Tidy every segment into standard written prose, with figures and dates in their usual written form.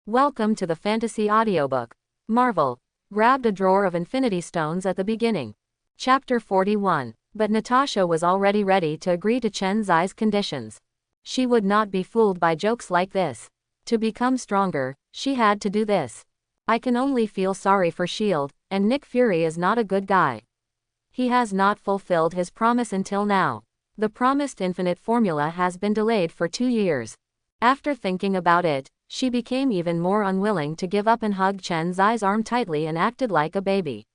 Welcome to the fantasy audiobook. Marvel. Grabbed a drawer of infinity stones at the beginning. Chapter 41. But Natasha was already ready to agree to Chen Zai's conditions. She would not be fooled by jokes like this. To become stronger, she had to do this. I can only feel sorry for S.H.I.E.L.D., and Nick Fury is not a good guy. He has not fulfilled his promise until now. The promised infinite formula has been delayed for 2 years. After thinking about it, she became even more unwilling to give up and hugged Chen Zai's arm tightly and acted like a baby.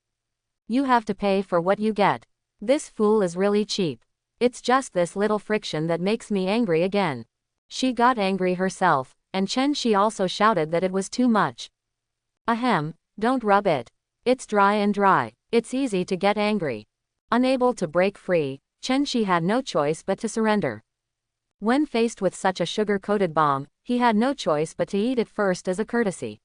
You have to pay for what you get. This fool is really cheap. It's just this little friction that makes me angry again. She got angry herself, and Chen Shi also shouted that it was too much. Ahem, don't rub it. It's dry and dry. It's easy to get angry. Unable to break free, Chen Shi had no choice but to surrender. When faced with such a sugar-coated bomb, he had no choice but to eat it first as a courtesy.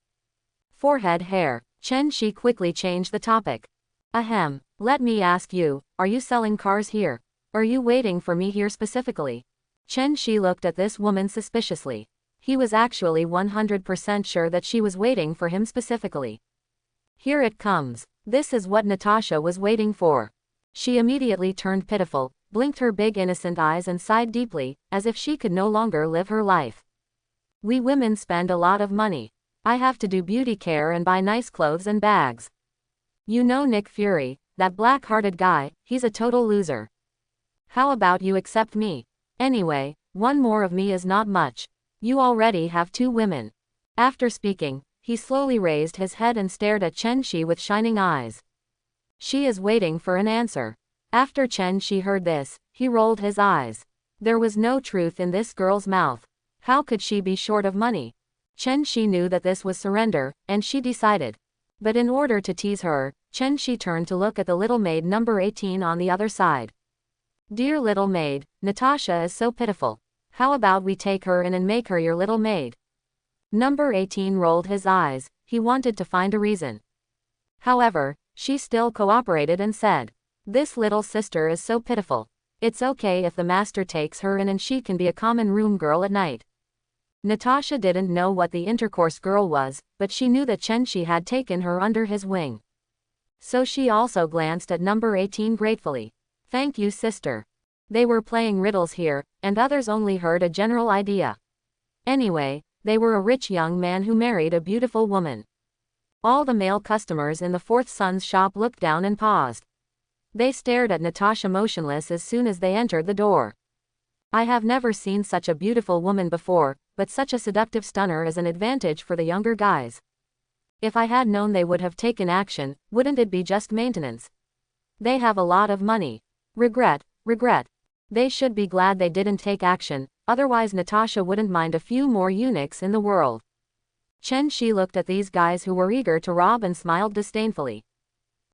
Forehead hair. Chen Shi quickly changed the topic. Ahem, let me ask you, are you selling cars here? Or are you waiting for me here specifically? Chen Shi looked at this woman suspiciously. He was actually 100% sure that she was waiting for him specifically. Here it comes. This is what Natasha was waiting for. She immediately turned pitiful, blinked her big innocent eyes and sighed deeply, as if she could no longer live her life. We women spend a lot of money. I have to do beauty care and buy nice clothes and bags. You know Nick Fury, that black-hearted guy, he's a total loser. How about you accept me? Anyway, one more of me is not much. You already have 2 women. After speaking, he slowly raised his head and stared at Chen Shi with shining eyes. She is waiting for an answer. After Chen Shi heard this, he rolled his eyes. There was no truth in this girl's mouth. How could she be short of money? Chen Shi knew that this was surrender, and she decided. But in order to tease her, Chen Shi turned to look at the little maid number 18 on the other side. Dear little maid, Natasha is so pitiful. How about we take her in and make her your little maid? Number 18 rolled his eyes. He wanted to find a reason. However, she still cooperated and said, this little sister is so pitiful. It's okay if the master takes her in and she can be a common room girl at night. Natasha didn't know what the intercourse girl was, but she knew that Chen Shi had taken her under his wing. So she also glanced at number 18 gratefully. Thank you, sister. They were playing riddles here, and others only heard a general idea. Anyway, they were a rich young man who married a beautiful woman. All the male customers in the Fourth Son's shop looked down and paused. They stared at Natasha motionless as soon as they entered the door. I have never seen such a beautiful woman before, but such a seductive stunner is an advantage for the younger guys. If I had known they would have taken action, wouldn't it be just maintenance? They have a lot of money. Regret. They should be glad they didn't take action, otherwise Natasha wouldn't mind a few more eunuchs in the world. Chen Shi looked at these guys who were eager to rob and smiled disdainfully.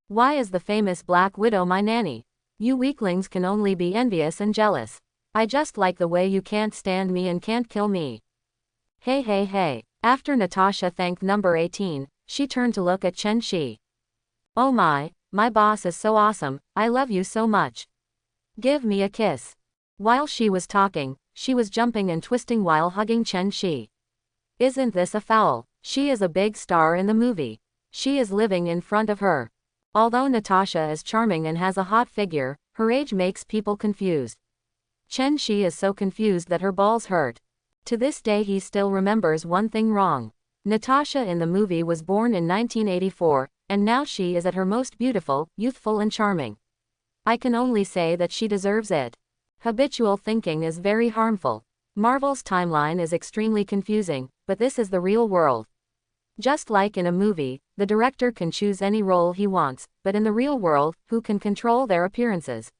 Why is the famous Black Widow my nanny? You weaklings can only be envious and jealous. I just like the way you can't stand me and can't kill me. Hey. After Natasha thanked number 18, she turned to look at Chen Shi. Oh my boss is so awesome, I love you so much. Give me a kiss. While she was talking, she was jumping and twisting while hugging Chen Shi. Isn't this a foul? She is a big star in the movie. She is living in front of her. Although Natasha is charming and has a hot figure, her age makes people confused. Chen Shi is so confused that her balls hurt. To this day he still remembers one thing wrong. Natasha in the movie was born in 1984, and now she is at her most beautiful, youthful and charming. I can only say that she deserves it. Habitual thinking is very harmful. Marvel's timeline is extremely confusing, but this is the real world. Just like in a movie, the director can choose any role he wants, but in the real world, who can control their appearances?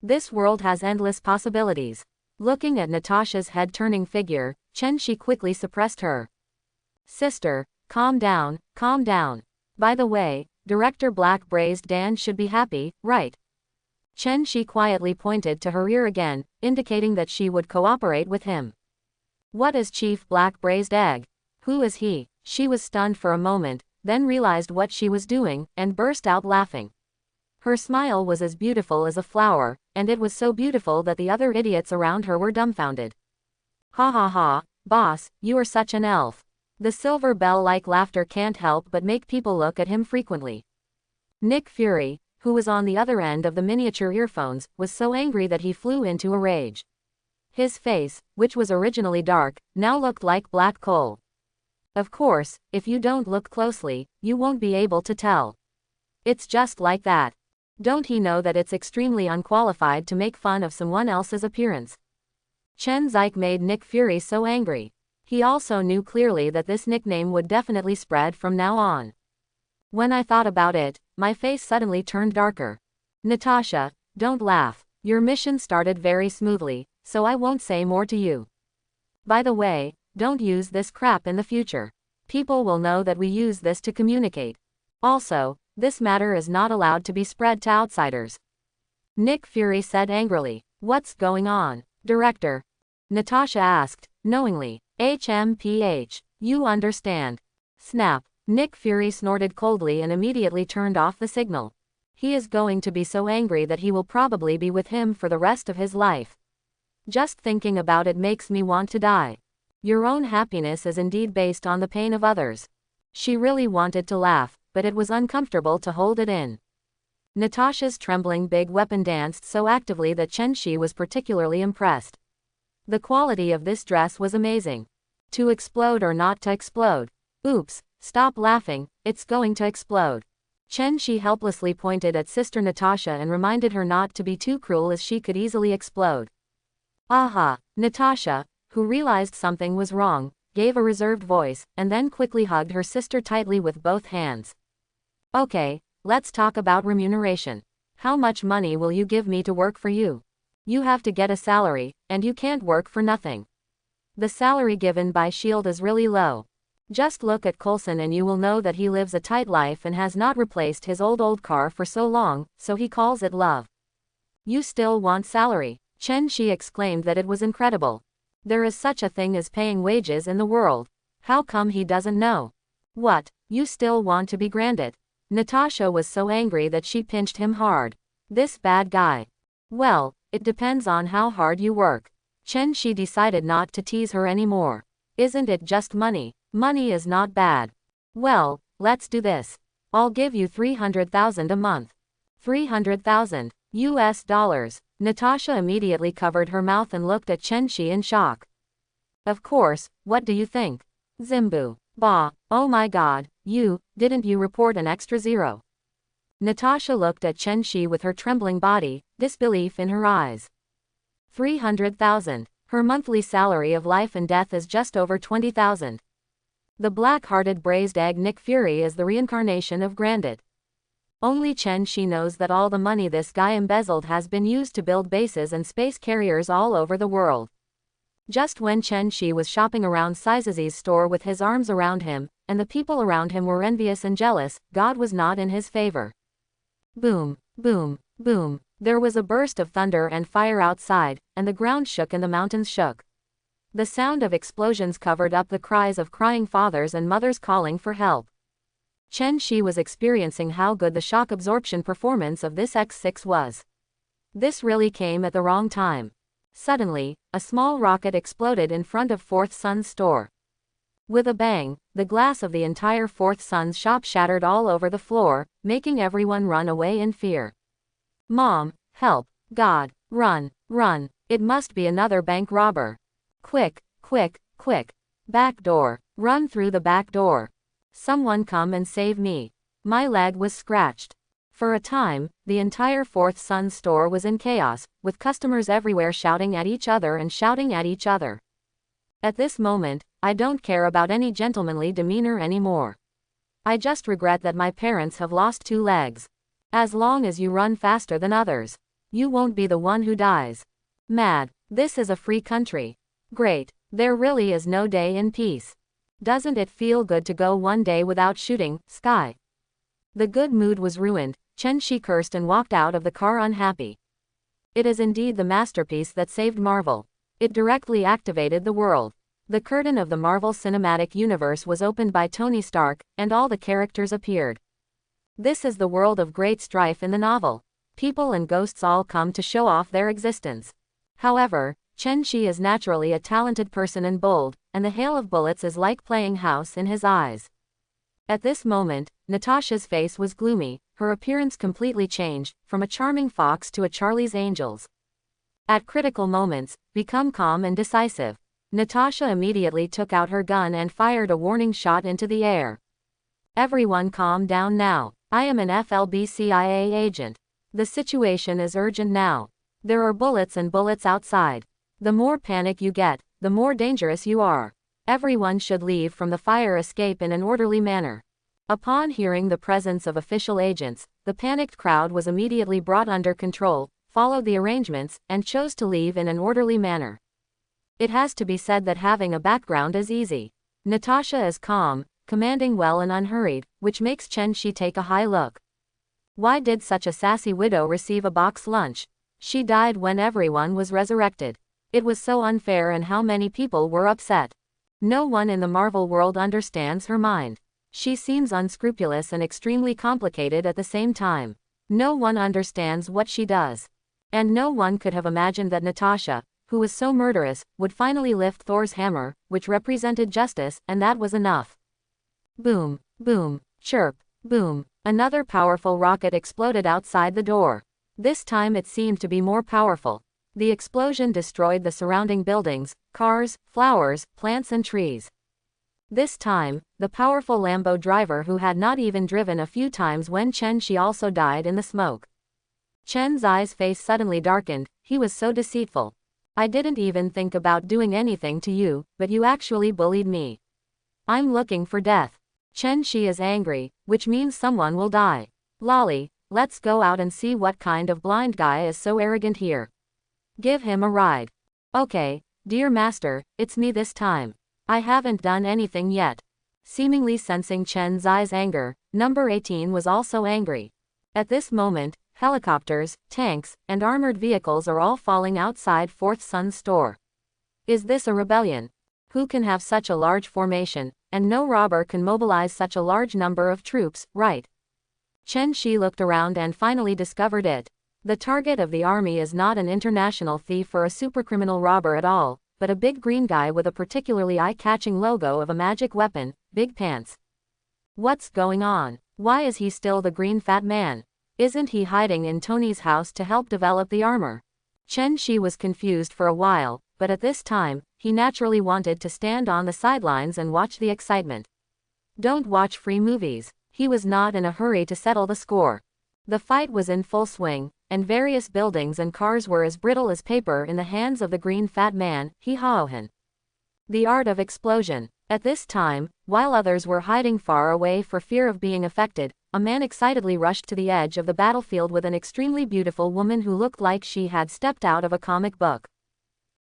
This world has endless possibilities. Looking at Natasha's head-turning figure, Chen Shi quickly suppressed her. Sister, calm down. By the way, director Black Braised Dan should be happy, right? Chen Shi quietly pointed to her ear again, indicating that she would cooperate with him. What is Chief Black Braised Egg? Who is he? She was stunned for a moment, then realized what she was doing, and burst out laughing. Her smile was as beautiful as a flower, and it was so beautiful that the other idiots around her were dumbfounded. Ha, boss, you are such an elf. The silver bell-like laughter can't help but make people look at him frequently. Nick Fury, who was on the other end of the miniature earphones, was so angry that he flew into a rage. His face, which was originally dark, now looked like black coal. Of course, if you don't look closely, you won't be able to tell. It's just like that. Don't he know that it's extremely unqualified to make fun of someone else's appearance? Chen's Ike made Nick Fury so angry. He also knew clearly that this nickname would definitely spread from now on. When I thought about it, my face suddenly turned darker. Natasha, don't laugh. Your mission started very smoothly, so I won't say more to you. By the way, don't use this crap in the future. People will know that we use this to communicate. Also, this matter is not allowed to be spread to outsiders. Nick Fury said angrily. What's going on, Director? Natasha asked, knowingly. HMPH. You understand. Snap. Nick Fury snorted coldly and immediately turned off the signal. He is going to be so angry that he will probably be with him for the rest of his life. Just thinking about it makes me want to die. Your own happiness is indeed based on the pain of others. She really wanted to laugh, but it was uncomfortable to hold it in. Natasha's trembling big weapon danced so actively that Chen Shi was particularly impressed. The quality of this dress was amazing. To explode or not to explode? Oops, stop laughing, it's going to explode. Chen Shi helplessly pointed at Sister Natasha and reminded her not to be too cruel as she could easily explode. Aha, Natasha, who realized something was wrong, gave a reserved voice, and then quickly hugged her sister tightly with both hands. Okay, let's talk about remuneration. How much money will you give me to work for you? You have to get a salary, and you can't work for nothing. The salary given by S.H.I.E.L.D. is really low. Just look at Coulson and you will know that he lives a tight life and has not replaced his old car for so long, so he calls it love. You still want salary? Chen Shi exclaimed that it was incredible. There is such a thing as paying wages in the world. How come he doesn't know? What, you still want to be granted? Natasha was so angry that she pinched him hard. This bad guy. Well, it depends on how hard you work. Chen Shi decided not to tease her anymore. Isn't it just money? Money is not bad. Well, let's do this. I'll give you 300,000 a month. 300,000 US dollars. Natasha immediately covered her mouth and looked at Chen Shi in shock. Of course, what do you think? Zimbu. Bah, oh my god, didn't you report an extra zero? Natasha looked at Chen Shi with her trembling body, disbelief in her eyes. 300,000. Her monthly salary of life and death is just over 20,000. The black-hearted braised egg Nick Fury is the reincarnation of Grandit. Only Chen Shi knows that all the money this guy embezzled has been used to build bases and space carriers all over the world. Just when Chen Shi was shopping around Sizazi's store with his arms around him, and the people around him were envious and jealous, God was not in his favor. Boom, boom, boom. There was a burst of thunder and fire outside, and the ground shook and the mountains shook. The sound of explosions covered up the cries of crying fathers and mothers calling for help. Chen Shi was experiencing how good the shock absorption performance of this X6 was. This really came at the wrong time. Suddenly, a small rocket exploded in front of Fourth Son's store. With a bang, the glass of the entire Fourth Son's shop shattered all over the floor, making everyone run away in fear. Mom, help, God, run, run, it must be another bank robber. Quick, quick, quick. Back door, run through the back door. Someone come and save me. My leg was scratched. For a time, the entire Fourth Son store was in chaos, with customers everywhere shouting at each other and shouting at each other. At this moment, I don't care about any gentlemanly demeanor anymore. I just regret that my parents have lost 2 legs. As long as you run faster than others, you won't be the one who dies. Mad, this is a free country. Great, there really is no day in peace. Doesn't it feel good to go one day without shooting, Sky? The good mood was ruined. Chen Shi cursed and walked out of the car unhappy. It is indeed the masterpiece that saved Marvel. It directly activated the world. The curtain of the Marvel Cinematic Universe was opened by Tony Stark, and all the characters appeared. This is the world of great strife in the novel. People and ghosts all come to show off their existence. However, Chen Shi is naturally a talented person and bold, and the hail of bullets is like playing house in his eyes. At this moment, Natasha's face was gloomy, her appearance completely changed, from a charming fox to a Charlie's Angels. At critical moments, become calm and decisive. Natasha immediately took out her gun and fired a warning shot into the air. Everyone calm down now. I am an FLB CIA agent. The situation is urgent now. There are bullets and bullets outside. The more panic you get, the more dangerous you are. Everyone should leave from the fire escape in an orderly manner. Upon hearing the presence of official agents, the panicked crowd was immediately brought under control, followed the arrangements, and chose to leave in an orderly manner. It has to be said that having a background is easy. Natasha is calm, commanding well and unhurried, which makes Chen Shi take a high look. Why did such a sassy widow receive a box lunch? She died when everyone was resurrected. It was so unfair, and how many people were upset. No one in the Marvel world understands her mind. She seems unscrupulous and extremely complicated at the same time. No one understands what she does. And no one could have imagined that Natasha, who was so murderous, would finally lift Thor's hammer, which represented justice, and that was enough. Boom, boom, chirp, boom. Another powerful rocket exploded outside the door. This time it seemed to be more powerful. The explosion destroyed the surrounding buildings, cars, flowers, plants and trees. This time, the powerful Lambo driver who had not even driven a few times when Chen Shi also died in the smoke. Chen's eyes face suddenly darkened, he was so deceitful. I didn't even think about doing anything to you, but you actually bullied me. I'm looking for death. Chen Shi is angry, which means someone will die. Lolly, let's go out and see what kind of blind guy is so arrogant here. Give him a ride. Okay, dear master, it's me this time. I haven't done anything yet. Seemingly sensing Chen's eyes' anger, number 18 was also angry. At this moment, helicopters, tanks, and armored vehicles are all falling outside Fourth Son's store. Is this a rebellion? Who can have such a large formation, and no robber can mobilize such a large number of troops, right? Chen Shi looked around and finally discovered it. The target of the army is not an international thief or a supercriminal robber at all, but a big green guy with a particularly eye-catching logo of a magic weapon, big pants. What's going on? Why is he still the green fat man? Isn't he hiding in Tony's house to help develop the armor? Chen Shi was confused for a while, but at this time, he naturally wanted to stand on the sidelines and watch the excitement. Don't watch free movies. He was not in a hurry to settle the score. The fight was in full swing, and various buildings and cars were as brittle as paper in the hands of the green fat man, He-Haohan. The art of explosion. At this time, while others were hiding far away for fear of being affected, a man excitedly rushed to the edge of the battlefield with an extremely beautiful woman who looked like she had stepped out of a comic book.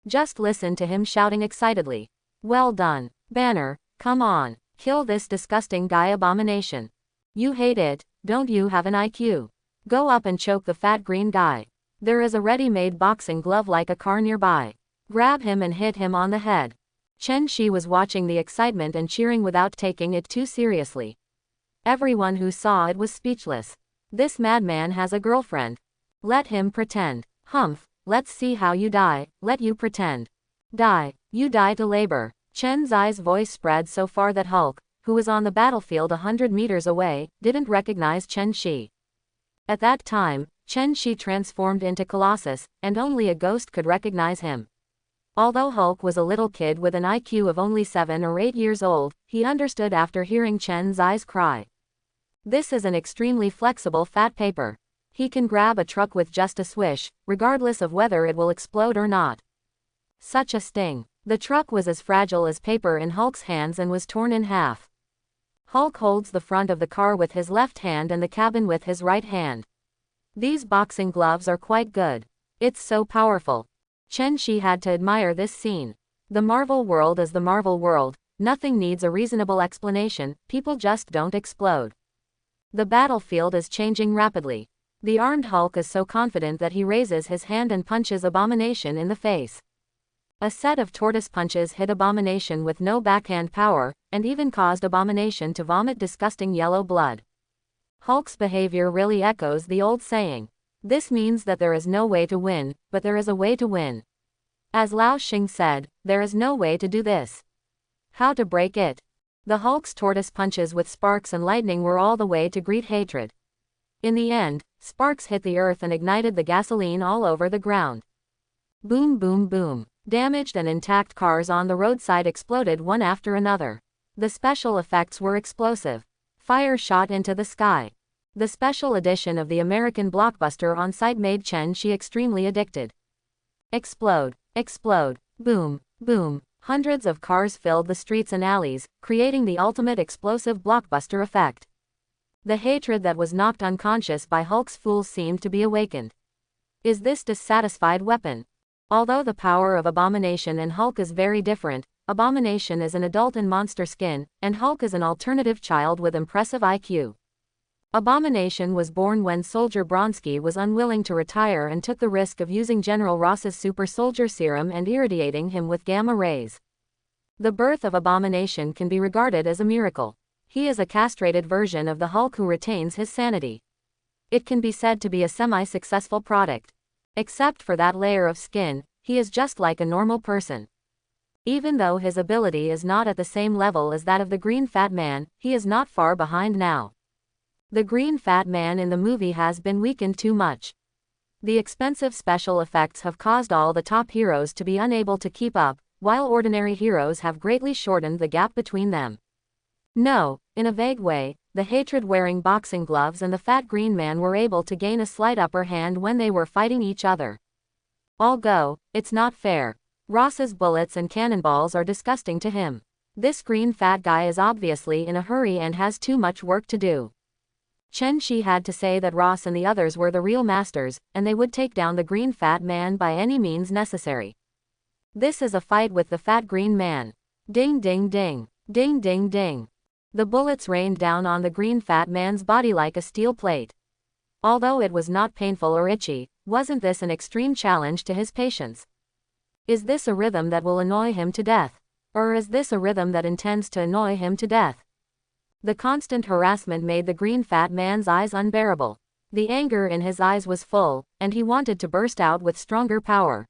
Just listen to him shouting excitedly. Well done, Banner, come on, kill this disgusting guy Abomination. You hate it, don't you have an IQ? Go up and choke the fat green guy. There is a ready-made boxing glove like a car nearby. Grab him and hit him on the head. Chen Shi was watching the excitement and cheering without taking it too seriously. Everyone who saw it was speechless. This madman has a girlfriend. Let him pretend. Humph, let's see how you die, let you pretend. Die, you die to labor. Chen's voice spread so far that Hulk, who was on the battlefield 100 meters away, didn't recognize Chen Shi. At that time, Chen Shi transformed into Colossus, and only a ghost could recognize him. Although Hulk was a little kid with an IQ of only 7 or 8 years old, he understood after hearing Chen's cry. This is an extremely flexible fat paper. He can grab a truck with just a swish, regardless of whether it will explode or not. Such a sting. The truck was as fragile as paper in Hulk's hands and was torn in half. Hulk holds the front of the car with his left hand and the cabin with his right hand. These boxing gloves are quite good. It's so powerful. Chen Shi had to admire this scene. The Marvel world is the Marvel world, nothing needs a reasonable explanation, people just don't explode. The battlefield is changing rapidly. The armed Hulk is so confident that he raises his hand and punches Abomination in the face. A set of tortoise punches hit Abomination with no backhand power, and even caused Abomination to vomit disgusting yellow blood. Hulk's behavior really echoes the old saying. This means that there is no way to win, but there is a way to win. As Lao Xing said, there is no way to do this. How to break it? The Hulk's tortoise punches with sparks and lightning were all the way to greet hatred. In the end, sparks hit the earth and ignited the gasoline all over the ground. Boom boom boom. Damaged and intact cars on the roadside exploded one after another. The special effects were explosive. Fire shot into the sky. The special edition of the American blockbuster on site made Chen extremely addicted. Explode. Explode. Boom. Boom. Hundreds of cars filled the streets and alleys, creating the ultimate explosive blockbuster effect. The hatred that was knocked unconscious by Hulk's fools seemed to be awakened. Is this dissatisfied weapon? Although the power of Abomination and Hulk is very different, Abomination is an adult in monster skin, and Hulk is an alternative child with impressive IQ. Abomination was born when Soldier Bronsky was unwilling to retire and took the risk of using General Ross's super soldier serum and irradiating him with gamma rays. The birth of Abomination can be regarded as a miracle. He is a castrated version of the Hulk who retains his sanity. It can be said to be a semi-successful product. Except for that layer of skin, he is just like a normal person. Even though his ability is not at the same level as that of the Green Fat Man, he is not far behind now. The Green Fat Man in the movie has been weakened too much. The expensive special effects have caused all the top heroes to be unable to keep up, while ordinary heroes have greatly shortened the gap between them. No, in a vague way, the hatred-wearing boxing gloves and the Fat Green Man were able to gain a slight upper hand when they were fighting each other. All go, it's not fair. Ross's bullets and cannonballs are disgusting to him. This green fat guy is obviously in a hurry and has too much work to do. Chen had to say that Ross and the others were the real masters, and they would take down the Green Fat Man by any means necessary. This is a fight with the Fat Green Man. Ding ding ding. Ding ding ding. The bullets rained down on the Green Fat Man's body like a steel plate. Although it was not painful or itchy, wasn't this an extreme challenge to his patience? Is this a rhythm that will annoy him to death? Or is this a rhythm that intends to annoy him to death? The constant harassment made the Green Fat Man's eyes unbearable. The anger in his eyes was full, and he wanted to burst out with stronger power.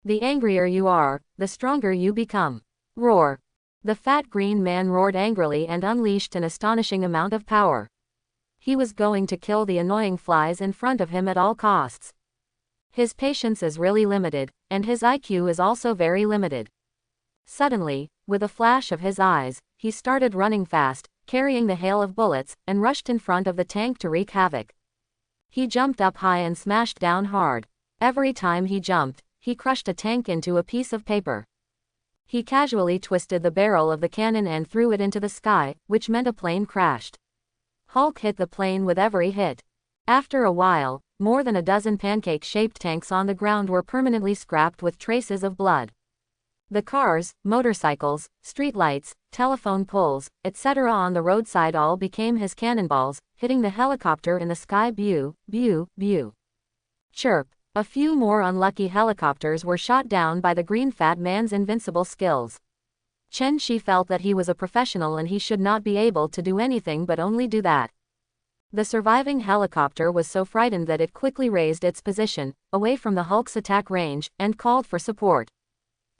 The angrier you are, the stronger you become. Roar. The Fat Green Man roared angrily and unleashed an astonishing amount of power. He was going to kill the annoying flies in front of him at all costs. His patience is really limited, and his IQ is also very limited. Suddenly, with a flash of his eyes, he started running fast, carrying the hail of bullets, and rushed in front of the tank to wreak havoc. He jumped up high and smashed down hard. Every time he jumped, he crushed a tank into a piece of paper. He casually twisted the barrel of the cannon and threw it into the sky, which meant a plane crashed. Hulk hit the plane with every hit. After a while, more than a dozen pancake-shaped tanks on the ground were permanently scrapped with traces of blood. The cars, motorcycles, streetlights, telephone poles, etc. on the roadside all became his cannonballs, hitting the helicopter in the sky. Bew, bew, bew. Chirp. A few more unlucky helicopters were shot down by the Green Fat Man's invincible skills. Chen felt that he was a professional and he should not be able to do anything but only do that. The surviving helicopter was so frightened that it quickly raised its position, away from the Hulk's attack range, and called for support.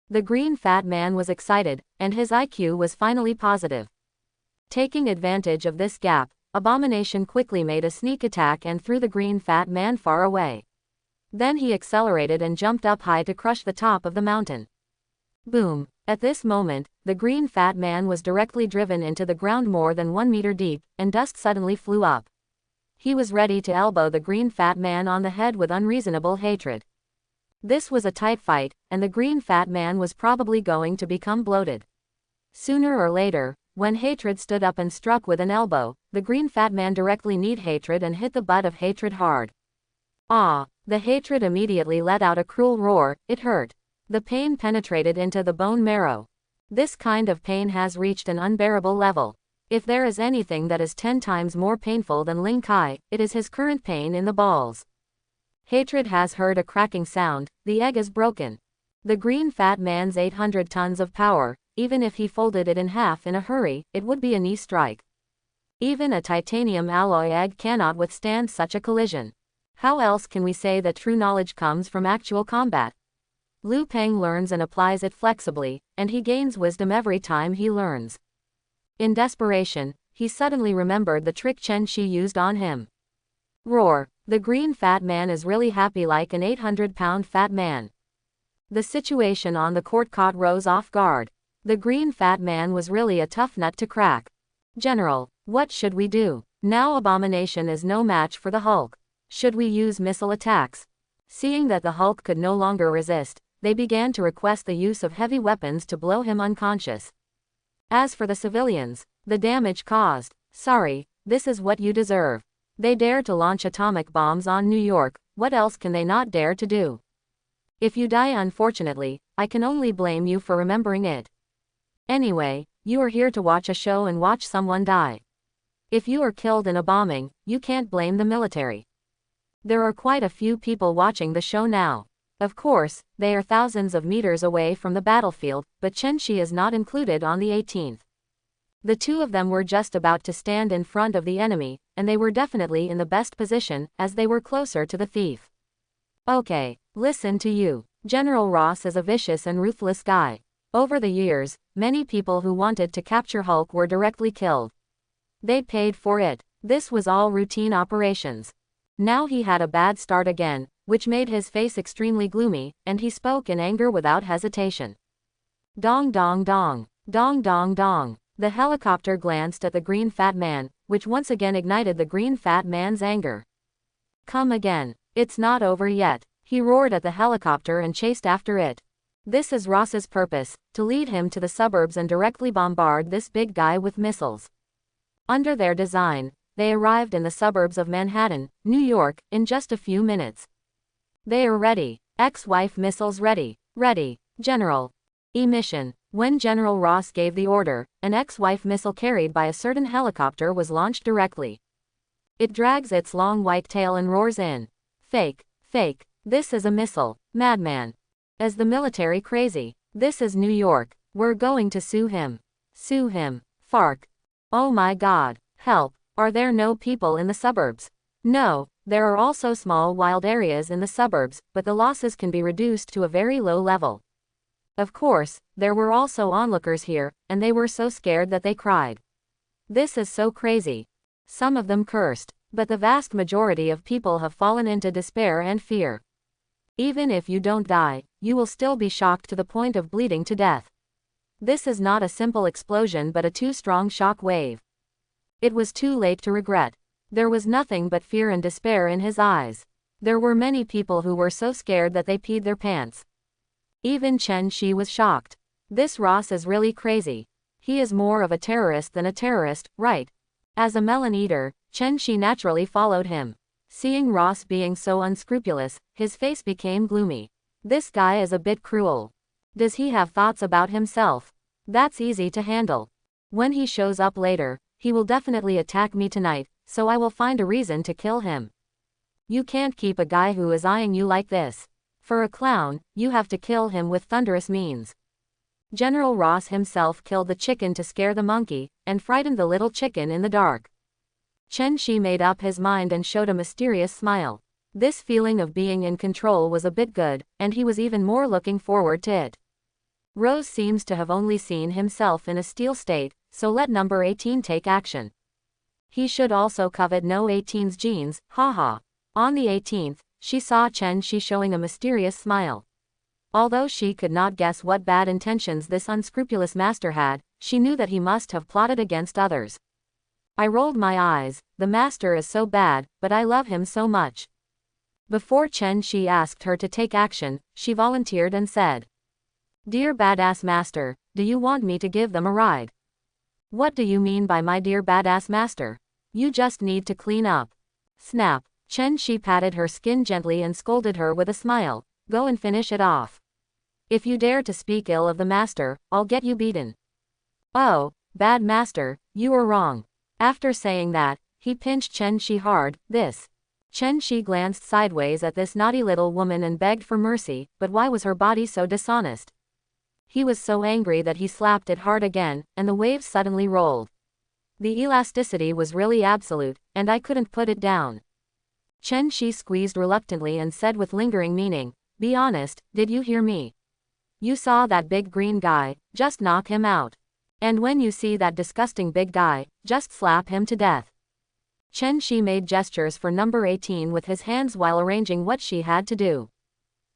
The Green Fat Man was excited, and his IQ was finally positive. Taking advantage of this gap, Abomination quickly made a sneak attack and threw the Green Fat Man far away. Then he accelerated and jumped up high to crush the top of the mountain. Boom! At this moment, the Green Fat Man was directly driven into the ground more than 1 meter deep, and dust suddenly flew up. He was ready to elbow the Green Fat Man on the head with unreasonable hatred. This was a tight fight, and the Green Fat Man was probably going to become bloated. Sooner or later, when hatred stood up and struck with an elbow, the Green Fat Man directly kneed hatred and hit the butt of hatred hard. Ah! The hatred immediately let out a cruel roar. It hurt. The pain penetrated into the bone marrow. This kind of pain has reached an unbearable level. If there is anything that is 10 times more painful than Ling Kai, it is his current pain in the balls. Hatred has heard a cracking sound. The egg is broken. The Green Fat Man's 800 tons of power, even if he folded it in half in a hurry, it would be a knee strike. Even a titanium alloy egg cannot withstand such a collision. How else can we say that true knowledge comes from actual combat? Liu Peng learns and applies it flexibly, and he gains wisdom every time he learns. In desperation, he suddenly remembered the trick Chen Shi used on him. Roar! The green fat man is really happy like an 800-pound fat man. The situation on the court caught Rose off guard. The green fat man was really a tough nut to crack. General, what should we do? Now Abomination is no match for the Hulk. Should we use missile attacks? Seeing that the Hulk could no longer resist, they began to request the use of heavy weapons to blow him unconscious. As for the civilians, the damage caused, sorry, this is what you deserve. They dare to launch atomic bombs on New York, what else can they not dare to do? If you die unfortunately, I can only blame you for remembering it. Anyway, you are here to watch a show and watch someone die. If you are killed in a bombing, you can't blame the military. There are quite a few people watching the show now. Of course, they are thousands of meters away from the battlefield, but Chen Shi is not included on the 18th. The two of them were just about to stand in front of the enemy, and they were definitely in the best position, as they were closer to the thief. Okay, listen to you. General Ross is a vicious and ruthless guy. Over the years, many people who wanted to capture Hulk were directly killed. They paid for it. This was all routine operations. Now he had a bad start again, which made his face extremely gloomy, and he spoke in anger without hesitation. Dong dong dong. Dong dong dong. The helicopter glanced at the green fat man, which once again ignited the green fat man's anger. Come again. It's not over yet. He roared at the helicopter and chased after it. This is Ross's purpose, to lead him to the suburbs and directly bombard this big guy with missiles. Under their design, they arrived in the suburbs of Manhattan, New York, in just a few minutes. They are ready. Ex-wife missiles ready. Ready, General. Emission. When General Ross gave the order, an ex-wife missile carried by a certain helicopter was launched directly. It drags its long white tail and roars in. Fake, fake, this is a missile, madman. As the military crazy, this is New York, we're going to sue him. Sue him, FARC. Oh my god, help, are there no people in the suburbs? No, there are also small wild areas in the suburbs, but the losses can be reduced to a very low level. Of course, there were also onlookers here, and they were so scared that they cried. This is so crazy. Some of them cursed. But the vast majority of people have fallen into despair and fear. Even if you don't die, you will still be shocked to the point of bleeding to death. This is not a simple explosion but a too strong shock wave. It was too late to regret. There was nothing but fear and despair in his eyes. There were many people who were so scared that they peed their pants. Even Chen Shi was shocked. This Ross is really crazy. He is more of a terrorist than a terrorist, right? As a melon eater, Chen Shi naturally followed him. Seeing Ross being so unscrupulous, his face became gloomy. This guy is a bit cruel. Does he have thoughts about himself? That's easy to handle. When he shows up later, he will definitely attack me tonight, so I will find a reason to kill him. You can't keep a guy who is eyeing you like this. For a clown, you have to kill him with thunderous means. General Ross himself killed the chicken to scare the monkey, and frightened the little chicken in the dark. Chen Shi made up his mind and showed a mysterious smile. This feeling of being in control was a bit good, and he was even more looking forward to it. Rose seems to have only seen himself in a steel state, so let number 18 take action. He should also covet no 18's genes, haha. On the 18th, she saw Chen Shi showing a mysterious smile. Although she could not guess what bad intentions this unscrupulous master had, she knew that he must have plotted against others. I rolled my eyes. The master is so bad, but I love him so much. Before Chen Shi asked her to take action, she volunteered and said, "Dear badass master, do you want me to give them a ride?" "What do you mean by my dear badass master? You just need to clean up." Snap. Chen Shi patted her skin gently and scolded her with a smile. "Go and finish it off. If you dare to speak ill of the master, I'll get you beaten." "Oh, bad master, you are wrong." After saying that, he pinched Chen Shi hard. Chen Shi glanced sideways at this naughty little woman and begged for mercy, but why was her body so dishonest? He was so angry that he slapped it hard again, and the waves suddenly rolled. The elasticity was really absolute, and I couldn't put it down. Chen Shi squeezed reluctantly and said with lingering meaning, Be honest, did you hear me? You saw that big green guy, just knock him out. And when you see that disgusting big guy, just slap him to death. Chen Shi made gestures for number 18 with his hands while arranging what she had to do.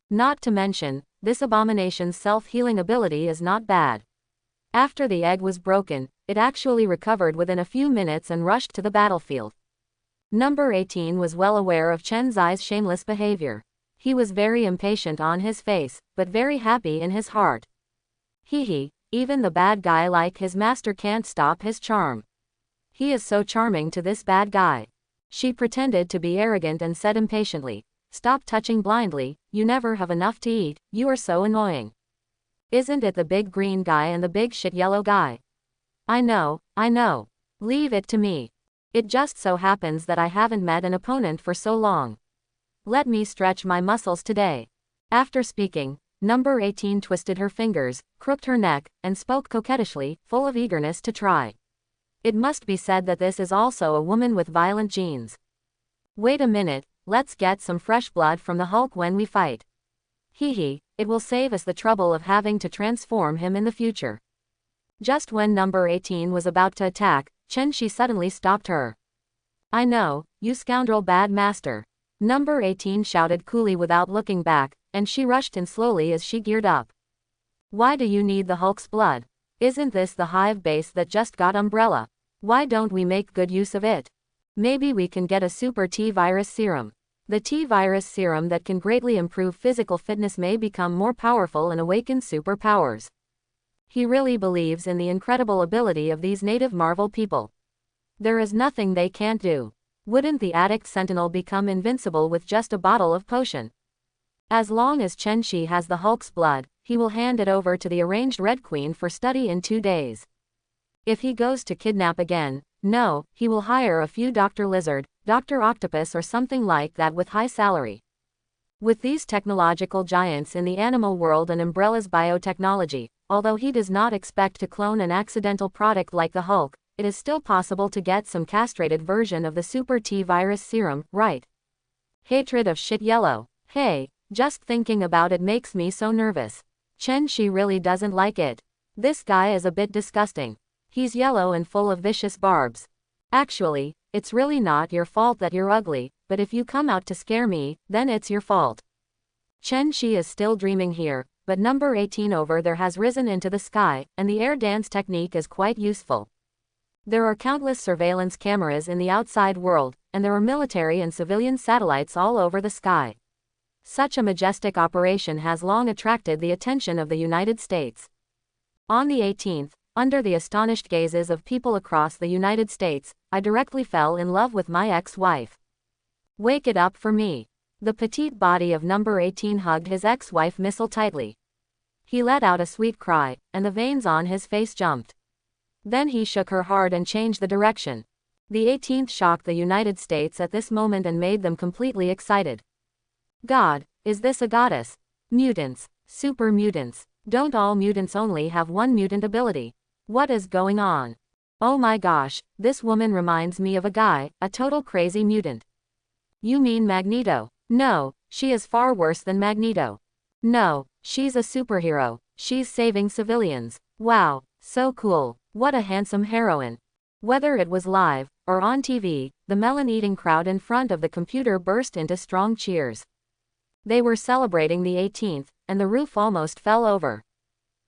Not to mention, this abomination's self-healing ability is not bad. After the egg was broken, it actually recovered within a few minutes and rushed to the battlefield. Number 18 was well aware of Chen Zai's shameless behavior. He was very impatient on his face, but very happy in his heart. Hee, even the bad guy like his master can't stop his charm. He is so charming to this bad guy. She pretended to be arrogant and said impatiently, "Stop touching blindly, you never have enough to eat, you are so annoying. Isn't it the big green guy and the big shit yellow guy? I know. Leave it to me. It just so happens that I haven't met an opponent for so long. Let me stretch my muscles today." After speaking, number 18 twisted her fingers, crooked her neck, and spoke coquettishly, full of eagerness to try. It must be said that this is also a woman with violent genes. Wait a minute, let's get some fresh blood from the Hulk when we fight. Hee, it will save us the trouble of having to transform him in the future. Just when number 18 was about to attack, Chen Shi suddenly stopped her. "I know, you scoundrel bad master," number 18 shouted coolly without looking back, and she rushed in slowly as she geared up. "Why do you need the Hulk's blood? Isn't this the Hive base that just got umbrella? Why don't we make good use of it? Maybe we can get a super T-virus serum. The T-virus serum that can greatly improve physical fitness may become more powerful and awaken superpowers." He really believes in the incredible ability of these native Marvel people. There is nothing they can't do. Wouldn't the addict sentinel become invincible with just a bottle of potion? As long as Chen Shi has the Hulk's blood, he will hand it over to the arranged Red Queen for study in 2 days. If he goes to kidnap again, no, he will hire a few Dr. Lizard, Dr. Octopus or something like that with high salary. With these technological giants in the animal world and Umbrella's biotechnology, although he does not expect to clone an accidental product like the Hulk, it is still possible to get some castrated version of the Super T-virus serum, right? Hatred of shit yellow. Hey, just thinking about it makes me so nervous. Chen Shi really doesn't like it. This guy is a bit disgusting. He's yellow and full of vicious barbs. Actually, it's really not your fault that you're ugly, but if you come out to scare me, then it's your fault. Chen Shi is still dreaming here, but number 18 over there has risen into the sky, and the air dance technique is quite useful. There are countless surveillance cameras in the outside world, and there are military and civilian satellites all over the sky. Such a majestic operation has long attracted the attention of the United States. On the 18th, under the astonished gazes of people across the United States, I directly fell in love with my ex-wife. Wake it up for me. The petite body of number 18 hugged his ex-wife missile tightly. He let out a sweet cry, and the veins on his face jumped. Then he shook her hard and changed the direction. The 18th shocked the United States at this moment and made them completely excited. God, is this a goddess? Mutants, super mutants. Don't all mutants only have one mutant ability? What is going on? Oh my gosh, this woman reminds me of a guy, a total crazy mutant. You mean Magneto? No, she is far worse than Magneto. No, she's a superhero. She's saving civilians. Wow, so cool. What a handsome heroine. Whether it was live or on TV, the melon-eating crowd in front of the computer burst into strong cheers. They were celebrating the 18th, and the roof almost fell over.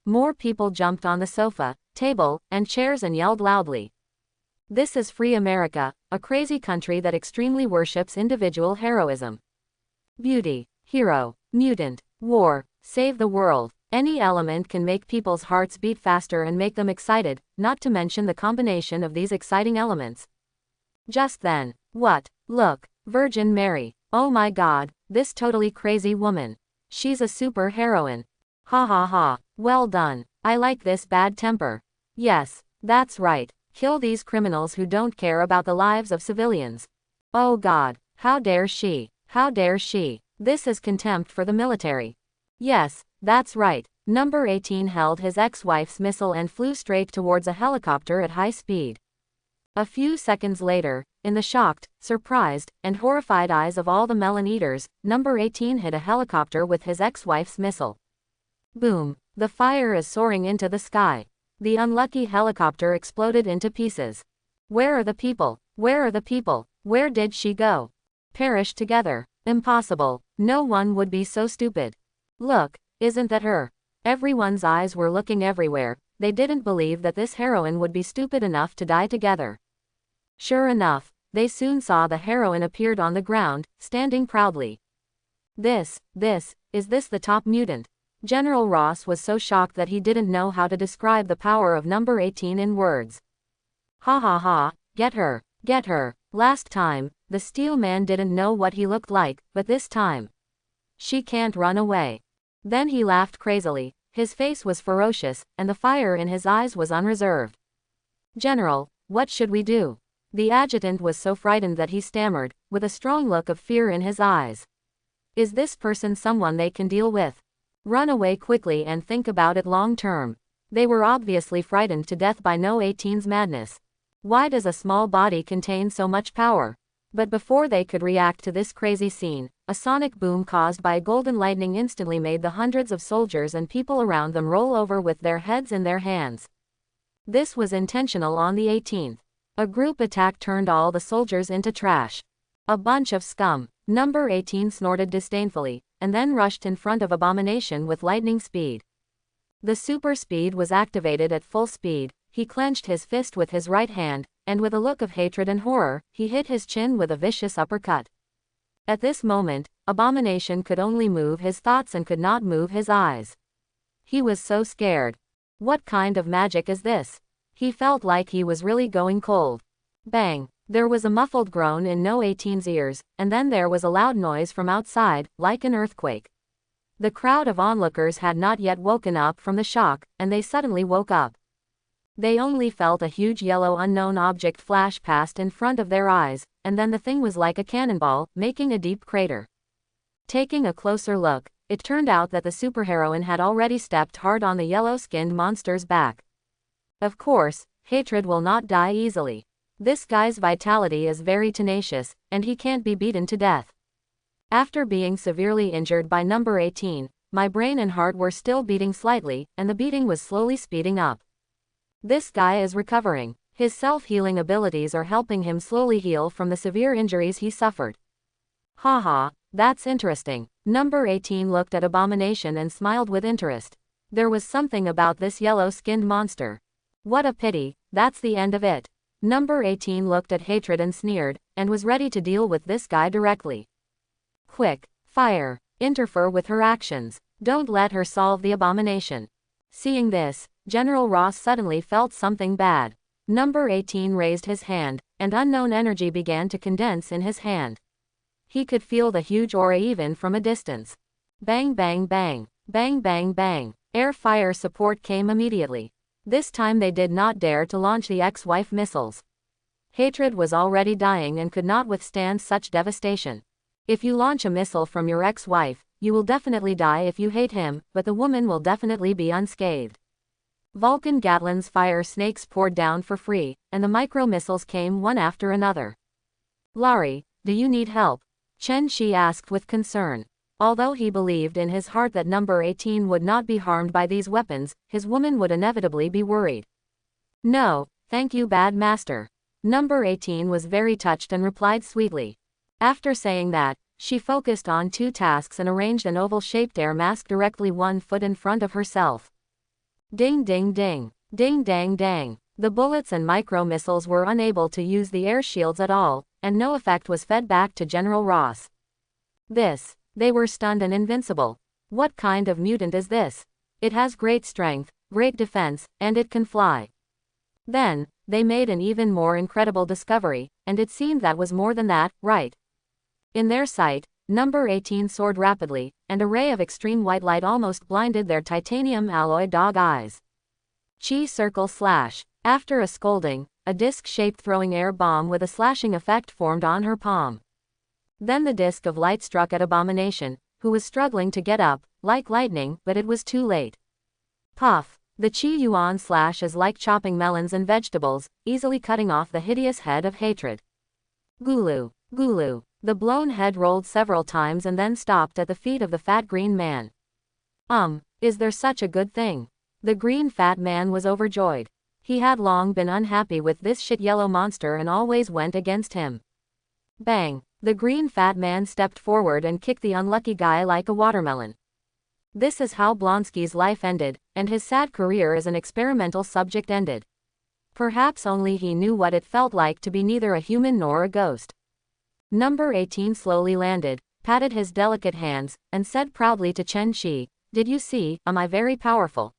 More people jumped on the sofa, table, and chairs and yelled loudly. This is free America, a crazy country that extremely worships individual heroism. Beauty, hero, mutant, war, save the world. Any element can make people's hearts beat faster and make them excited, not to mention the combination of these exciting elements. Just then, what? Look, Virgin Mary. Oh my God, this totally crazy woman. She's a super heroine. Ha ha ha, well done. I like this bad temper. Yes, that's right. Kill these criminals who don't care about the lives of civilians. Oh God, how dare she? How dare she? This is contempt for the military. Yes, that's right. Number 18 held his ex-wife's missile and flew straight towards a helicopter at high speed. A few seconds later, in the shocked, surprised, and horrified eyes of all the melon eaters, number 18 hit a helicopter with his ex-wife's missile. Boom! The fire is soaring into the sky. The unlucky helicopter exploded into pieces. Where are the people? Where are the people? Where did she go? Perish together. Impossible. No one would be so stupid. Look, isn't that her? Everyone's eyes were looking everywhere. They didn't believe that this heroine would be stupid enough to die together. Sure enough, they soon saw the heroine appeared on the ground, standing proudly. Is this the top mutant? General Ross was so shocked that he didn't know how to describe the power of number 18 in words. Ha ha ha, get her, get her. Last time, the Steel Man didn't know what he looked like, but this time. She can't run away. Then he laughed crazily. His face was ferocious, and the fire in his eyes was unreserved. General, what should we do? The adjutant was so frightened that he stammered, with a strong look of fear in his eyes. Is this person someone they can deal with? Run away quickly and think about it long term. They were obviously frightened to death by No 18's madness. Why does a small body contain so much power? But before they could react to this crazy scene, a sonic boom caused by golden lightning instantly made the hundreds of soldiers and people around them roll over with their heads in their hands. This was intentional on the 18th. A group attack turned all the soldiers into trash. A bunch of scum. Number 18 snorted disdainfully, and then rushed in front of Abomination with lightning speed. The super speed was activated at full speed. He clenched his fist with his right hand, and with a look of hatred and horror, he hit his chin with a vicious uppercut. At this moment, Abomination could only move his thoughts and could not move his eyes. He was so scared. What kind of magic is this? He felt like he was really going cold. Bang! There was a muffled groan in No 18's ears, and then there was a loud noise from outside, like an earthquake. The crowd of onlookers had not yet woken up from the shock, and they suddenly woke up. They only felt a huge yellow unknown object flash past in front of their eyes, and then the thing was like a cannonball, making a deep crater. Taking a closer look, it turned out that the superheroine had already stepped hard on the yellow-skinned monster's back. Of course, hatred will not die easily. This guy's vitality is very tenacious, and he can't be beaten to death. After being severely injured by number 18, my brain and heart were still beating slightly, and the beating was slowly speeding up. This guy is recovering. His self-healing abilities are helping him slowly heal from the severe injuries he suffered. Haha, that's interesting. Number 18 looked at Abomination and smiled with interest. There was something about this yellow-skinned monster. What a pity, that's the end of it. Number 18 looked at hatred and sneered, and was ready to deal with this guy directly. Quick, fire, interfere with her actions. Don't let her solve the Abomination. Seeing this, General Ross suddenly felt something bad. Number 18 raised his hand, and unknown energy began to condense in his hand. He could feel the huge aura even from a distance. Bang bang bang, bang bang bang. Air fire support came immediately. This time they did not dare to launch the ex-wife missiles. Hatred was already dying and could not withstand such devastation. If you launch a missile from your ex-wife, you will definitely die if you hate him, but the woman will definitely be unscathed. Vulcan Gatlin's fire snakes poured down for free, and the micro-missiles came one after another. Laurie, do you need help? Chen Shi asked with concern. Although he believed in his heart that number 18 would not be harmed by these weapons, his woman would inevitably be worried. No, thank you, bad master. Number 18 was very touched and replied sweetly. After saying that, she focused on two tasks and arranged an oval-shaped air mask directly 1 foot in front of herself. Ding ding ding, ding dang dang. The bullets and micro-missiles were unable to use the air shields at all, and no effect was fed back to General Ross. They were stunned and invincible. What kind of mutant is this? It has great strength, great defense, and it can fly. Then, they made an even more incredible discovery, and it seemed that was more than that, right? In their sight, number 18 soared rapidly, and a ray of extreme white light almost blinded their titanium alloy dog eyes. Chi circle slash. After a scolding, a disc-shaped throwing air bomb with a slashing effect formed on her palm. Then the disc of light struck at Abomination, who was struggling to get up, like lightning, but it was too late. Puff! The Qi Yuan slash is like chopping melons and vegetables, easily cutting off the hideous head of hatred. Gulu, Gulu. The blown head rolled several times and then stopped at the feet of the fat green man. Is there such a good thing? The green fat man was overjoyed. He had long been unhappy with this shit yellow monster and always went against him. Bang! The green fat man stepped forward and kicked the unlucky guy like a watermelon. This is how Blonsky's life ended, and his sad career as an experimental subject ended. Perhaps only he knew what it felt like to be neither a human nor a ghost. Number 18 slowly landed, patted his delicate hands, and said proudly to Chen Shi, "Did you see, am I very powerful?"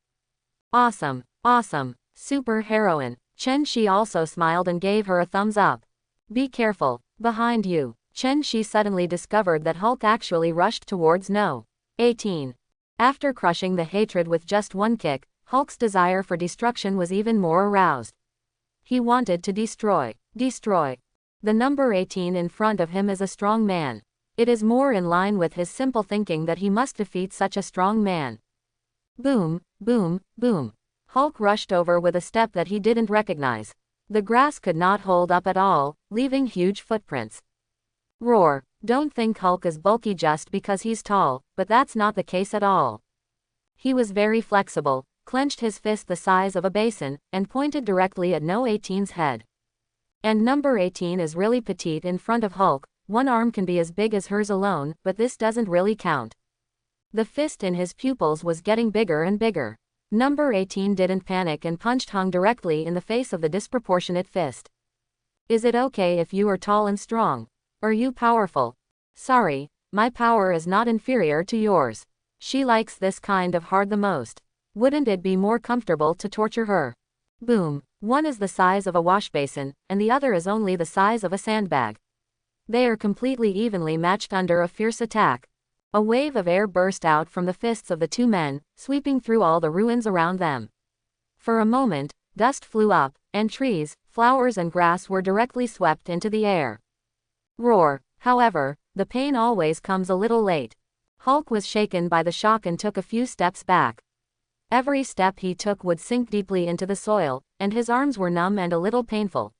"Awesome, awesome, super heroine." Chen Shi also smiled and gave her a thumbs up. "Be careful, behind you." Chen Shi suddenly discovered that Hulk actually rushed towards No. 18. After crushing the hatred with just one kick, Hulk's desire for destruction was even more aroused. He wanted to destroy. The number 18 in front of him is a strong man. It is more in line with his simple thinking that he must defeat such a strong man. Boom, boom, boom. Hulk rushed over with a step that he didn't recognize. The grass could not hold up at all, leaving huge footprints. Roar. Don't think Hulk is bulky just because he's tall, but that's not the case at all. He was very flexible, clenched his fist the size of a basin, and pointed directly at No 18's head. And number 18 is really petite in front of Hulk. One arm can be as big as hers alone, but this doesn't really count. The fist in his pupils was getting bigger and bigger. Number 18 didn't panic and punched Hung directly in the face of the disproportionate fist. Is it okay if you are tall and strong? Are you powerful? Sorry, my power is not inferior to yours. She likes this kind of hard the most. Wouldn't it be more comfortable to torture her? Boom. One is the size of a wash basin, and the other is only the size of a sandbag. They are completely evenly matched under a fierce attack. A wave of air burst out from the fists of the two men, sweeping through all the ruins around them. For a moment, dust flew up, and trees, flowers and grass were directly swept into the air. Roar. However, the pain always comes a little late. Hulk was shaken by the shock and took a few steps back. Every step he took would sink deeply into the soil, and his arms were numb and a little painful.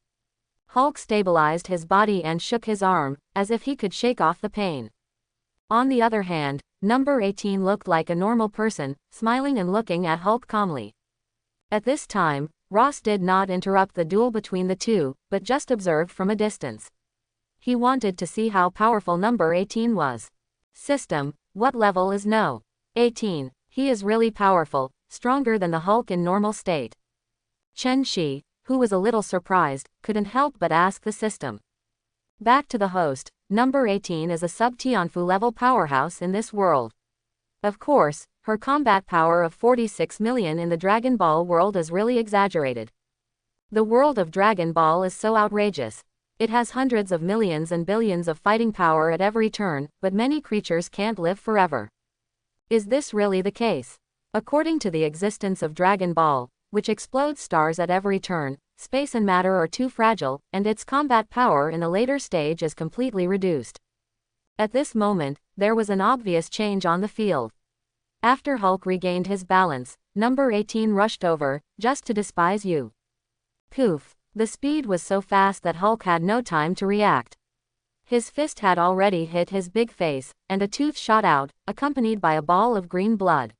Hulk stabilized his body and shook his arm, as if he could shake off the pain. On the other hand, number 18 looked like a normal person, smiling and looking at Hulk calmly. At this time, Ross did not interrupt the duel between the two, but just observed from a distance. He wanted to see how powerful number 18 was. System, what level is No. 18? He is really powerful, stronger than the Hulk in normal state. Chen Shi, who was a little surprised, couldn't help but ask the system. Back to the host, number 18 is a sub-Tianfu level powerhouse in this world. Of course, her combat power of 46 million in the Dragon Ball world is really exaggerated. The world of Dragon Ball is so outrageous. It has hundreds of millions and billions of fighting power at every turn, but many creatures can't live forever. Is this really the case? According to the existence of Dragon Ball, which explodes stars at every turn, space and matter are too fragile, and its combat power in the later stage is completely reduced. At this moment, there was an obvious change on the field. After Hulk regained his balance, number 18 rushed over, just to despise you. Poof. The speed was so fast that Hulk had no time to react. His fist had already hit his big face, and a tooth shot out, accompanied by a ball of green blood.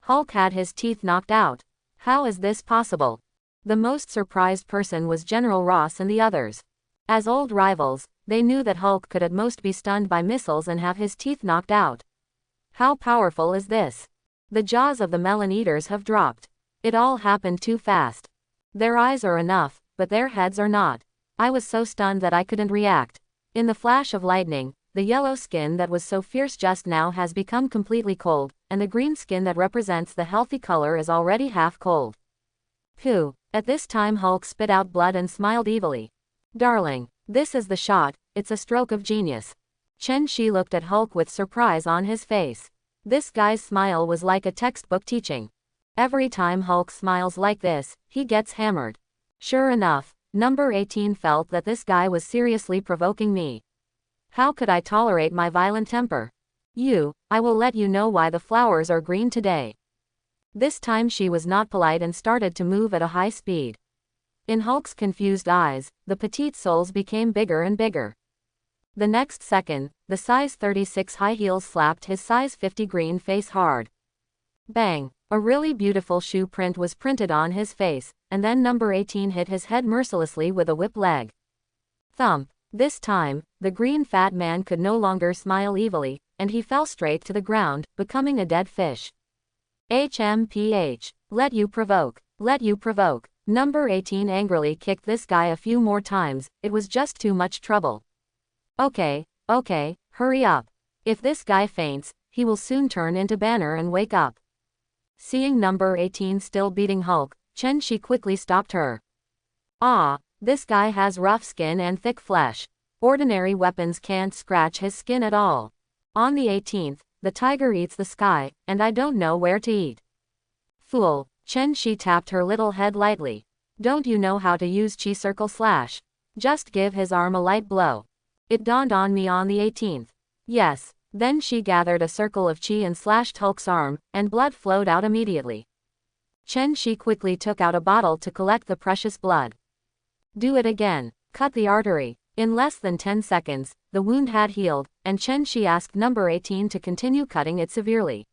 Hulk had his teeth knocked out. How is this possible? The most surprised person was General Ross and the others. As old rivals, they knew that Hulk could at most be stunned by missiles and have his teeth knocked out. How powerful is this? The jaws of the melon eaters have dropped. It all happened too fast. Their eyes are enough, but their heads are not. I was so stunned that I couldn't react. In the flash of lightning, the yellow skin that was so fierce just now has become completely cold, and the green skin that represents the healthy color is already half cold. Pooh. At this time Hulk spit out blood and smiled evilly. Darling, this is the shot, it's a stroke of genius. Chen Shi looked at Hulk with surprise on his face. This guy's smile was like a textbook teaching. Every time Hulk smiles like this, he gets hammered. Sure enough, number 18 felt that this guy was seriously provoking me. How could I tolerate my violent temper? I will let you know why the flowers are green today. This time she was not polite and started to move at a high speed. In Hulk's confused eyes, the petite soles became bigger and bigger. The next second, the size 36 high heels slapped his size 50 green face hard. Bang! A really beautiful shoe print was printed on his face, and then number 18 hit his head mercilessly with a whip leg. Thump! This time, the green fat man could no longer smile evilly, and he fell straight to the ground, becoming a dead fish. HMPH. Let you provoke. Let you provoke. Number 18 angrily kicked this guy a few more times, it was just too much trouble. Okay, hurry up. If this guy faints, he will soon turn into Banner and wake up. Seeing number 18 still beating Hulk, Chen quickly stopped her. Ah, this guy has rough skin and thick flesh. Ordinary weapons can't scratch his skin at all. On the 18th, the tiger eats the sky, and I don't know where to eat. Fool, Chen tapped her little head lightly. Don't you know how to use chi circle slash? Just give his arm a light blow. It dawned on me on the 18th. Yes, then she gathered a circle of chi and slashed Hulk's arm, and blood flowed out immediately. Chen quickly took out a bottle to collect the precious blood. Do it again. Cut the artery. In less than 10 seconds, the wound had healed, and Chen asked number 18 to continue cutting it severely.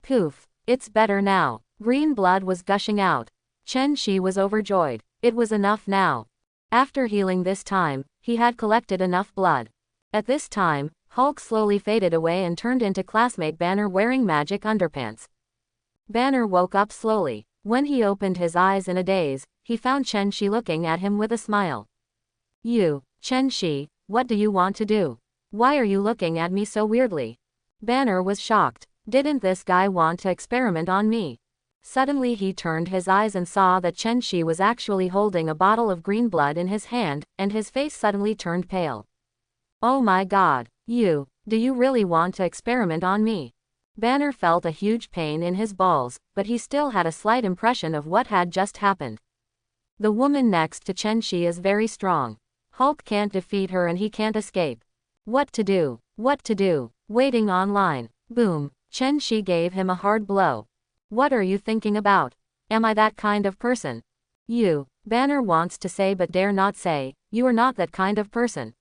Poof. It's better now. Green blood was gushing out. Chen was overjoyed. It was enough now. After healing this time, he had collected enough blood. At this time, Hulk slowly faded away and turned into classmate Banner wearing magic underpants. Banner woke up slowly. When he opened his eyes in a daze, he found Chen looking at him with a smile. You, Chen, what do you want to do? Why are you looking at me so weirdly? Banner was shocked. Didn't this guy want to experiment on me? Suddenly he turned his eyes and saw that Chen was actually holding a bottle of green blood in his hand, and his face suddenly turned pale. Oh my god, do you really want to experiment on me? Banner felt a huge pain in his balls, but he still had a slight impression of what had just happened. The woman next to Chen is very strong. Hulk can't defeat her and he can't escape. What to do? What to do? Waiting online. Boom. Chen gave him a hard blow. What are you thinking about? Am I that kind of person? Banner wants to say but dare not say, you are not that kind of person.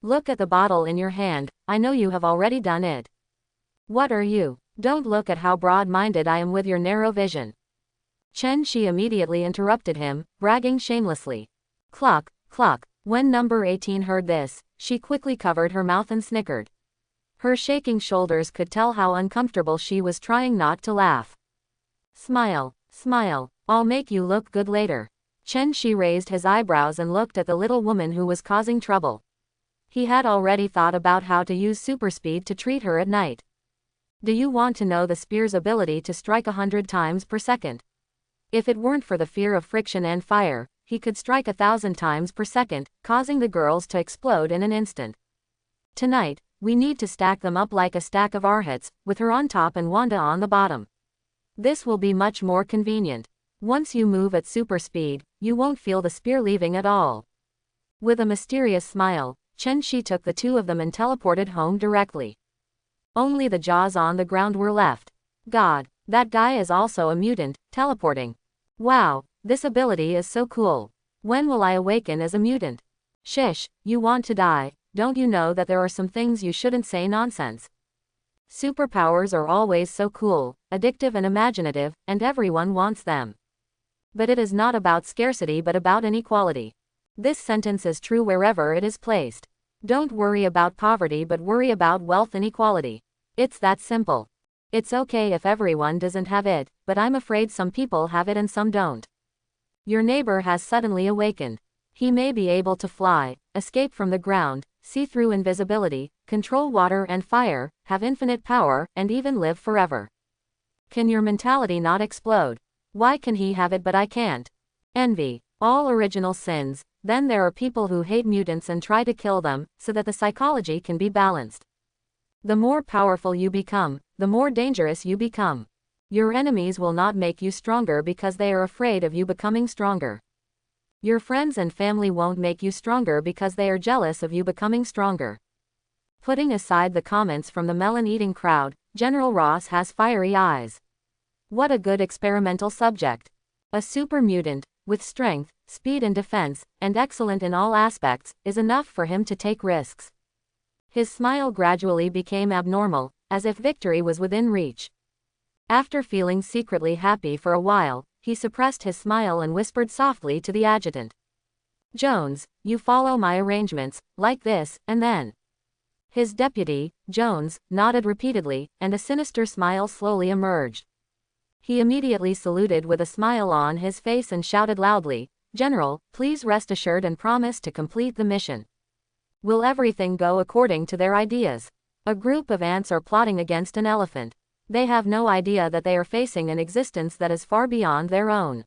Look at the bottle in your hand, I know you have already done it. What are you? Don't look at how broad-minded I am with your narrow vision. Chen immediately interrupted him, bragging shamelessly. Cluck, cluck. When number 18 heard this, she quickly covered her mouth and snickered. Her shaking shoulders could tell how uncomfortable she was trying not to laugh. Smile, smile, I'll make you look good later. Chen raised his eyebrows and looked at the little woman who was causing trouble. He had already thought about how to use super speed to treat her at night. Do you want to know the spear's ability to strike 100 times per second? If it weren't for the fear of friction and fire, he could strike 1,000 times per second, causing the girls to explode in an instant. Tonight, we need to stack them up like a stack of arhats, with her on top and Wanda on the bottom. This will be much more convenient. Once you move at super speed, you won't feel the spear leaving at all. With a mysterious smile, Chen took the two of them and teleported home directly. Only the jaws on the ground were left. God, that guy is also a mutant, teleporting. Wow, this ability is so cool. When will I awaken as a mutant? Shish, you want to die, don't you know that there are some things you shouldn't say nonsense? Superpowers are always so cool, addictive and imaginative, and everyone wants them. But it is not about scarcity but about inequality. This sentence is true wherever it is placed. Don't worry about poverty but worry about wealth inequality. It's that simple. It's okay if everyone doesn't have it, but I'm afraid some people have it and some don't. Your neighbor has suddenly awakened. He may be able to fly, escape from the ground, see through invisibility, control water and fire, have infinite power, and even live forever. Can your mentality not explode? Why can he have it but I can't? Envy. All original sins. Then there are people who hate mutants and try to kill them, so that the psychology can be balanced. The more powerful you become, the more dangerous you become. Your enemies will not make you stronger because they are afraid of you becoming stronger. Your friends and family won't make you stronger because they are jealous of you becoming stronger. Putting aside the comments from the melon-eating crowd, General Ross has fiery eyes. What a good experimental subject. A super mutant, with strength, speed and defense, and excellent in all aspects, is enough for him to take risks. His smile gradually became abnormal, as if victory was within reach. After feeling secretly happy for a while, he suppressed his smile and whispered softly to the adjutant. Jones, you follow my arrangements, like this, and then. His deputy, Jones, nodded repeatedly, and a sinister smile slowly emerged. He immediately saluted with a smile on his face and shouted loudly, General, please rest assured and promise to complete the mission. Will everything go according to their ideas? A group of ants are plotting against an elephant. They have no idea that they are facing an existence that is far beyond their own.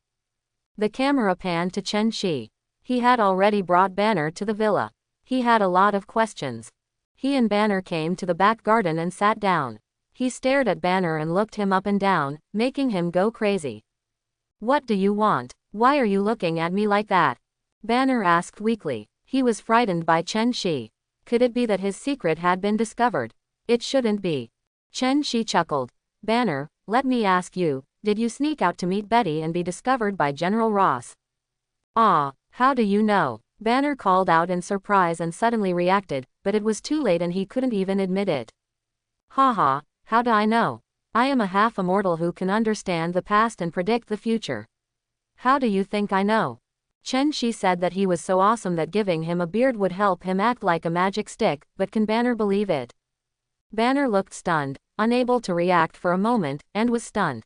The camera panned to Chen Shi. He had already brought Banner to the villa. He had a lot of questions. He and Banner came to the back garden and sat down. He stared at Banner and looked him up and down, making him go crazy. What do you want? Why are you looking at me like that? Banner asked weakly. He was frightened by Chen Shi. Could it be that his secret had been discovered? It shouldn't be. Chen Shi chuckled. Banner, let me ask you, did you sneak out to meet Betty and be discovered by General Ross? Ah, how do you know? Banner called out in surprise and suddenly reacted, but it was too late and he couldn't even admit it. Haha, how do I know? I am a half-immortal who can understand the past and predict the future. How do you think I know? Chen Shi said that he was so awesome that giving him a beard would help him act like a magic stick, but can Banner believe it? Banner looked stunned, unable to react for a moment, and was stunned.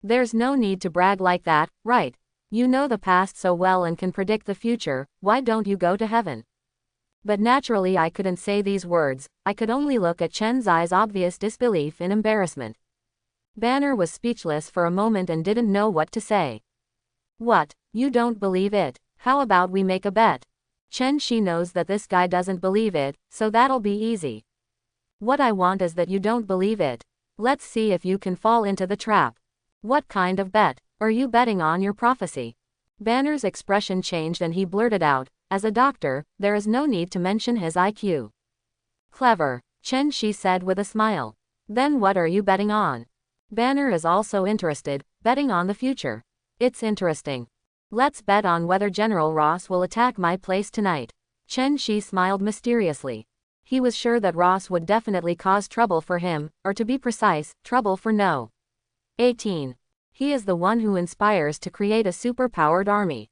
There's no need to brag like that, right? You know the past so well and can predict the future, why don't you go to heaven? But naturally I couldn't say these words, I could only look at Chen Zai's obvious disbelief and embarrassment. Banner was speechless for a moment and didn't know what to say. What, you don't believe it? How about we make a bet? Chen Shi knows that this guy doesn't believe it, so that'll be easy. What I want is that you don't believe it. Let's see if you can fall into the trap. What kind of bet? Are you betting on your prophecy? Banner's expression changed and he blurted out, as a doctor, there is no need to mention his IQ. Clever, Chen Shi said with a smile. Then what are you betting on? Banner is also interested, betting on the future. It's interesting. Let's bet on whether General Ross will attack my place tonight. Chen Shi smiled mysteriously. He was sure that Ross would definitely cause trouble for him, or to be precise, trouble for no. 18. He is the one who inspires to create a super-powered army.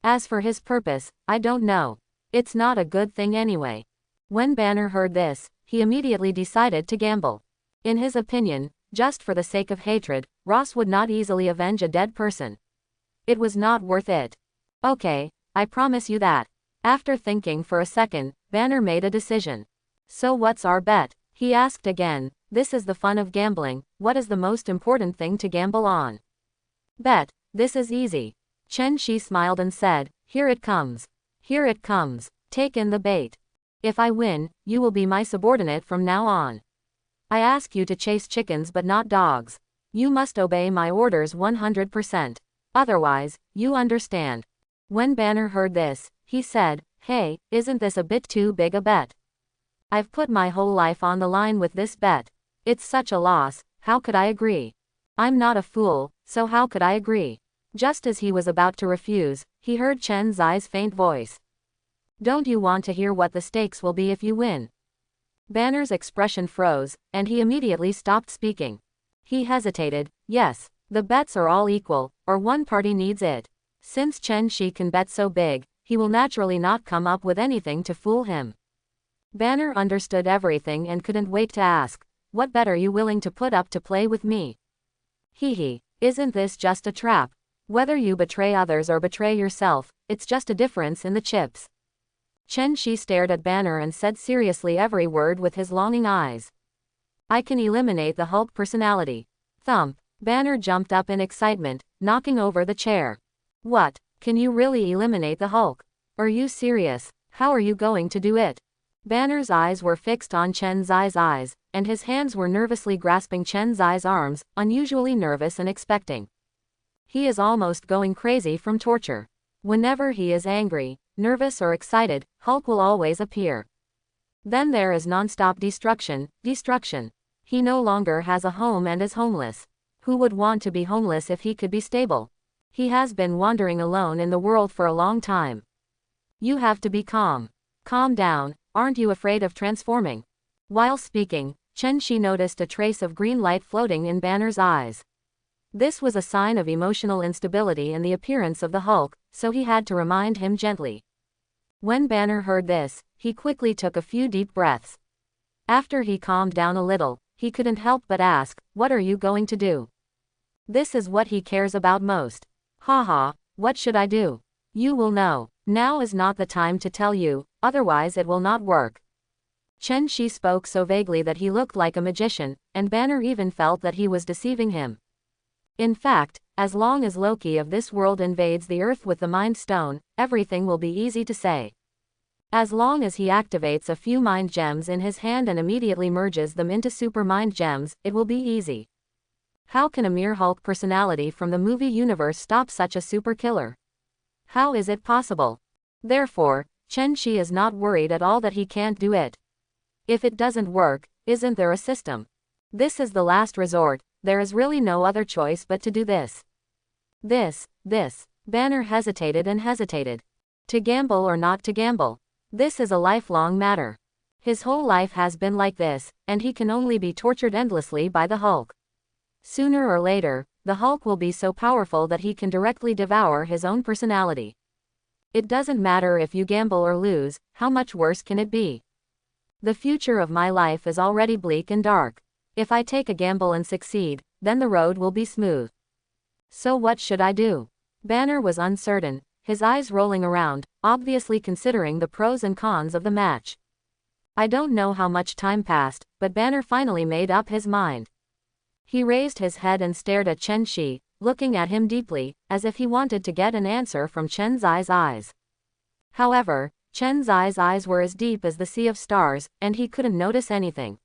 As for his purpose, I don't know. It's not a good thing anyway. When Banner heard this, he immediately decided to gamble. In his opinion, just for the sake of hatred, Ross would not easily avenge a dead person. It was not worth it. Okay, I promise you that. After thinking for a second, Banner made a decision. So what's our bet? He asked again. This is the fun of gambling, what is the most important thing to gamble on? Bet, this is easy. Chen Shi smiled and said, here it comes. Here it comes. Take in the bait. If I win, you will be my subordinate from now on. I ask you to chase chickens but not dogs. You must obey my orders 100%. Otherwise, you understand. When Banner heard this, he said, hey, isn't this a bit too big a bet? I've put my whole life on the line with this bet. It's such a loss, how could I agree? I'm not a fool, so how could I agree? Just as he was about to refuse, he heard Chen Zai's faint voice. Don't you want to hear what the stakes will be if you win? Banner's expression froze, and he immediately stopped speaking. He hesitated. Yes, the bets are all equal, or one party needs it. Since Chen Shi can bet so big, he will naturally not come up with anything to fool him. Banner understood everything and couldn't wait to ask, what bet are you willing to put up to play with me? Hee, isn't this just a trap? Whether you betray others or betray yourself, it's just a difference in the chips. Chen Shi stared at Banner and said seriously every word with his longing eyes. I can eliminate the Hulk personality. Thump. Banner jumped up in excitement, knocking over the chair. What? Can you really eliminate the Hulk? Are you serious? How are you going to do it? Banner's eyes were fixed on Chen Zai's eyes, and his hands were nervously grasping Chen Zai's arms, unusually nervous and expecting. He is almost going crazy from torture. Whenever he is angry, nervous or excited, Hulk will always appear. Then there is non-stop destruction. He no longer has a home and is homeless. Who would want to be homeless if he could be stable? He has been wandering alone in the world for a long time. You have to be calm. Calm down, aren't you afraid of transforming? While speaking, Chenxi noticed a trace of green light floating in Banner's eyes. This was a sign of emotional instability in the appearance of the Hulk, so he had to remind him gently. When Banner heard this, he quickly took a few deep breaths. After he calmed down a little, he couldn't help but ask, "What are you going to do?" This is what he cares about most. Haha, what should I do? You will know. Now is not the time to tell you, otherwise it will not work. Chenxi spoke so vaguely that he looked like a magician, and Banner even felt that he was deceiving him. In fact, as long as Loki of this world invades the Earth with the Mind Stone, everything will be easy to say. As long as he activates a few Mind Gems in his hand and immediately merges them into Super Mind Gems, it will be easy. How can a mere Hulk personality from the movie universe stop such a super killer? How is it possible? Therefore, Chenxi is not worried at all that he can't do it. If it doesn't work, isn't there a system? This is the last resort, there is really no other choice but to do this. This. Banner hesitated and hesitated. To gamble or not to gamble? This is a lifelong matter. His whole life has been like this, and he can only be tortured endlessly by the Hulk. Sooner or later, the Hulk will be so powerful that he can directly devour his own personality. It doesn't matter if you gamble or lose, how much worse can it be? The future of my life is already bleak and dark. If I take a gamble and succeed, then the road will be smooth. So what should I do? Banner was uncertain, his eyes rolling around, obviously considering the pros and cons of the match. I don't know how much time passed, but Banner finally made up his mind. He raised his head and stared at Chenxi, looking at him deeply, as if he wanted to get an answer from Chen Zai's eyes. However, Chen Zai's eyes were as deep as the sea of stars, and he couldn't notice anything.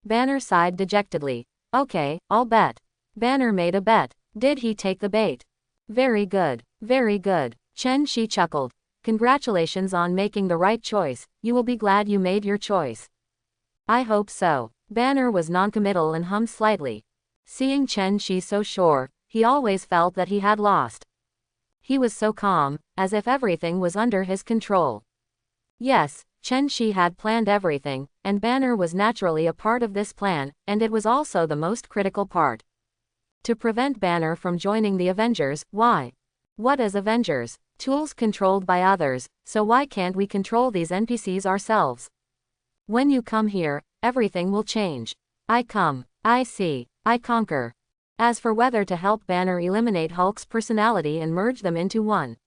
Banner sighed dejectedly. Okay, I'll bet. Banner made a bet. Did he take the bait? Very good, very good. Chenxi chuckled. Congratulations on making the right choice, you will be glad you made your choice. I hope so. Banner was noncommittal and hummed slightly. Seeing Chenxi so sure, he always felt that he had lost. He was so calm, as if everything was under his control. Yes, Chenxi had planned everything, and Banner was naturally a part of this plan, and it was also the most critical part. To prevent Banner from joining the Avengers, why? What is Avengers? Tools controlled by others, so why can't we control these NPCs ourselves? When you come here, everything will change. I come, I see, I conquer. As for whether to help Banner eliminate Hulk's personality and merge them into one,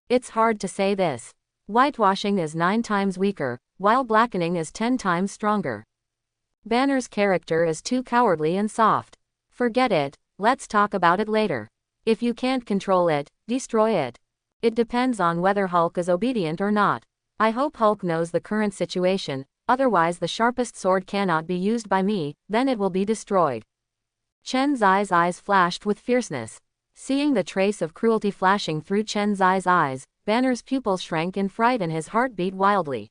it's hard to say this. Whitewashing is 9 times weaker, while blackening is 10 times stronger. Banner's character is too cowardly and soft. Forget it, let's talk about it later. If you can't control it, destroy it. It depends on whether Hulk is obedient or not. I hope Hulk knows the current situation, otherwise the sharpest sword cannot be used by me, then it will be destroyed. Chen Zai's eyes flashed with fierceness. Seeing the trace of cruelty flashing through Chen Zai's eyes, Banner's pupils shrank in fright and his heart beat wildly.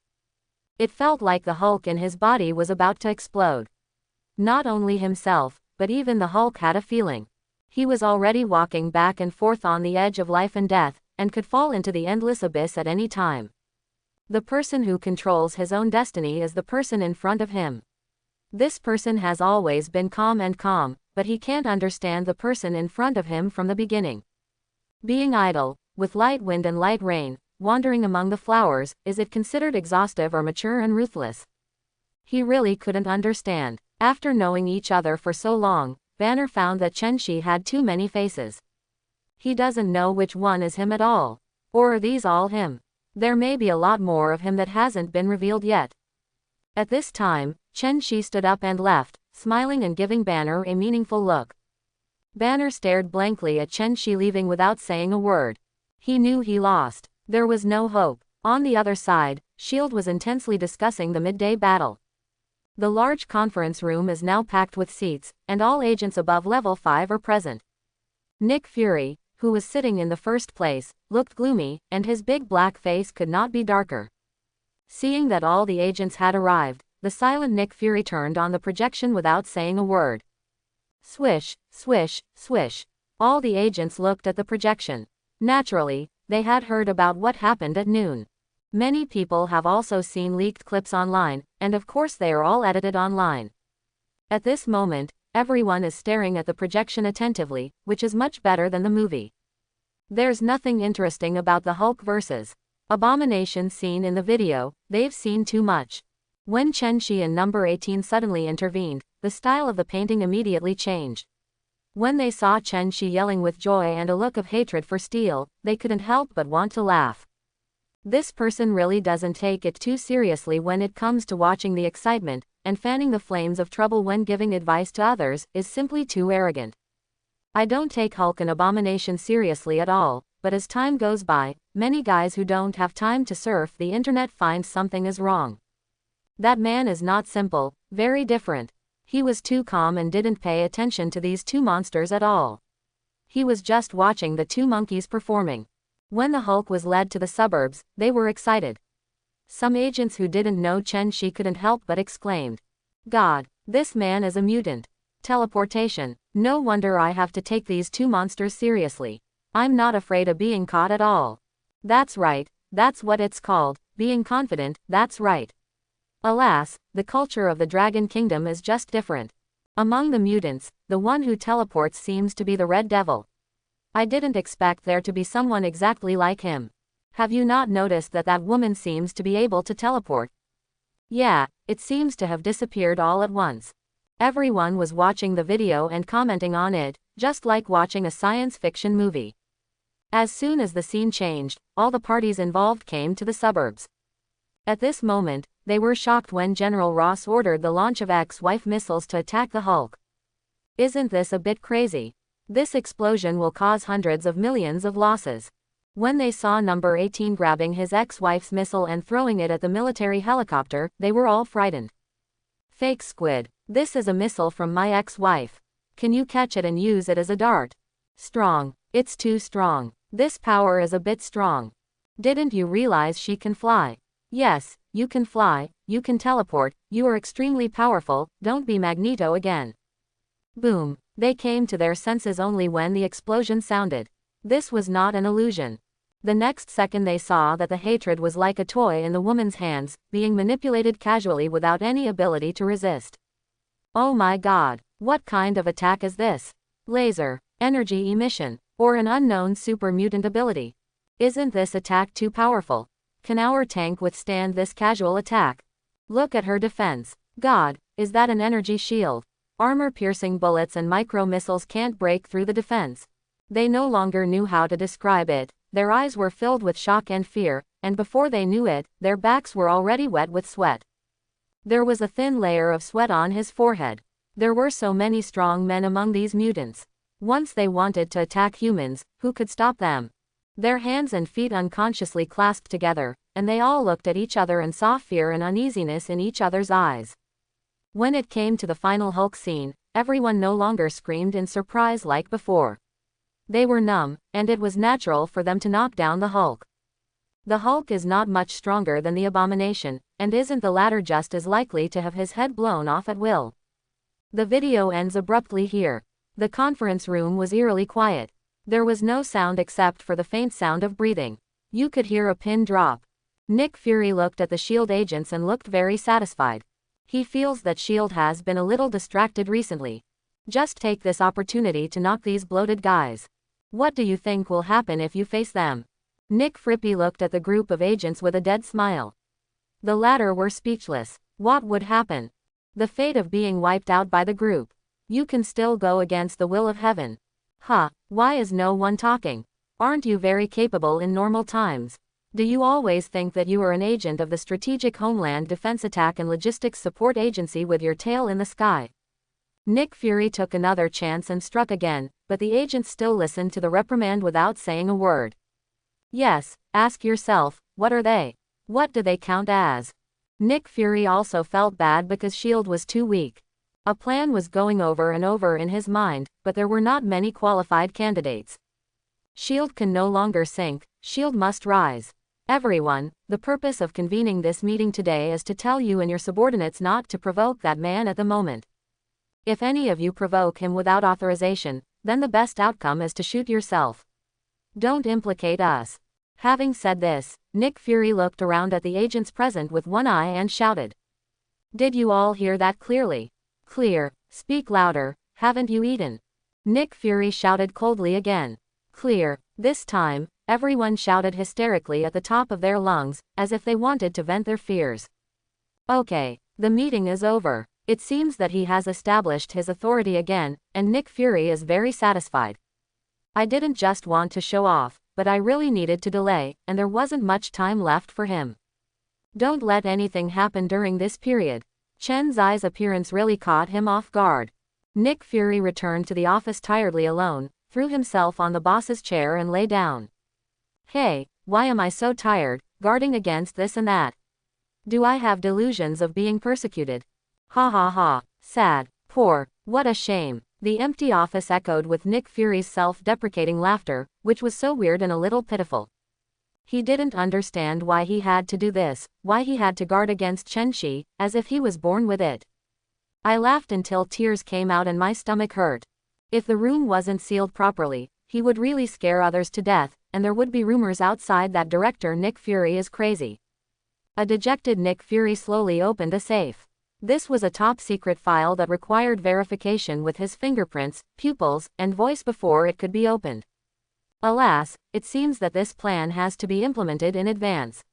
It felt like the Hulk in his body was about to explode. Not only himself, but even the Hulk had a feeling. He was already walking back and forth on the edge of life and death, and could fall into the endless abyss at any time. The person who controls his own destiny is the person in front of him. This person has always been calm, but he can't understand the person in front of him from the beginning. Being idle, with light wind and light rain, wandering among the flowers, is it considered exhaustive or mature and ruthless? He really couldn't understand. After knowing each other for so long, Banner found that Chenxi had too many faces. He doesn't know which one is him at all. Or are these all him? There may be a lot more of him that hasn't been revealed yet. At this time, Chenxi stood up and left, smiling and giving Banner a meaningful look. Banner stared blankly at Chenxi leaving without saying a word. He knew he lost. There was no hope. On the other side, S.H.I.E.L.D. was intensely discussing the midday battle. The large conference room is now packed with seats, and all agents above level 5 are present. Nick Fury, who was sitting in the first place, looked gloomy, and his big black face could not be darker. Seeing that all the agents had arrived, the silent Nick Fury turned on the projection without saying a word. Swish, swish, swish. All the agents looked at the projection. Naturally, they had heard about what happened at noon. Many people have also seen leaked clips online, and of course they are all edited online. At this moment, everyone is staring at the projection attentively, which is much better than the movie. There's nothing interesting about the Hulk vs. Abomination scene in the video. They've seen too much. When Cheni and number 18 suddenly intervened, the style of the painting immediately changed. When they saw Cheni yelling with joy and a look of hatred for Steel, they couldn't help but want to laugh. This person really doesn't take it too seriously when it comes to watching the excitement, and fanning the flames of trouble when giving advice to others is simply too arrogant. I don't take Hulk and Abomination seriously at all, but as time goes by, many guys who don't have time to surf the internet find something is wrong. That man is not simple, very different. He was too calm and didn't pay attention to these two monsters at all. He was just watching the two monkeys performing. When the Hulk was led to the suburbs, they were excited. Some agents who didn't know Cheni couldn't help but exclaimed, "God, this man is a mutant. Teleportation, no wonder I have to take these two monsters seriously. I'm not afraid of being caught at all." That's right, that's what it's called, being confident, that's right. Alas, the culture of the Dragon Kingdom is just different. Among the mutants, the one who teleports seems to be the Red Devil. I didn't expect there to be someone exactly like him. Have you not noticed that that woman seems to be able to teleport? Yeah, it seems to have disappeared all at once. Everyone was watching the video and commenting on it, just like watching a science fiction movie. As soon as the scene changed, all the parties involved came to the suburbs. At this moment, they were shocked when General Ross ordered the launch of X-Wife missiles to attack the Hulk. Isn't this a bit crazy? This explosion will cause hundreds of millions of losses. When they saw number 18 grabbing his ex-wife's missile and throwing it at the military helicopter, they were all frightened. Fake squid. This is a missile from my ex-wife. Can you catch it and use it as a dart? Strong. It's too strong. This power is a bit strong. Didn't you realize she can fly? Yes, you can fly, you can teleport, you are extremely powerful, don't be Magneto again. Boom. They came to their senses only when the explosion sounded. This was not an illusion. The next second they saw that the hatred was like a toy in the woman's hands, being manipulated casually without any ability to resist. Oh my God, what kind of attack is this? Laser, energy emission, or an unknown super mutant ability? Isn't this attack too powerful? Can our tank withstand this casual attack? Look at her defense. God, is that an energy shield? Armor-piercing bullets and micro-missiles can't break through the defense. They no longer knew how to describe it. Their eyes were filled with shock and fear, and before they knew it, their backs were already wet with sweat. There was a thin layer of sweat on his forehead. There were so many strong men among these mutants. Once they wanted to attack humans, who could stop them? Their hands and feet unconsciously clasped together, and they all looked at each other and saw fear and uneasiness in each other's eyes. When it came to the final Hulk scene, everyone no longer screamed in surprise like before. They were numb, and it was natural for them to knock down the Hulk. The Hulk is not much stronger than the Abomination, and isn't the latter just as likely to have his head blown off at will? The video ends abruptly here. The conference room was eerily quiet. There was no sound except for the faint sound of breathing. You could hear a pin drop. Nick Fury looked at the S.H.I.E.L.D. agents and looked very satisfied. He feels that S.H.I.E.L.D. has been a little distracted recently. Just take this opportunity to knock these bloated guys. What do you think will happen if you face them? Nick Fury looked at the group of agents with a dead smile. The latter were speechless. What would happen? The fate of being wiped out by the group. You can still go against the will of heaven. Huh, why is no one talking? Aren't you very capable in normal times? Do you always think that you are an agent of the Strategic Homeland Defense Attack and Logistics Support Agency with your tail in the sky? Nick Fury took another chance and struck again, but the agents still listened to the reprimand without saying a word. Yes, ask yourself, what are they? What do they count as? Nick Fury also felt bad because S.H.I.E.L.D. was too weak. A plan was going over and over in his mind, but there were not many qualified candidates. S.H.I.E.L.D. can no longer sink, S.H.I.E.L.D. must rise. Everyone, the purpose of convening this meeting today is to tell you and your subordinates not to provoke that man at the moment. If any of you provoke him without authorization, then the best outcome is to shoot yourself. Don't implicate us. Having said this, Nick Fury looked around at the agents present with one eye and shouted. Did you all hear that clearly? Clear. Speak louder. Haven't you eaten? Nick Fury shouted coldly again. Clear. This time, everyone shouted hysterically at the top of their lungs, as if they wanted to vent their fears. Okay, the meeting is over. It seems that he has established his authority again, and Nick Fury is very satisfied. I didn't just want to show off, but I really needed to delay, and there wasn't much time left for him. Don't let anything happen during this period. Chen Zai's appearance really caught him off guard. Nick Fury returned to the office tiredly alone, threw himself on the boss's chair and lay down. Hey, why am I so tired, guarding against this and that? Do I have delusions of being persecuted? Ha ha ha, sad, poor, what a shame. The empty office echoed with Nick Fury's self-deprecating laughter, which was so weird and a little pitiful. He didn't understand why he had to do this, why he had to guard against Chen Shi, as if he was born with it. I laughed until tears came out and my stomach hurt. If the room wasn't sealed properly, he would really scare others to death, and there would be rumors outside that director Nick Fury is crazy. A dejected Nick Fury slowly opened a safe. This was a top-secret file that required verification with his fingerprints, pupils, and voice before it could be opened. Alas, it seems that this plan has to be implemented in advance.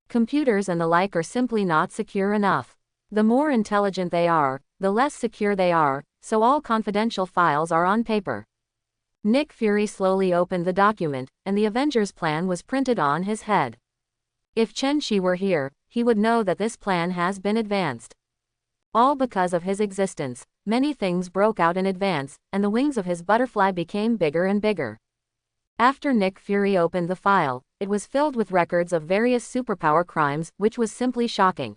Computers and the like are simply not secure enough. The more intelligent they are, the less secure they are, so all confidential files are on paper. Nick Fury slowly opened the document, and the Avengers plan was printed on his head. If Chen Shi were here, he would know that this plan has been advanced. All because of his existence, many things broke out in advance, and the wings of his butterfly became bigger and bigger. After Nick Fury opened the file, it was filled with records of various superpower crimes, which was simply shocking.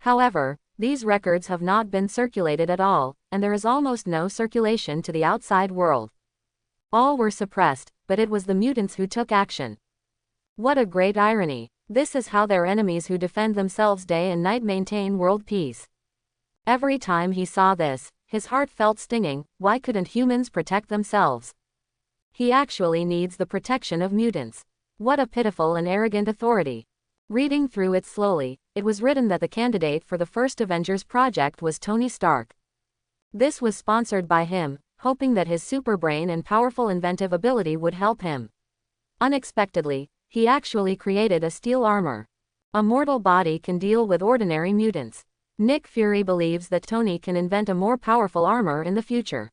However, these records have not been circulated at all, and there is almost no circulation to the outside world. All were suppressed, but it was the mutants who took action. What a great irony. This is how their enemies who defend themselves day and night maintain world peace. Every time he saw this, his heart felt stinging. Why couldn't humans protect themselves? He actually needs the protection of mutants. What a pitiful and arrogant authority. Reading through it slowly, it was written that the candidate for the first Avengers project was Tony Stark. This was sponsored by him, hoping that his superbrain and powerful inventive ability would help him. Unexpectedly, he actually created a steel armor. A mortal body can deal with ordinary mutants. Nick Fury believes that Tony can invent a more powerful armor in the future.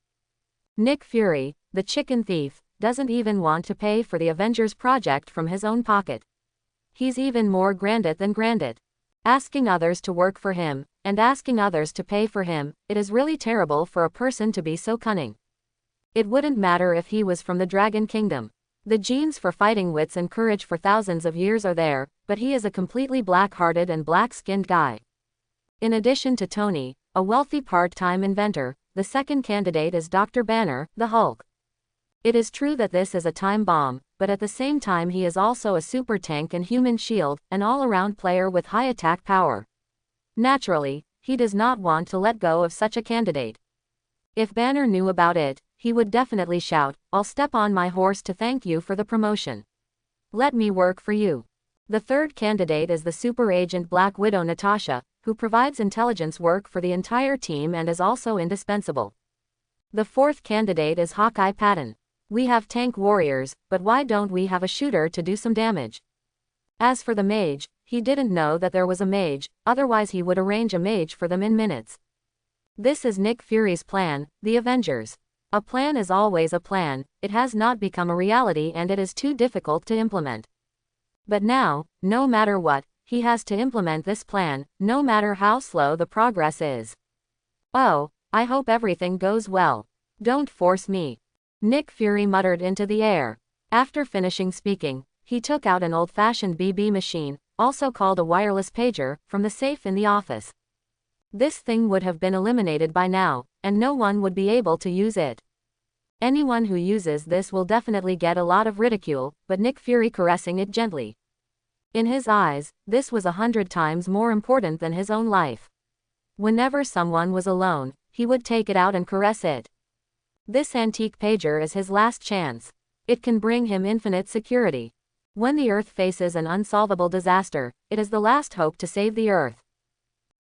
Nick Fury, the chicken thief, doesn't even want to pay for the Avengers project from his own pocket. He's even more grandit than grandit. Asking others to work for him, and asking others to pay for him, it is really terrible for a person to be so cunning. It wouldn't matter if he was from the Dragon Kingdom. The genes for fighting wits and courage for thousands of years are there, but he is a completely black-hearted and black-skinned guy. In addition to Tony, a wealthy part-time inventor, the second candidate is Dr. Banner, the Hulk. It is true that this is a time bomb, but at the same time he is also a super tank and human shield, an all-around player with high attack power. Naturally, he does not want to let go of such a candidate. If Banner knew about it, he would definitely shout, "I'll step on my horse to thank you for the promotion. Let me work for you." The third candidate is the super agent Black Widow Natasha, who provides intelligence work for the entire team and is also indispensable. The fourth candidate is Hawkeye Patton. We have tank warriors, but why don't we have a shooter to do some damage? As for the mage, he didn't know that there was a mage, otherwise he would arrange a mage for them in minutes. This is Nick Fury's plan, the Avengers. A plan is always a plan, it has not become a reality and it is too difficult to implement. But now, no matter what, he has to implement this plan, no matter how slow the progress is. Oh, I hope everything goes well. Don't force me. Nick Fury muttered into the air. After finishing speaking, he took out an old-fashioned BB machine, also called a wireless pager, from the safe in the office. This thing would have been eliminated by now, and no one would be able to use it. Anyone who uses this will definitely get a lot of ridicule, but Nick Fury caressing it gently. In his eyes, this was 100 times more important than his own life. Whenever someone was alone, he would take it out and caress it. This antique pager is his last chance. It can bring him infinite security. When the Earth faces an unsolvable disaster, it is the last hope to save the Earth.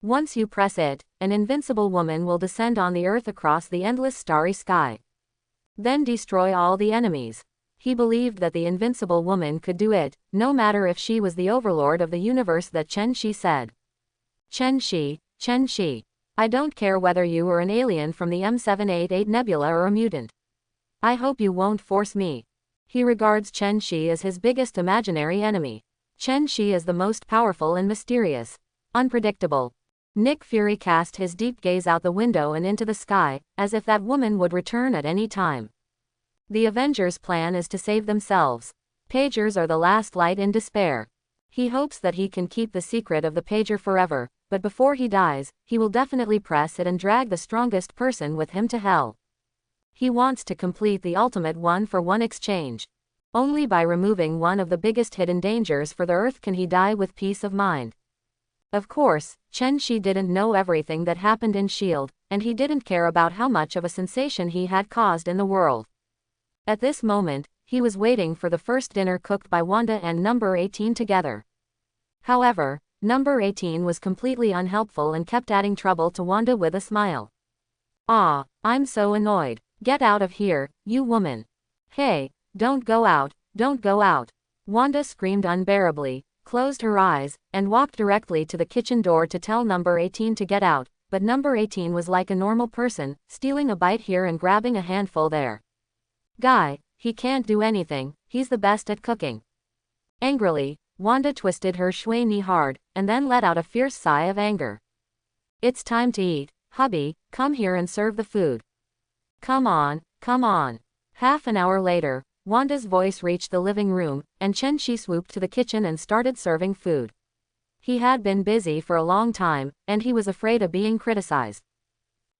Once you press it, an invincible woman will descend on the Earth across the endless starry sky. Then destroy all the enemies. He believed that the invincible woman could do it, no matter if she was the overlord of the universe that Chen Shi said. Chen Shi. I don't care whether you are an alien from the M788 Nebula or a mutant. I hope you won't force me. He regards Chen Shi as his biggest imaginary enemy. Chen Shi is the most powerful and mysterious. Unpredictable. Nick Fury cast his deep gaze out the window and into the sky, as if that woman would return at any time. The Avengers' plan is to save themselves. Pagers are the last light in despair. He hopes that he can keep the secret of the pager forever, but before he dies, he will definitely press it and drag the strongest person with him to hell. He wants to complete the ultimate one-for-one exchange. Only by removing one of the biggest hidden dangers for the Earth can he die with peace of mind. Of course, Chen Shi didn't know everything that happened in S.H.I.E.L.D., and he didn't care about how much of a sensation he had caused in the world. At this moment, he was waiting for the first dinner cooked by Wanda and Number 18 together. However, Number 18 was completely unhelpful and kept adding trouble to Wanda with a smile. "Ah, I'm so annoyed. Get out of here, you woman. Hey, don't go out, don't go out." Wanda screamed unbearably, closed her eyes, and walked directly to the kitchen door to tell Number 18 to get out, but Number 18 was like a normal person, stealing a bite here and grabbing a handful there. "Guy, he can't do anything, he's the best at cooking." Angrily, Wanda twisted her shui knee hard, and then let out a fierce sigh of anger. "It's time to eat, hubby, come here and serve the food." Come on, come on." Half an hour later, Wanda's voice reached the living room, and Chen Shi swooped to the kitchen and started serving food. He had been busy for a long time, and he was afraid of being criticized.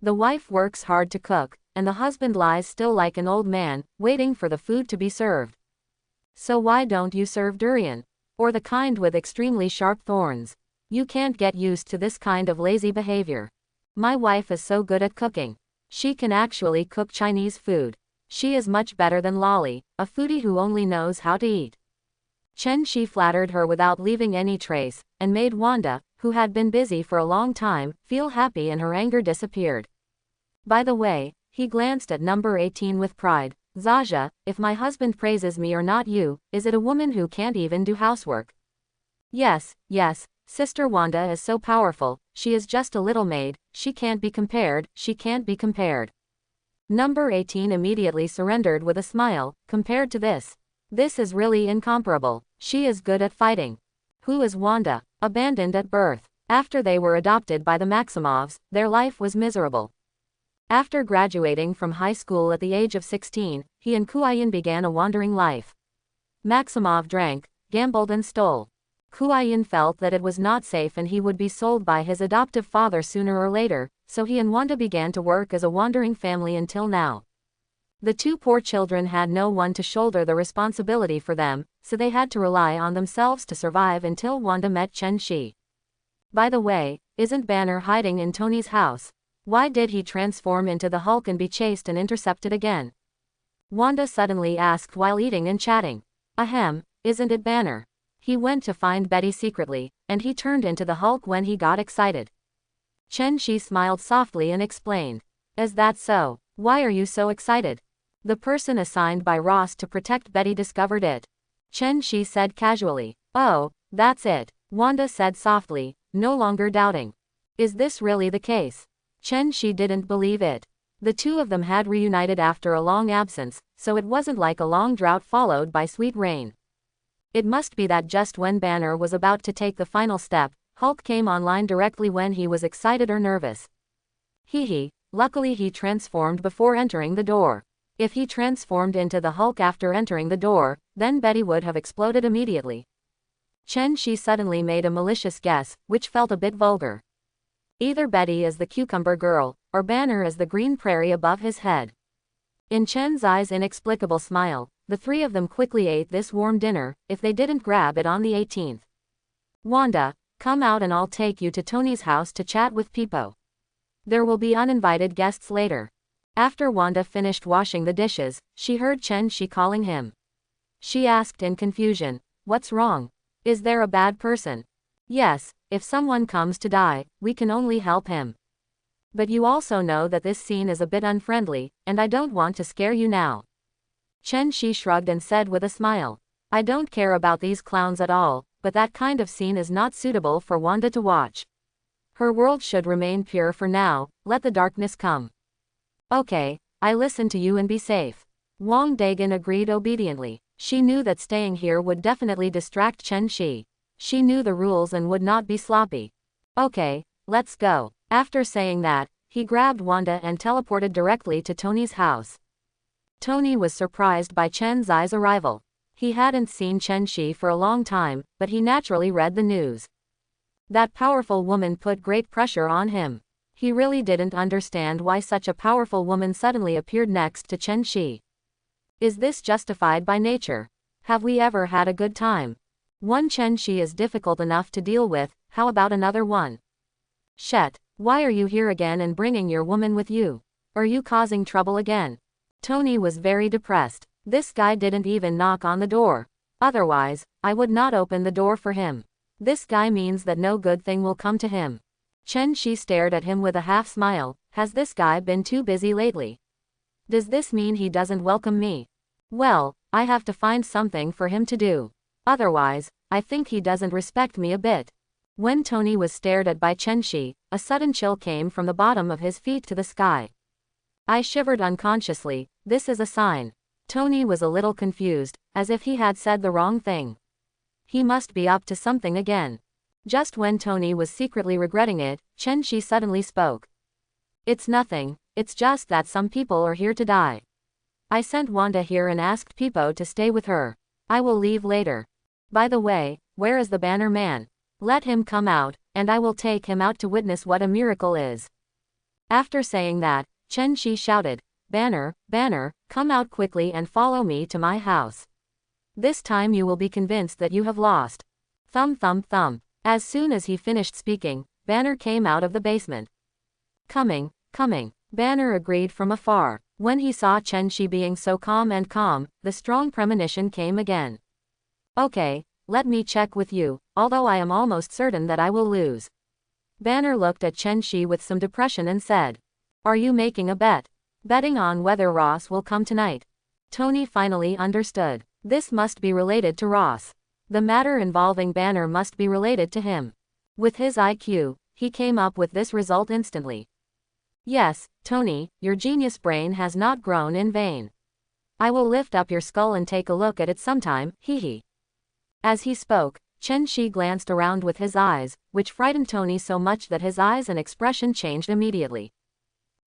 The wife works hard to cook, and the husband lies still like an old man, waiting for the food to be served. So why don't you serve durian? Or the kind with extremely sharp thorns? You can't get used to this kind of lazy behavior. My wife is so good at cooking. She can actually cook Chinese food. She is much better than Lolly, a foodie who only knows how to eat. Chen Shi flattered her without leaving any trace, and made Wanda, who had been busy for a long time, feel happy and her anger disappeared. By the way, he glanced at Number 18 with pride. "Zaja, if my husband praises me or not you, is it a woman who can't even do housework?" Yes, Sister Wanda is so powerful, she is just a little maid, she can't be compared. Number 18 immediately surrendered with a smile. "Compared to this is really incomparable. She is good at fighting." Who is Wanda? Abandoned at birth. After they were adopted by the Maximovs, their life was miserable. After graduating from high school at the age of 16, he and Kuayin began a wandering life. Maximov drank, gambled and stole. Kuayin felt that it was not safe and he would be sold by his adoptive father sooner or later, so he and Wanda began to work as a wandering family until now. The two poor children had no one to shoulder the responsibility for them, so they had to rely on themselves to survive until Wanda met Chen Shi. By the way, isn't Banner hiding in Tony's house? Why did he transform into the Hulk and be chased and intercepted again? Wanda suddenly asked while eating and chatting. Ahem, isn't it Banner? He went to find Betty secretly, and he turned into the Hulk when he got excited. Chen Shi smiled softly and explained. Is that so? Why are you so excited? The person assigned by Ross to protect Betty discovered it. Chen Shi said casually. Oh, that's it, Wanda said softly, no longer doubting. Is this really the case? Chen Shi didn't believe it. The two of them had reunited after a long absence, so it wasn't like a long drought followed by sweet rain. It must be that just when Banner was about to take the final step, Hulk came online directly when he was excited or nervous. Luckily he transformed before entering the door. If he transformed into the Hulk after entering the door, then Betty would have exploded immediately. Chen Shi suddenly made a malicious guess, which felt a bit vulgar. Either Betty is the cucumber girl, or Banner is the green prairie above his head. In Chen's eyes inexplicable smile, the three of them quickly ate this warm dinner, if they didn't grab it on the 18th. Wanda, come out and I'll take you to Tony's house to chat with Peepo. There will be uninvited guests later. After Wanda finished washing the dishes, she heard Chen Shi calling him. She asked in confusion, "What's wrong? Is there a bad person?" "Yes, if someone comes to die, we can only help him. But you also know that this scene is a bit unfriendly, and I don't want to scare you now." Chen Shi shrugged and said with a smile, "I don't care about these clowns at all, but that kind of scene is not suitable for Wanda to watch. Her world should remain pure for now, let the darkness come." "Okay, I listen to you and be safe." Wang Dagan agreed obediently. She knew that staying here would definitely distract Chen Shi. She knew the rules and would not be sloppy. "Okay, let's go." After saying that, he grabbed Wanda and teleported directly to Tony's house. Tony was surprised by Chen Zai's arrival. He hadn't seen Chen Shi for a long time, but he naturally read the news. That powerful woman put great pressure on him. He really didn't understand why such a powerful woman suddenly appeared next to Chen Shi. Is this justified by nature? Have we ever had a good time? One Chen Shi is difficult enough to deal with, how about another one? Shet, why are you here again and bringing your woman with you? Are you causing trouble again? Tony was very depressed. This guy didn't even knock on the door. Otherwise, I would not open the door for him. This guy means that no good thing will come to him. Chen Shi stared at him with a half smile. Has this guy been too busy lately? Does this mean he doesn't welcome me? Well, I have to find something for him to do. Otherwise, I think he doesn't respect me a bit. When Tony was stared at by Chen Shi, a sudden chill came from the bottom of his feet to the sky. I shivered unconsciously. This is a sign. Tony was a little confused, as if he had said the wrong thing. He must be up to something again. Just when Tony was secretly regretting it, Chen Shi suddenly spoke. "It's nothing, it's just that some people are here to die. I sent Wanda here and asked Pipo to stay with her. I will leave later. By the way, where is the Banner Man? Let him come out, and I will take him out to witness what a miracle is." After saying that, Chen Shi shouted, "Banner, Banner, come out quickly and follow me to my house. This time you will be convinced that you have lost." Thump thump thump. As soon as he finished speaking, Banner came out of the basement. Coming, coming. Banner agreed from afar. When he saw Chen Shi being so calm, the strong premonition came again. "Okay, let me check with you, although I am almost certain that I will lose." Banner looked at Chen Shi with some depression and said, "Are you making a bet? Betting on whether Ross will come tonight?" Tony finally understood. This must be related to Ross. The matter involving Banner must be related to him. With his IQ, he came up with this result instantly. "Yes, Tony, your genius brain has not grown in vain. I will lift up your skull and take a look at it sometime, hee." As he spoke, Chen Shi glanced around with his eyes, which frightened Tony so much that his eyes and expression changed immediately.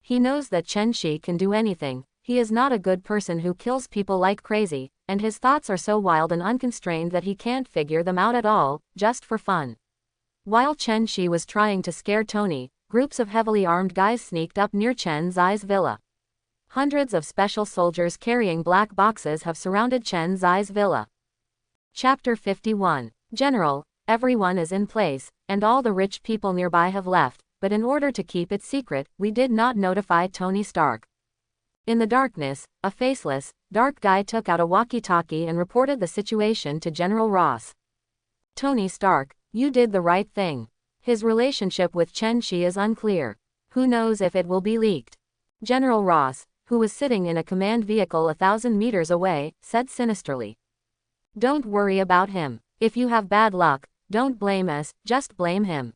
He knows that Chen Shi can do anything. He is not a good person who kills people like crazy, and his thoughts are so wild and unconstrained that he can't figure them out at all, just for fun. While Chen Shi was trying to scare Tony, groups of heavily armed guys sneaked up near Chen Zai's villa. Hundreds of special soldiers carrying black boxes have surrounded Chen Zai's villa. Chapter 51. General, everyone is in place, and all the rich people nearby have left, but in order to keep it secret, we did not notify Tony Stark. In the darkness, a faceless, dark guy took out a walkie-talkie and reported the situation to General Ross. "Tony Stark, you did the right thing. His relationship with Chen Shi is unclear. Who knows if it will be leaked?" General Ross, who was sitting in a command vehicle 1,000 meters away, said sinisterly. "Don't worry about him. If you have bad luck, don't blame us, just blame him."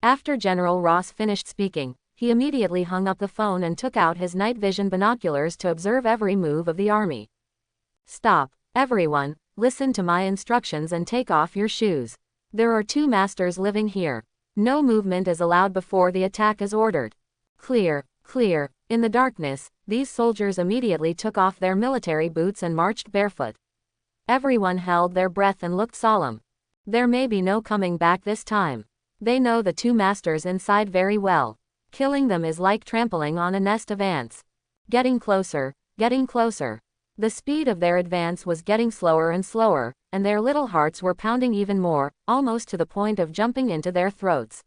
After General Ross finished speaking, he immediately hung up the phone and took out his night vision binoculars to observe every move of the army. "Stop, everyone, listen to my instructions and take off your shoes. There are 2 masters living here. No movement is allowed before the attack is ordered. Clear, clear." In the darkness, these soldiers immediately took off their military boots and marched barefoot. Everyone held their breath and looked solemn. There may be no coming back this time. They know the 2 masters inside very well. Killing them is like trampling on a nest of ants. Getting closer, getting closer. The speed of their advance was getting slower and slower, and their little hearts were pounding even more, almost to the point of jumping into their throats.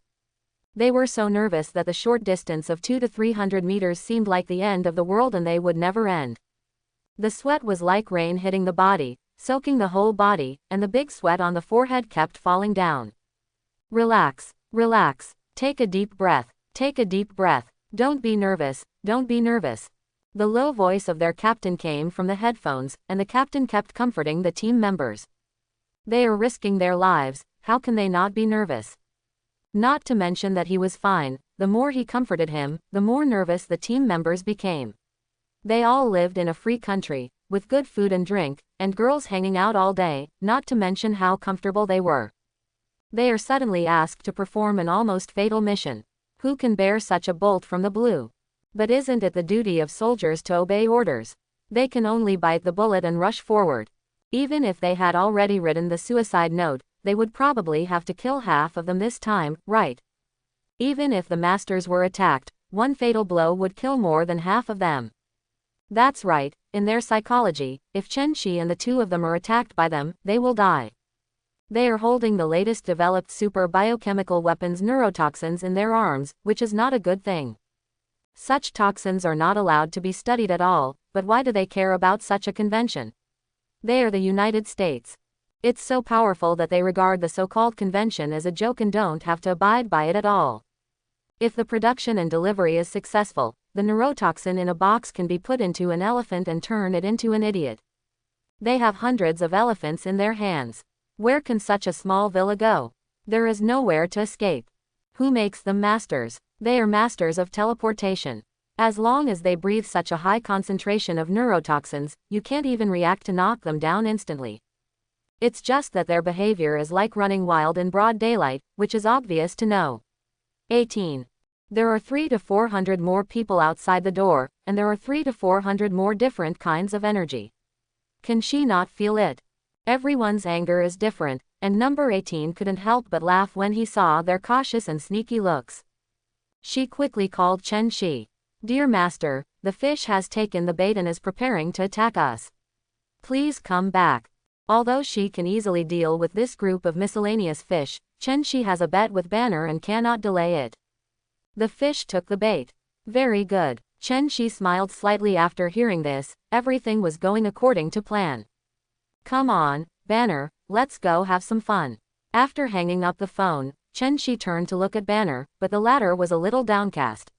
They were so nervous that the short distance of 200 to 300 meters seemed like the end of the world, and they would never end. The sweat was like rain hitting the body, soaking the whole body, and the big sweat on the forehead kept falling down. Relax, relax, take a deep breath, take a deep breath, don't be nervous, don't be nervous. The low voice of their captain came from the headphones, and the captain kept comforting the team members. They are risking their lives, how can they not be nervous? Not to mention that he was fine. The more he comforted him, the more nervous the team members became. They all lived in a free country, with good food and drink, and girls hanging out all day, not to mention how comfortable they were. They are suddenly asked to perform an almost fatal mission. Who can bear such a bolt from the blue? But isn't it the duty of soldiers to obey orders? They can only bite the bullet and rush forward. Even if they had already written the suicide note, they would probably have to kill half of them this time, right? Even if the masters were attacked, one fatal blow would kill more than half of them. That's right, in their psychology, if Chenshi and the two of them are attacked by them, they will die. They are holding the latest developed super biochemical weapons, neurotoxins, in their arms, which is not a good thing. Such toxins are not allowed to be studied at all, but why do they care about such a convention? They are the United States. It's so powerful that they regard the so-called convention as a joke and don't have to abide by it at all. If the production and delivery is successful, the neurotoxin in a box can be put into an elephant and turn it into an idiot. They have hundreds of elephants in their hands. Where can such a small villa go? There is nowhere to escape. Who makes them masters? They are masters of teleportation. As long as they breathe such a high concentration of neurotoxins, you can't even react to knock them down instantly. It's just that their behavior is like running wild in broad daylight, which is obvious to know. 18. There are 300 to 400 more people outside the door, and there are 300 to 400 more different kinds of energy. Can she not feel it? Everyone's anger is different, and number 18 couldn't help but laugh when he saw their cautious and sneaky looks. She quickly called Chen Shi. Dear master, the fish has taken the bait and is preparing to attack us. Please come back. Although she can easily deal with this group of miscellaneous fish, Chen Shi has a bet with Banner and cannot delay it. The fish took the bait. Very good. Chen Shi smiled slightly after hearing this. Everything was going according to plan. Come on, Banner, let's go have some fun. After hanging up the phone, Chen Shi turned to look at Banner, but the latter was a little downcast.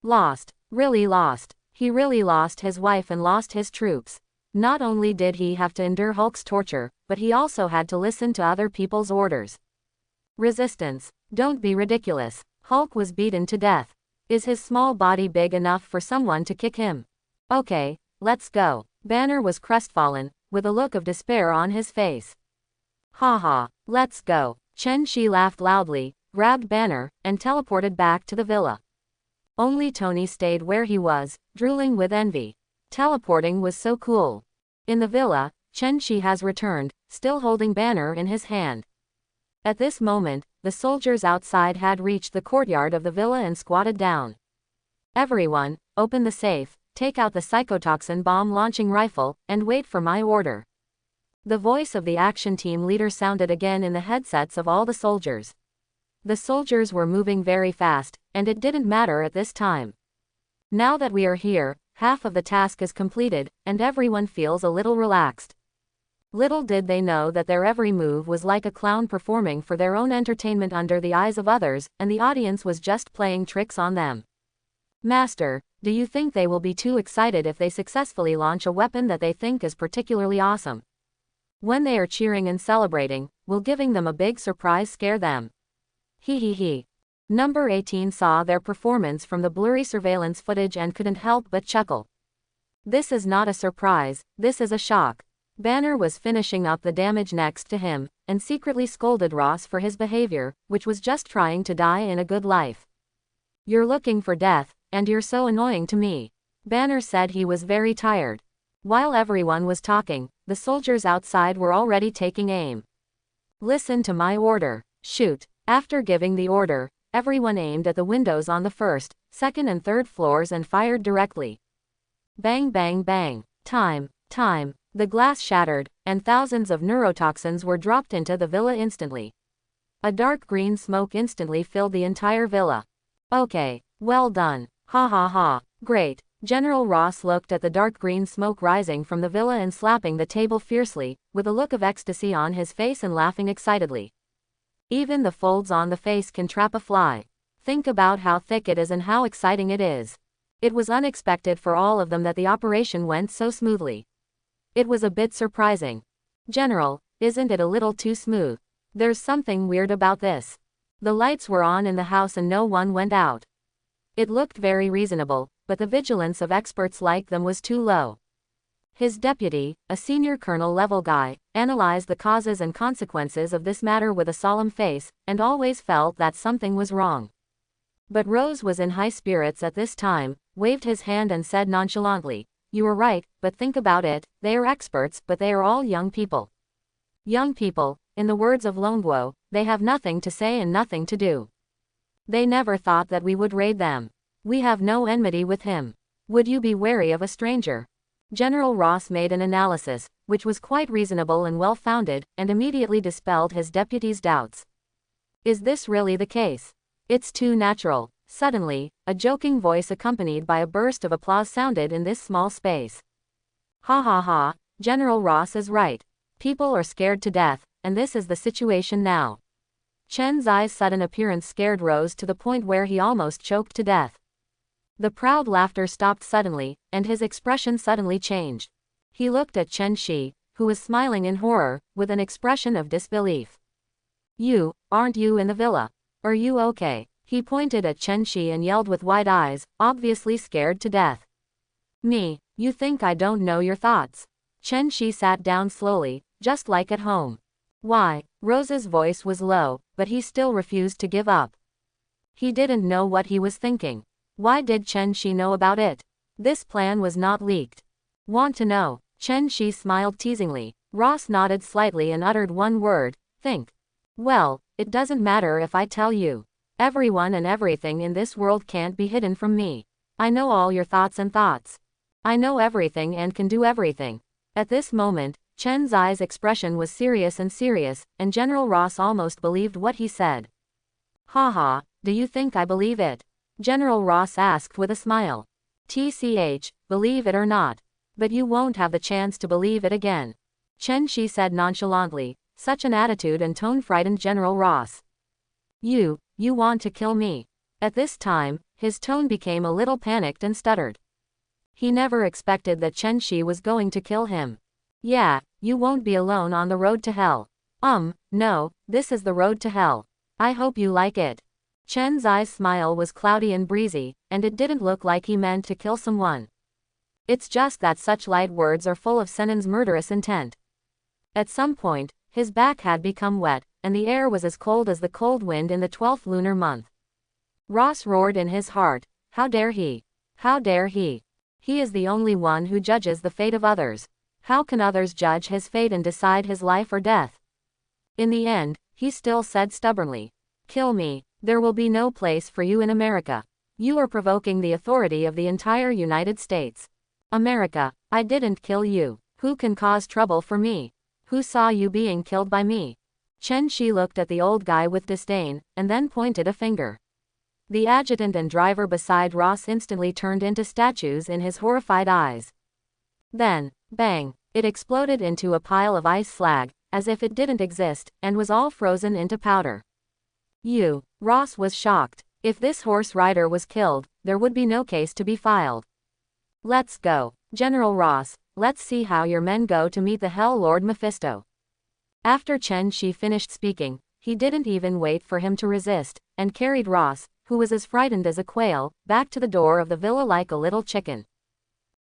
Lost. Really lost. He really lost his wife and lost his troops. Not only did he have to endure Hulk's torture, but he also had to listen to other people's orders. Resistance. Don't be ridiculous. Hulk was beaten to death. Is his small body big enough for someone to kick him? Okay, let's go. Banner was crestfallen, with a look of despair on his face. Ha ha, let's go. Chen Shi laughed loudly, grabbed Banner, and teleported back to the villa. Only Tony stayed where he was, drooling with envy. Teleporting was so cool. In the villa, Chen Shi has returned, still holding Banner in his hand. At this moment, the soldiers outside had reached the courtyard of the villa and squatted down. Everyone, open the safe, take out the psychotoxin bomb launching rifle, and wait for my order. The voice of the action team leader sounded again in the headsets of all the soldiers. The soldiers were moving very fast, and it didn't matter at this time. Now that we are here, half of the task is completed, and everyone feels a little relaxed. Little did they know that their every move was like a clown performing for their own entertainment under the eyes of others, and the audience was just playing tricks on them. Master, do you think they will be too excited if they successfully launch a weapon that they think is particularly awesome? When they are cheering and celebrating, will giving them a big surprise scare them? Hee hee hee. Number 18 saw their performance from the blurry surveillance footage and couldn't help but chuckle. This is not a surprise, this is a shock. Banner was finishing up the damage next to him, and secretly scolded Ross for his behavior, which was just trying to die in a good life. You're looking for death, and you're so annoying to me. Banner said he was very tired. While everyone was talking, the soldiers outside were already taking aim. Listen to my order. Shoot. After giving the order, everyone aimed at the windows on the first, second and third floors and fired directly. Bang bang bang. Time. The glass shattered, and thousands of neurotoxins were dropped into the villa instantly. A dark green smoke instantly filled the entire villa. Okay, well done. Ha ha ha. Great. General Ross looked at the dark green smoke rising from the villa and slapping the table fiercely, with a look of ecstasy on his face and laughing excitedly. Even the folds on the face can trap a fly. Think about how thick it is and how exciting it is. It was unexpected for all of them that the operation went so smoothly. It was a bit surprising. General, isn't it a little too smooth? There's something weird about this. The lights were on in the house and no one went out. It looked very reasonable, but the vigilance of experts like them was too low. His deputy, a senior colonel-level guy, analyzed the causes and consequences of this matter with a solemn face, and always felt that something was wrong. But Rose was in high spirits at this time, waved his hand and said nonchalantly, "You are right, but think about it, they are experts, but they are all young people. Young people, in the words of Longuo, they have nothing to say and nothing to do. They never thought that we would raid them. We have no enmity with him. Would you be wary of a stranger?" General Ross made an analysis, which was quite reasonable and well-founded, and immediately dispelled his deputy's doubts. "Is this really the case? It's too natural." Suddenly, a joking voice accompanied by a burst of applause sounded in this small space. "Ha ha ha, General Ross is right. People are scared to death, and this is the situation now." Chen Zai's sudden appearance scared Rose to the point where he almost choked to death. The proud laughter stopped suddenly, and his expression suddenly changed. He looked at Chen Shi, who was smiling in horror, with an expression of disbelief. Aren't you in the villa? Are you okay?" He pointed at Chen Shi and yelled with wide eyes, obviously scared to death. "Me, you think I don't know your thoughts?" Chen Shi sat down slowly, just like at home. "Why?" Rose's voice was low, but he still refused to give up. He didn't know what he was thinking. Why did Chen Shi know about it? This plan was not leaked. "Want to know?" Chen Shi smiled teasingly. Ross nodded slightly and uttered one word, "Think." "Well, it doesn't matter if I tell you. Everyone and everything in this world can't be hidden from me. I know all your thoughts and thoughts. I know everything and can do everything." At this moment, Chen Zai's expression was serious, and General Ross almost believed what he said. "Ha ha, do you think I believe it?" General Ross asked with a smile. "TCH, believe it or not. But you won't have the chance to believe it again." Chen Shi said nonchalantly. Such an attitude and tone frightened General Ross. You want to kill me?" At this time, his tone became a little panicked and stuttered. He never expected that Chen Shi was going to kill him. "Yeah, you won't be alone on the road to hell." No, this is the road to hell. I hope you like it." Chen Zai's smile was cloudy and breezy, and it didn't look like he meant to kill someone. It's just that such light words are full of Senon's murderous intent. At some point, his back had become wet, and the air was as cold as the cold wind in the 12th lunar month. Ross roared in his heart, "How dare he? How dare he? He is the only one who judges the fate of others. How can others judge his fate and decide his life or death?" In the end, he still said stubbornly, "Kill me. There will be no place for you in America. You are provoking the authority of the entire United States. America, I didn't kill you. Who can cause trouble for me? Who saw you being killed by me?" Chen Shi looked at the old guy with disdain, and then pointed a finger. The adjutant and driver beside Ross instantly turned into statues in his horrified eyes. Then, bang, it exploded into a pile of ice slag, as if it didn't exist, and was all frozen into powder. Ross was shocked. If this horse rider was killed, there would be no case to be filed. "Let's go, General Ross, let's see how your men go to meet the Hell Lord Mephisto." After Chen Shi finished speaking, he didn't even wait for him to resist, and carried Ross, who was as frightened as a quail, back to the door of the villa like a little chicken.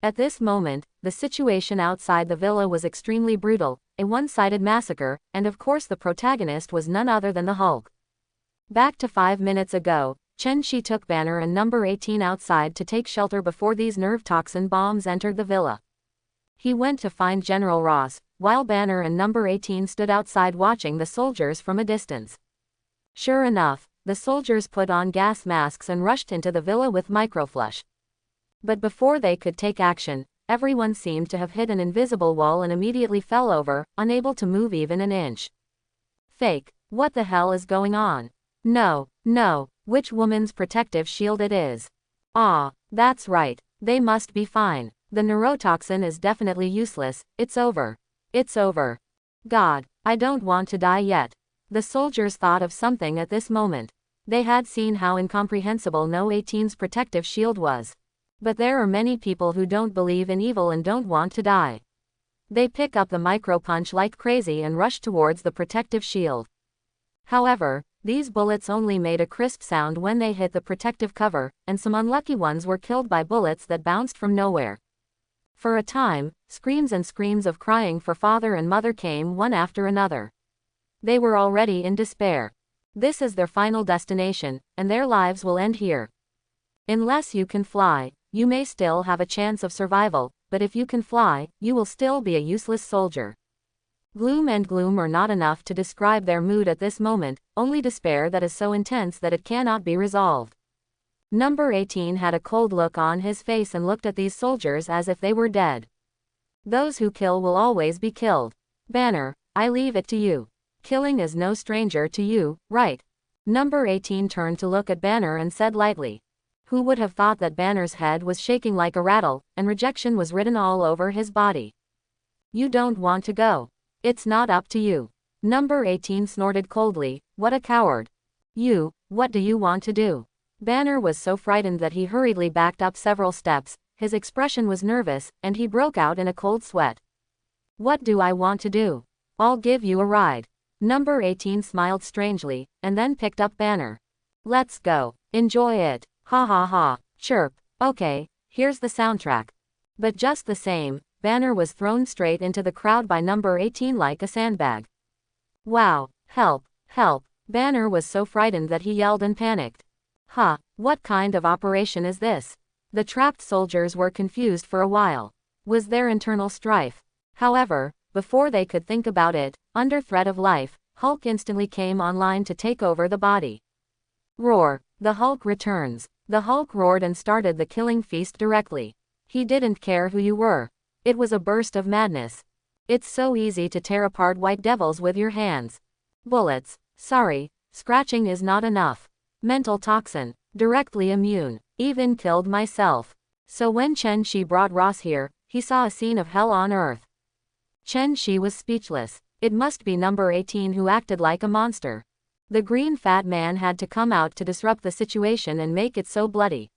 At this moment, the situation outside the villa was extremely brutal, a one-sided massacre, and of course the protagonist was none other than the Hulk. Back to 5 minutes ago, Chen Shi took Banner and number 18 outside to take shelter before these nerve toxin bombs entered the villa. He went to find General Ross, while Banner and number 18 stood outside watching the soldiers from a distance. Sure enough, the soldiers put on gas masks and rushed into the villa with microflush. But before they could take action, everyone seemed to have hit an invisible wall and immediately fell over, unable to move even an inch. "Fake. What the hell is going on? No, no, which woman's protective shield it is. Ah, that's right, they must be fine. The neurotoxin is definitely useless, it's over. It's over. God, I don't want to die yet. The soldiers thought of something at this moment. They had seen how incomprehensible No 18's protective shield was. But there are many people who don't believe in evil and don't want to die. They pick up the micro-punch like crazy and rush towards the protective shield. However, these bullets only made a crisp sound when they hit the protective cover, and some unlucky ones were killed by bullets that bounced from nowhere. For a time, screams and screams of crying for father and mother came one after another. They were already in despair. This is their final destination, and their lives will end here. Unless you can fly, you may still have a chance of survival, but if you can fly, you will still be a useless soldier. Gloom and gloom are not enough to describe their mood at this moment, only despair that is so intense that it cannot be resolved. Number 18 had a cold look on his face and looked at these soldiers as if they were dead. Those who kill will always be killed. Banner, I leave it to you. Killing is no stranger to you, right? Number 18 turned to look at Banner and said lightly. Who would have thought that Banner's head was shaking like a rattle, and rejection was written all over his body. You don't want to go. It's not up to you. Number 18 snorted coldly, what a coward. You, what do you want to do? Banner was so frightened that he hurriedly backed up several steps, his expression was nervous, and he broke out in a cold sweat. What do I want to do? I'll give you a ride. Number 18 smiled strangely, and then picked up Banner. Let's go. Enjoy it. Ha ha ha. Chirp. Okay, here's the soundtrack. But just the same, Banner was thrown straight into the crowd by number 18 like a sandbag. Wow, help, help. Banner was so frightened that he yelled and panicked. Huh, what kind of operation is this? The trapped soldiers were confused for a while. Was there internal strife? However, before they could think about it, under threat of life, Hulk instantly came online to take over the body. Roar, the Hulk returns. The Hulk roared and started the killing feast directly. He didn't care who you were. It was a burst of madness. It's so easy to tear apart white devils with your hands. Bullets. Sorry, scratching is not enough. Mental toxin. Directly immune. Even killed myself. So when Chen Shi brought Ross here, he saw a scene of hell on earth. Chen Shi was speechless. It must be number 18 who acted like a monster. The green fat man had to come out to disrupt the situation and make it so bloody.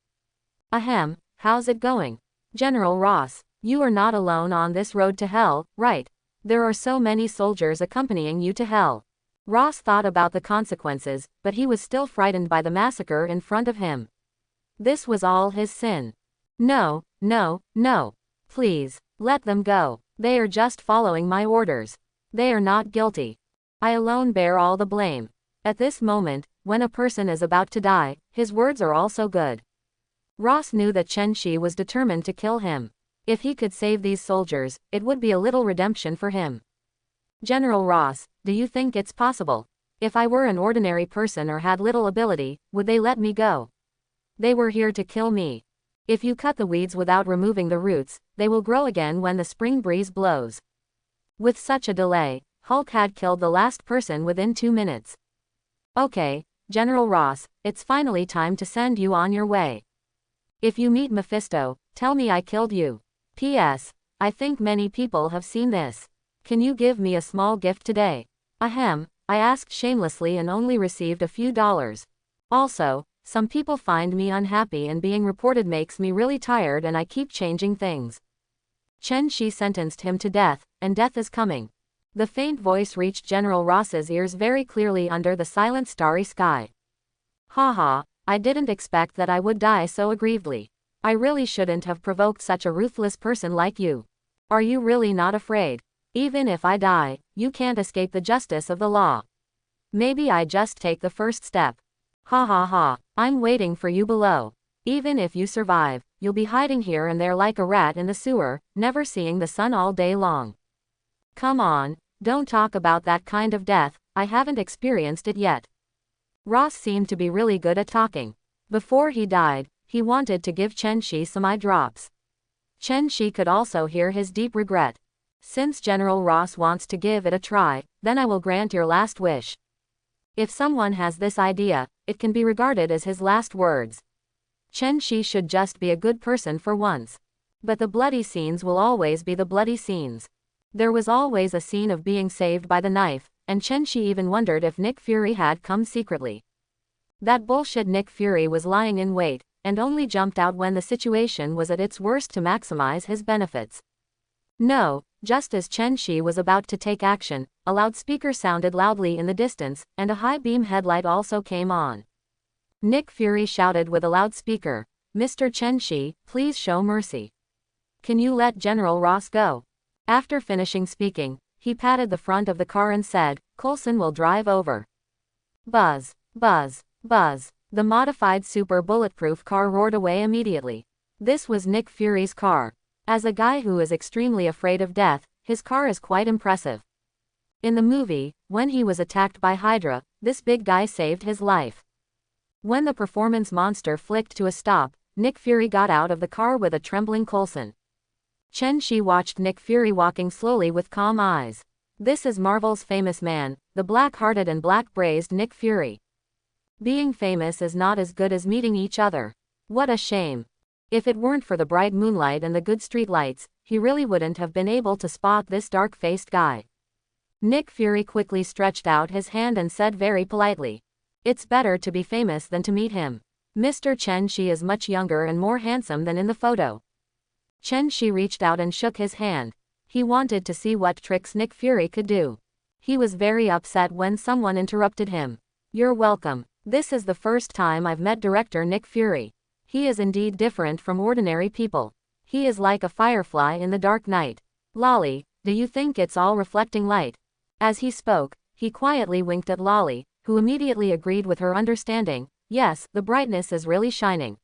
Ahem, how's it going? General Ross, you are not alone on this road to hell, right? There are so many soldiers accompanying you to hell. Ross thought about the consequences, but he was still frightened by the massacre in front of him. This was all his sin. No, no, no. Please, let them go. They are just following my orders. They are not guilty. I alone bear all the blame. At this moment, when a person is about to die, his words are also good. Ross knew that Chen Shi was determined to kill him. If he could save these soldiers, it would be a little redemption for him. General Ross, do you think it's possible? If I were an ordinary person or had little ability, would they let me go? They were here to kill me. If you cut the weeds without removing the roots, they will grow again when the spring breeze blows. With such a delay, Hulk had killed the last person within 2 minutes. Okay, General Ross, it's finally time to send you on your way. If you meet Mephisto, tell me I killed you. P.S. I think many people have seen this. Can you give me a small gift today? Ahem, I asked shamelessly and only received a few dollars. Also, some people find me unhappy and being reported makes me really tired and I keep changing things. Chen Shi sentenced him to death, and death is coming. The faint voice reached General Ross's ears very clearly under the silent starry sky. Haha, I didn't expect that I would die so aggrievedly. I really shouldn't have provoked such a ruthless person like you. Are you really not afraid? Even if I die, you can't escape the justice of the law. Maybe I just take the first step. Ha ha ha, I'm waiting for you below. Even if you survive, you'll be hiding here and there like a rat in the sewer, never seeing the sun all day long. Come on, don't talk about that kind of death, I haven't experienced it yet. Ross seemed to be really good at talking. Before he died, he wanted to give Chen Shi some eye drops. Chen Shi could also hear his deep regret. Since General Ross wants to give it a try, then I will grant your last wish. If someone has this idea, it can be regarded as his last words. Chen Shi should just be a good person for once. But the bloody scenes will always be the bloody scenes. There was always a scene of being saved by the knife, and Chen Shi even wondered if Nick Fury had come secretly. That bullshit Nick Fury was lying in wait, and only jumped out when the situation was at its worst to maximize his benefits. No, just as Chen Shi was about to take action, a loudspeaker sounded loudly in the distance, and a high-beam headlight also came on. Nick Fury shouted with a loudspeaker, "Mr. Chen Shi, please show mercy. Can you let General Ross go?" After finishing speaking, he patted the front of the car and said, "Coulson will drive over." Buzz, buzz, buzz. The modified super bulletproof car roared away immediately. This was Nick Fury's car. As a guy who is extremely afraid of death, his car is quite impressive. In the movie, when he was attacked by Hydra, this big guy saved his life. When the performance monster flicked to a stop, Nick Fury got out of the car with a trembling Coulson. Chen Shi watched Nick Fury walking slowly with calm eyes. This is Marvel's famous man, the black-hearted and black-braced Nick Fury. Being famous is not as good as meeting each other. What a shame. If it weren't for the bright moonlight and the good street lights, he really wouldn't have been able to spot this dark-faced guy. Nick Fury quickly stretched out his hand and said very politely, "It's better to be famous than to meet him. Mr. Chen Shi is much younger and more handsome than in the photo." Chen Shi reached out and shook his hand. He wanted to see what tricks Nick Fury could do. He was very upset when someone interrupted him. "You're welcome. This is the first time I've met director Nick Fury. He is indeed different from ordinary people. He is like a firefly in the dark night. Lolly, do you think it's all reflecting light?" As he spoke, he quietly winked at Lolly, who immediately agreed with her understanding. "Yes, the brightness is really shining."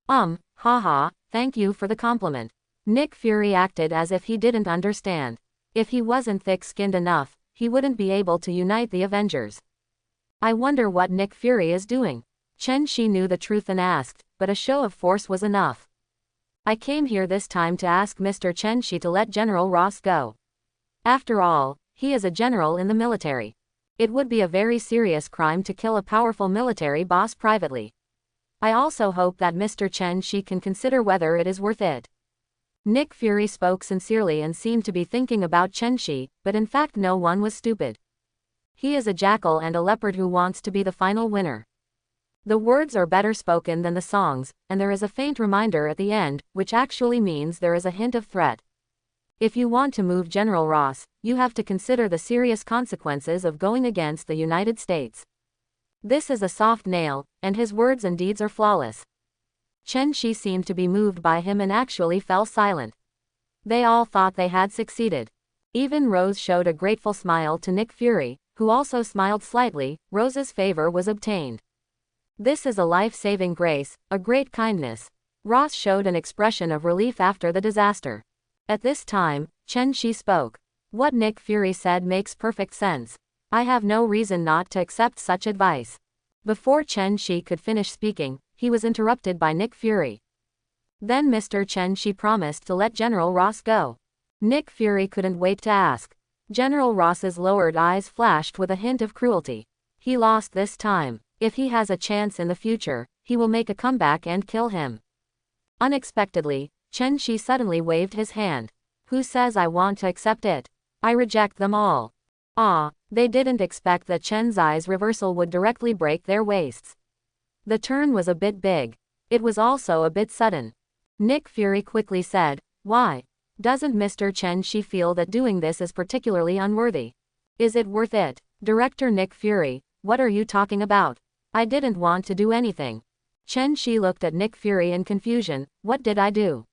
Haha, thank you for the compliment." Nick Fury acted as if he didn't understand. If he wasn't thick-skinned enough, he wouldn't be able to unite the Avengers. "I wonder what Nick Fury is doing." Chen Shi knew the truth and asked, but a show of force was enough. "I came here this time to ask Mr. Chen Shi to let General Ross go. After all, he is a general in the military. It would be a very serious crime to kill a powerful military boss privately. I also hope that Mr. Chen Shi can consider whether it is worth it." Nick Fury spoke sincerely and seemed to be thinking about Chen Shi, but in fact no one was stupid. He is a jackal and a leopard who wants to be the final winner. The words are better spoken than the songs, and there is a faint reminder at the end, which actually means there is a hint of threat. If you want to move General Ross, you have to consider the serious consequences of going against the United States. This is a soft nail, and his words and deeds are flawless. Chen Shi seemed to be moved by him and actually fell silent. They all thought they had succeeded. Even Rose showed a grateful smile to Nick Fury, who also smiled slightly. Rose's favor was obtained. This is a life-saving grace, a great kindness. Ross showed an expression of relief after the disaster. At this time, Chen Shi spoke. "What Nick Fury said makes perfect sense. I have no reason not to accept such advice." Before Chen Shi could finish speaking, he was interrupted by Nick Fury. Then Mr. Chen Shi promised to let General Ross go. Nick Fury couldn't wait to ask. General Ross's lowered eyes flashed with a hint of cruelty. He lost this time. If he has a chance in the future, he will make a comeback and kill him. Unexpectedly, Chen Shi suddenly waved his hand. "Who says I want to accept it? I reject them all." They didn't expect that Chen Zai's reversal would directly break their waists. The turn was a bit big. It was also a bit sudden. Nick Fury quickly said, "Why? Doesn't Mr. Chen Shi feel that doing this is particularly unworthy? Is it worth it?" Director Nick Fury, what are you talking about? I didn't want to do anything. Chen Shi looked at Nick Fury in confusion. What did I do?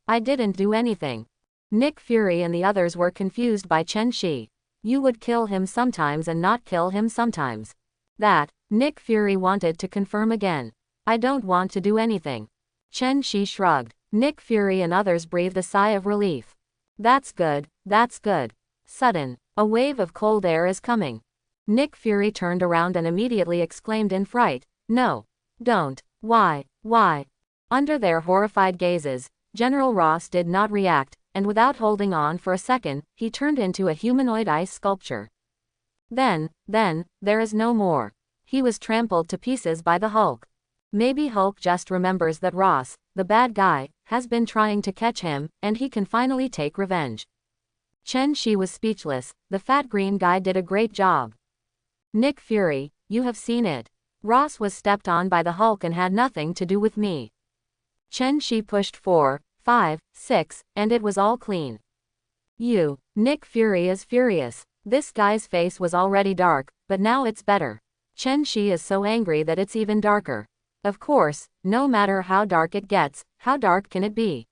I didn't do anything. Nick Fury and the others were confused by Chen Shi. You would kill him sometimes and not kill him sometimes. That, Nick Fury wanted to confirm again. I don't want to do anything. Chen Shi shrugged. Nick Fury and others breathed a sigh of relief. That's good, that's good. Sudden, a wave of cold air is coming. Nick Fury turned around and immediately exclaimed in fright, "No. Don't. Why? Why?" Under their horrified gazes, General Ross did not react, and without holding on for a second, he turned into a humanoid ice sculpture. Then, there is no more. He was trampled to pieces by the Hulk. Maybe Hulk just remembers that Ross, the bad guy, has been trying to catch him, and he can finally take revenge. Chen Shi was speechless. The fat green guy did a great job. Nick Fury, you have seen it. Ross was stepped on by the Hulk and had nothing to do with me. Chen Shi pushed 4, 5, 6, and it was all clean. Nick Fury is furious. This guy's face was already dark, but now it's better. Chen Shi is so angry that it's even darker. Of course, no matter how dark it gets, how dark can it be?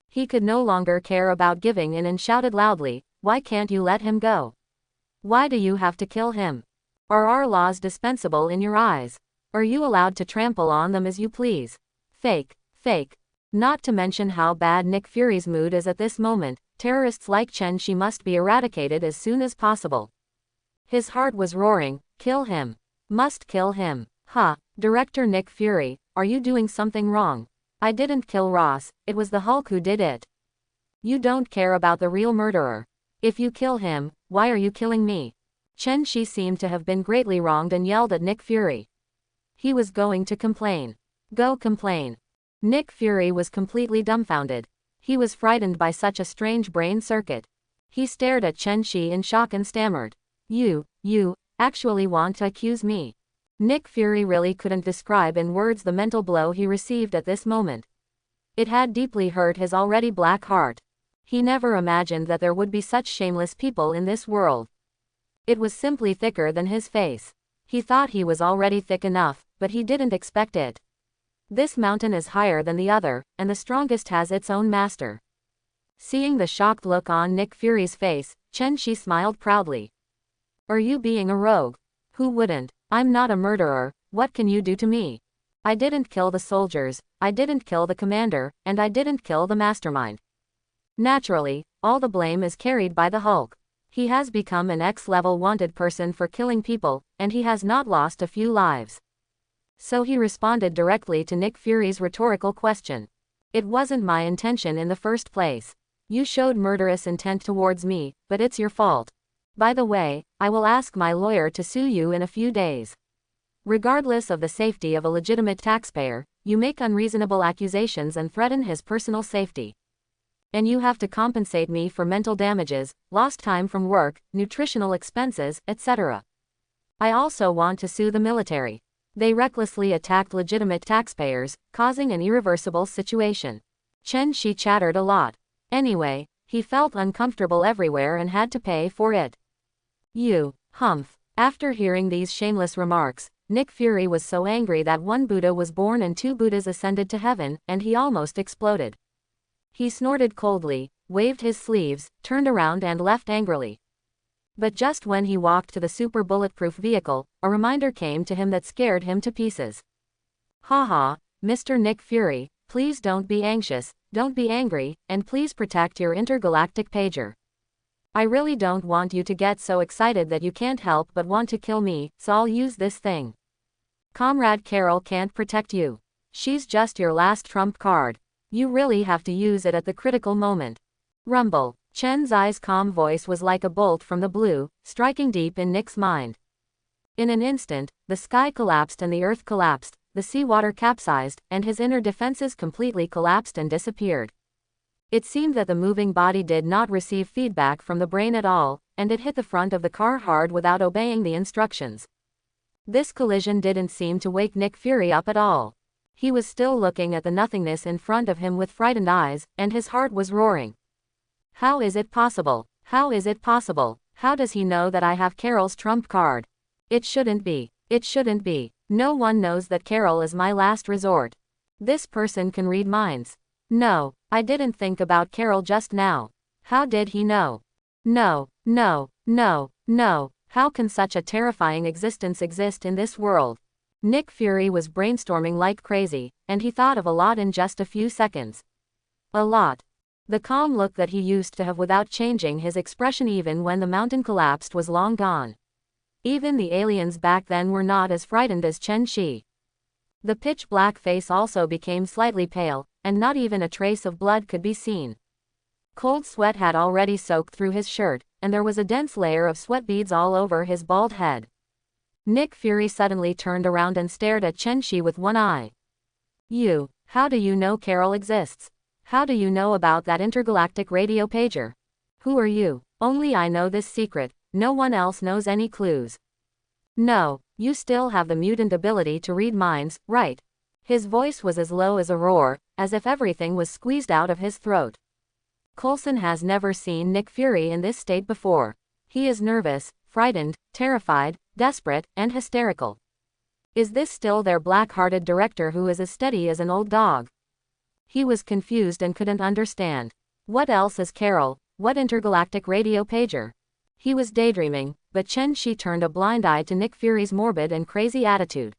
He could no longer care about giving in and shouted loudly, "Why can't you let him go? Why do you have to kill him? Are our laws dispensable in your eyes? Are you allowed to trample on them as you please? Fake. Not to mention how bad Nick Fury's mood is at this moment, terrorists like Chen Shi must be eradicated as soon as possible. His heart was roaring, kill him. Must kill him. Director Nick Fury, are you doing something wrong? I didn't kill Ross, it was the Hulk who did it. You don't care about the real murderer. If you kill him, why are you killing me? Chen Shi seemed to have been greatly wronged and yelled at Nick Fury. He was going to complain. Go complain. Nick Fury was completely dumbfounded. He was frightened by such a strange brain circuit. He stared at Chen Shi in shock and stammered. You actually want to accuse me? Nick Fury really couldn't describe in words the mental blow he received at this moment. It had deeply hurt his already black heart. He never imagined that there would be such shameless people in this world. It was simply thicker than his face. He thought he was already thick enough, but he didn't expect it. This mountain is higher than the other, and the strongest has its own master. Seeing the shocked look on Nick Fury's face, Chen Shi smiled proudly. Are you being a rogue? Who wouldn't? I'm not a murderer. What can you do to me? I didn't kill the soldiers, I didn't kill the commander, and I didn't kill the mastermind. Naturally, all the blame is carried by the Hulk. He has become an X-level wanted person for killing people, and he has not lost a few lives. So he responded directly to Nick Fury's rhetorical question. It wasn't my intention in the first place. You showed murderous intent towards me, but it's your fault. By the way, I will ask my lawyer to sue you in a few days. Regardless of the safety of a legitimate taxpayer, you make unreasonable accusations and threaten his personal safety. And you have to compensate me for mental damages, lost time from work, nutritional expenses, etc. I also want to sue the military. They recklessly attacked legitimate taxpayers, causing an irreversible situation. Chen Shi chattered a lot. Anyway, he felt uncomfortable everywhere and had to pay for it. Humph. After hearing these shameless remarks, Nick Fury was so angry that one Buddha was born and 2 Buddhas ascended to heaven, and he almost exploded. He snorted coldly, waved his sleeves, turned around and left angrily. But just when he walked to the super bulletproof vehicle, a reminder came to him that scared him to pieces. Haha, Mr. Nick Fury, please don't be anxious, don't be angry, and please protect your intergalactic pager. I really don't want you to get so excited that you can't help but want to kill me, so I'll use this thing. Comrade Carol can't protect you. She's just your last trump card. You really have to use it at the critical moment. Rumble. Chen Zai's calm voice was like a bolt from the blue, striking deep in Nick's mind. In an instant, the sky collapsed and the earth collapsed, the seawater capsized, and his inner defenses completely collapsed and disappeared. It seemed that the moving body did not receive feedback from the brain at all, and it hit the front of the car hard without obeying the instructions. This collision didn't seem to wake Nick Fury up at all. He was still looking at the nothingness in front of him with frightened eyes, and his heart was roaring. How is it possible? How is it possible? How does he know that I have Carol's trump card? It shouldn't be. It shouldn't be. No one knows that Carol is my last resort. This person can read minds. No, I didn't think about Carol just now. How did he know? No. How can such a terrifying existence exist in this world? Nick Fury was brainstorming like crazy, and he thought of a lot in just a few seconds. A lot. The calm look that he used to have without changing his expression even when the mountain collapsed was long gone. Even the aliens back then were not as frightened as Chen Shi. The pitch-black face also became slightly pale, and not even a trace of blood could be seen. Cold sweat had already soaked through his shirt, and there was a dense layer of sweat beads all over his bald head. Nick Fury suddenly turned around and stared at Chen Shi with one eye. How do you know Carol exists? How do you know about that intergalactic radio pager? Who are you? Only I know this secret, no one else knows any clues. No, you still have the mutant ability to read minds, right? His voice was as low as a roar, as if everything was squeezed out of his throat. Coulson has never seen Nick Fury in this state before. He is nervous, frightened, terrified, desperate, and hysterical. Is this still their black-hearted director who is as steady as an old dog? He was confused and couldn't understand. What else is Carol? What intergalactic radio pager? He was daydreaming, but Chen Shi turned a blind eye to Nick Fury's morbid and crazy attitude.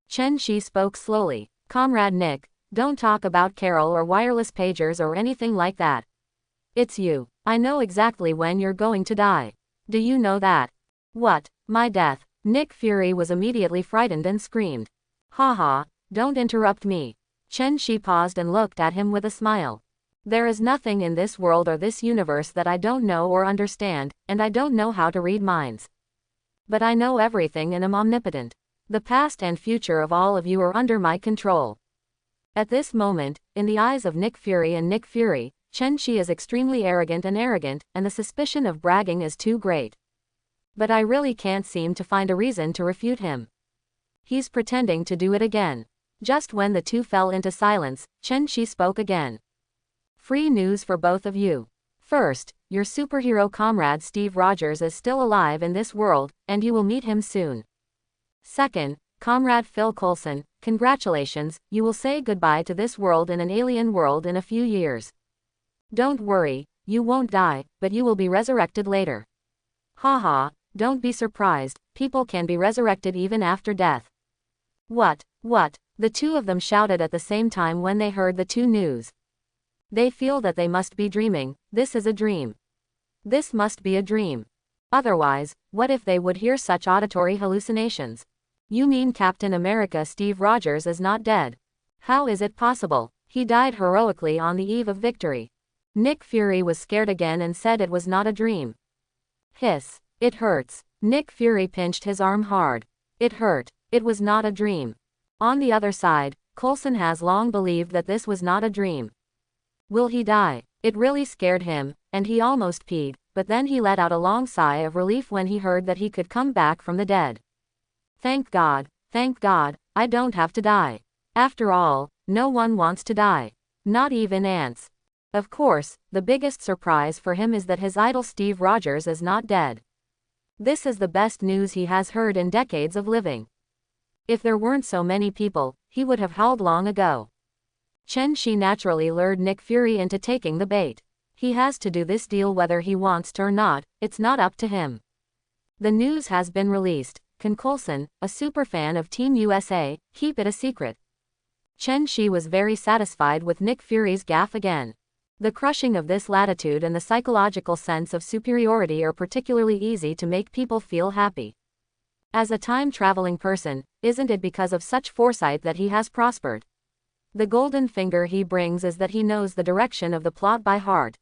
Chen Shi spoke slowly. Comrade Nick, don't talk about Carol or wireless pagers or anything like that. It's you. I know exactly when you're going to die. Do you know that? What? My death? Nick Fury was immediately frightened and screamed. Haha, don't interrupt me. Chen Shi paused and looked at him with a smile. There is nothing in this world or this universe that I don't know or understand, and I don't know how to read minds. But I know everything and am omnipotent. The past and future of all of you are under my control. At this moment, in the eyes of Nick Fury, Chen Shi is extremely arrogant, and the suspicion of bragging is too great. But I really can't seem to find a reason to refute him. He's pretending to do it again. Just when the two fell into silence, Chen Shi spoke again. Free news for both of you. First, your superhero comrade Steve Rogers is still alive in this world, and you will meet him soon. Second, Comrade Phil Coulson, congratulations, you will say goodbye to this world in an alien world in a few years. Don't worry, you won't die, but you will be resurrected later. Haha, don't be surprised, people can be resurrected even after death. What? The two of them shouted at the same time when they heard the two news. They feel that they must be dreaming. This is a dream. This must be a dream. Otherwise, what if they would hear such auditory hallucinations? You mean Captain America Steve Rogers is not dead? How is it possible? He died heroically on the eve of victory. Nick Fury was scared again and said it was not a dream. Hiss. It hurts. Nick Fury pinched his arm hard. It hurt. It was not a dream. On the other side, Coulson has long believed that this was not a dream. Will he die? It really scared him, and he almost peed, but then he let out a long sigh of relief when he heard that he could come back from the dead. Thank God, I don't have to die. After all, no one wants to die. Not even ants. Of course, the biggest surprise for him is that his idol Steve Rogers is not dead. This is the best news he has heard in decades of living. If there weren't so many people, he would have howled long ago. Chen Shi naturally lured Nick Fury into taking the bait. He has to do this deal whether he wants to or not, it's not up to him. The news has been released. Can Coulson, a superfan of Team USA, keep it a secret? Chen Shi was very satisfied with Nick Fury's gaffe again. The crushing of this latitude and the psychological sense of superiority are particularly easy to make people feel happy. As a time-traveling person, isn't it because of such foresight that he has prospered? The golden finger he brings is that he knows the direction of the plot by heart.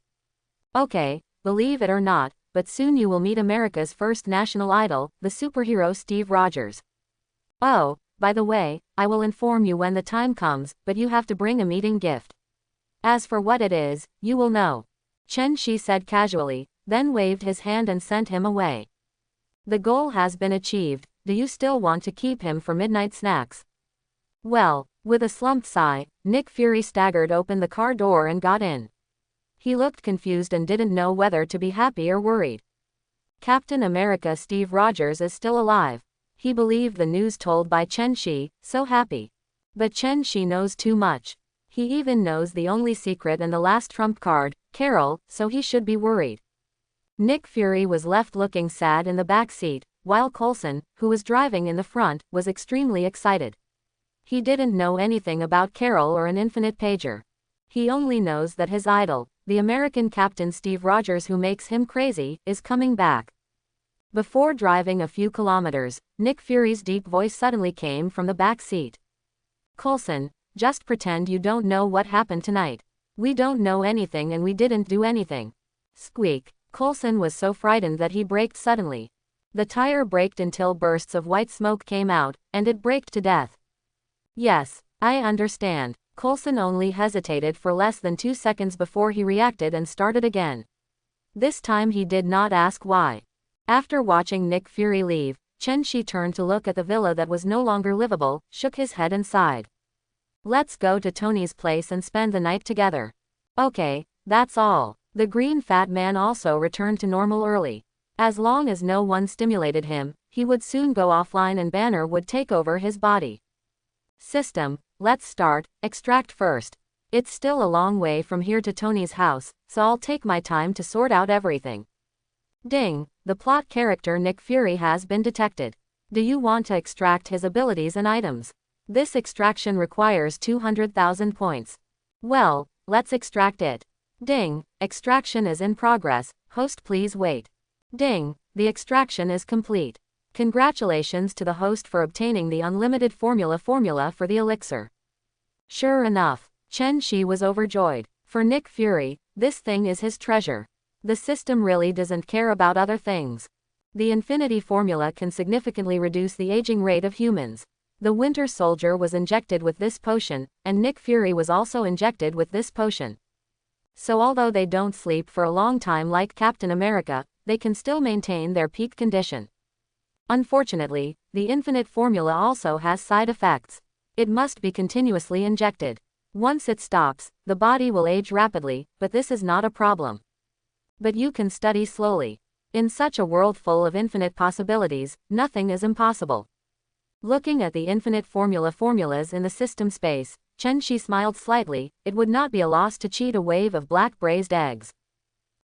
Okay, believe it or not, but soon you will meet America's first national idol, the superhero Steve Rogers. Oh, by the way, I will inform you when the time comes, but you have to bring a meeting gift. As for what it is, you will know. Chen Shi said casually, then waved his hand and sent him away. The goal has been achieved. Do you still want to keep him for midnight snacks? Well, with a slumped sigh, Nick Fury staggered open the car door and got in. He looked confused and didn't know whether to be happy or worried. Captain America Steve Rogers is still alive. He believed the news told by Chen Shi, so happy. But Chen Shi knows too much. He even knows the only secret and the last trump card, Carol, so he should be worried. Nick Fury was left looking sad in the back seat, while Coulson, who was driving in the front, was extremely excited. He didn't know anything about Carol or an infinite pager. He only knows that his idol, the American Captain Steve Rogers who makes him crazy, is coming back. Before driving a few kilometers, Nick Fury's deep voice suddenly came from the back seat. Coulson, just pretend you don't know what happened tonight. We don't know anything and we didn't do anything. Squeak. Coulson was so frightened that he braked suddenly. The tire braked until bursts of white smoke came out, and it braked to death. Yes, I understand. Coulson only hesitated for less than 2 seconds before he reacted and started again. This time he did not ask why. After watching Nick Fury leave, Chen-Shi turned to look at the villa that was no longer livable, shook his head and sighed. Let's go to Tony's place and spend the night together. Okay, that's all. The green fat man also returned to normal early. As long as no one stimulated him, he would soon go offline and Banner would take over his body. System, let's start, extract first. It's still a long way from here to Tony's house, so I'll take my time to sort out everything. Ding, the plot character Nick Fury has been detected. Do you want to extract his abilities and items? This extraction requires 200,000 points. Well, let's extract it. Ding, extraction is in progress, host please wait. Ding, the extraction is complete. Congratulations to the host for obtaining the unlimited formula for the elixir. Sure enough, Chen-Shi was overjoyed. For Nick Fury, this thing is his treasure. The system really doesn't care about other things. The infinity formula can significantly reduce the aging rate of humans. The Winter Soldier was injected with this potion, and Nick Fury was also injected with this potion. So although they don't sleep for a long time like Captain America, they can still maintain their peak condition. Unfortunately, the infinite formula also has side effects. It must be continuously injected. Once it stops, the body will age rapidly, but this is not a problem. But you can study slowly. In such a world full of infinite possibilities, nothing is impossible. Looking at the infinite formulas in the system space, Chen-Shi smiled slightly. It would not be a loss to cheat a wave of black braised eggs.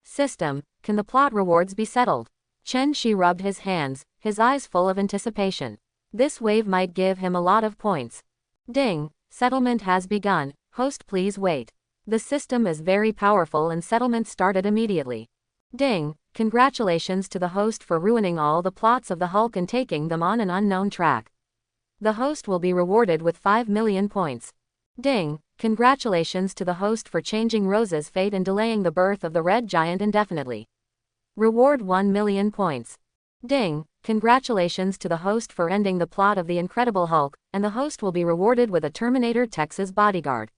System, can the plot rewards be settled? Chen-Shi rubbed his hands, his eyes full of anticipation. This wave might give him a lot of points. Ding, settlement has begun, host please wait. The system is very powerful and settlement started immediately. Ding, congratulations to the host for ruining all the plots of the Hulk and taking them on an unknown track. The host will be rewarded with 5 million points. Ding, congratulations to the host for changing Rose's fate and delaying the birth of the Red Giant indefinitely. Reward 1 million points. Ding, congratulations to the host for ending the plot of The Incredible Hulk, and the host will be rewarded with a Terminator Texas bodyguard.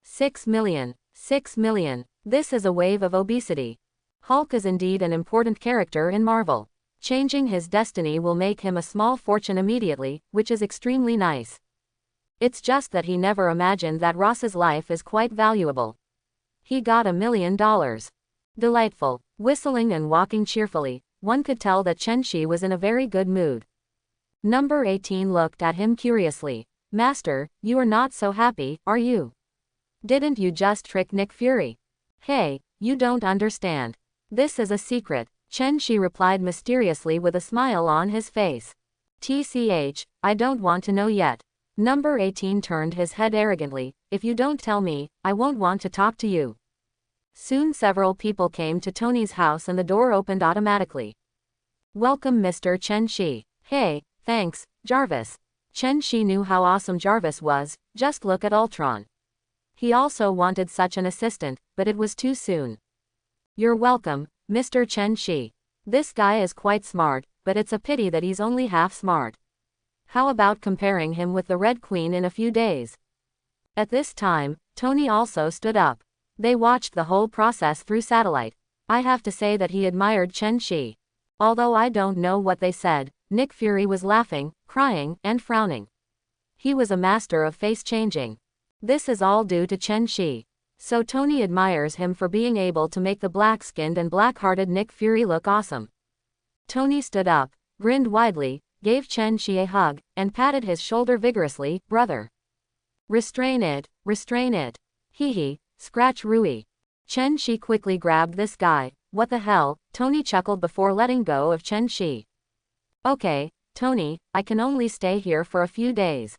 6 million. 6 million. This is a wave of obesity. Hulk is indeed an important character in Marvel. Changing his destiny will make him a small fortune immediately, which is extremely nice. It's just that he never imagined that Ross's life is quite valuable. He got $1 million. Delightful. Whistling and walking cheerfully, one could tell that Chen-Shi was in a very good mood. Number 18 looked at him curiously. Master, you are not so happy, are you? Didn't you just trick Nick Fury? Hey, you don't understand. This is a secret, Chen-Shi replied mysteriously with a smile on his face. TCH, I don't want to know yet. Number 18 turned his head arrogantly. If you don't tell me, I won't want to talk to you. Soon several people came to Tony's house and the door opened automatically. Welcome Mr. Chen-Shi. Hey, thanks, Jarvis. Chen-Shi knew how awesome Jarvis was, just look at Ultron. He also wanted such an assistant, but it was too soon. You're welcome, Mr. Chen-Shi. This guy is quite smart, but it's a pity that he's only half smart. How about comparing him with the Red Queen in a few days? At this time, Tony also stood up. They watched the whole process through satellite. I have to say that he admired Chen-Shi. Although I don't know what they said, Nick Fury was laughing, crying, and frowning. He was a master of face changing. This is all due to Chen-Shi. So Tony admires him for being able to make the black-skinned and black-hearted Nick Fury look awesome. Tony stood up, grinned widely, gave Chen-Shi a hug, and patted his shoulder vigorously. Brother. Restrain it, restrain it. Hee, scratch Rui. Chen-Shi quickly grabbed this guy. What the hell, Tony chuckled before letting go of Chen-Shi. Okay, Tony, I can only stay here for a few days.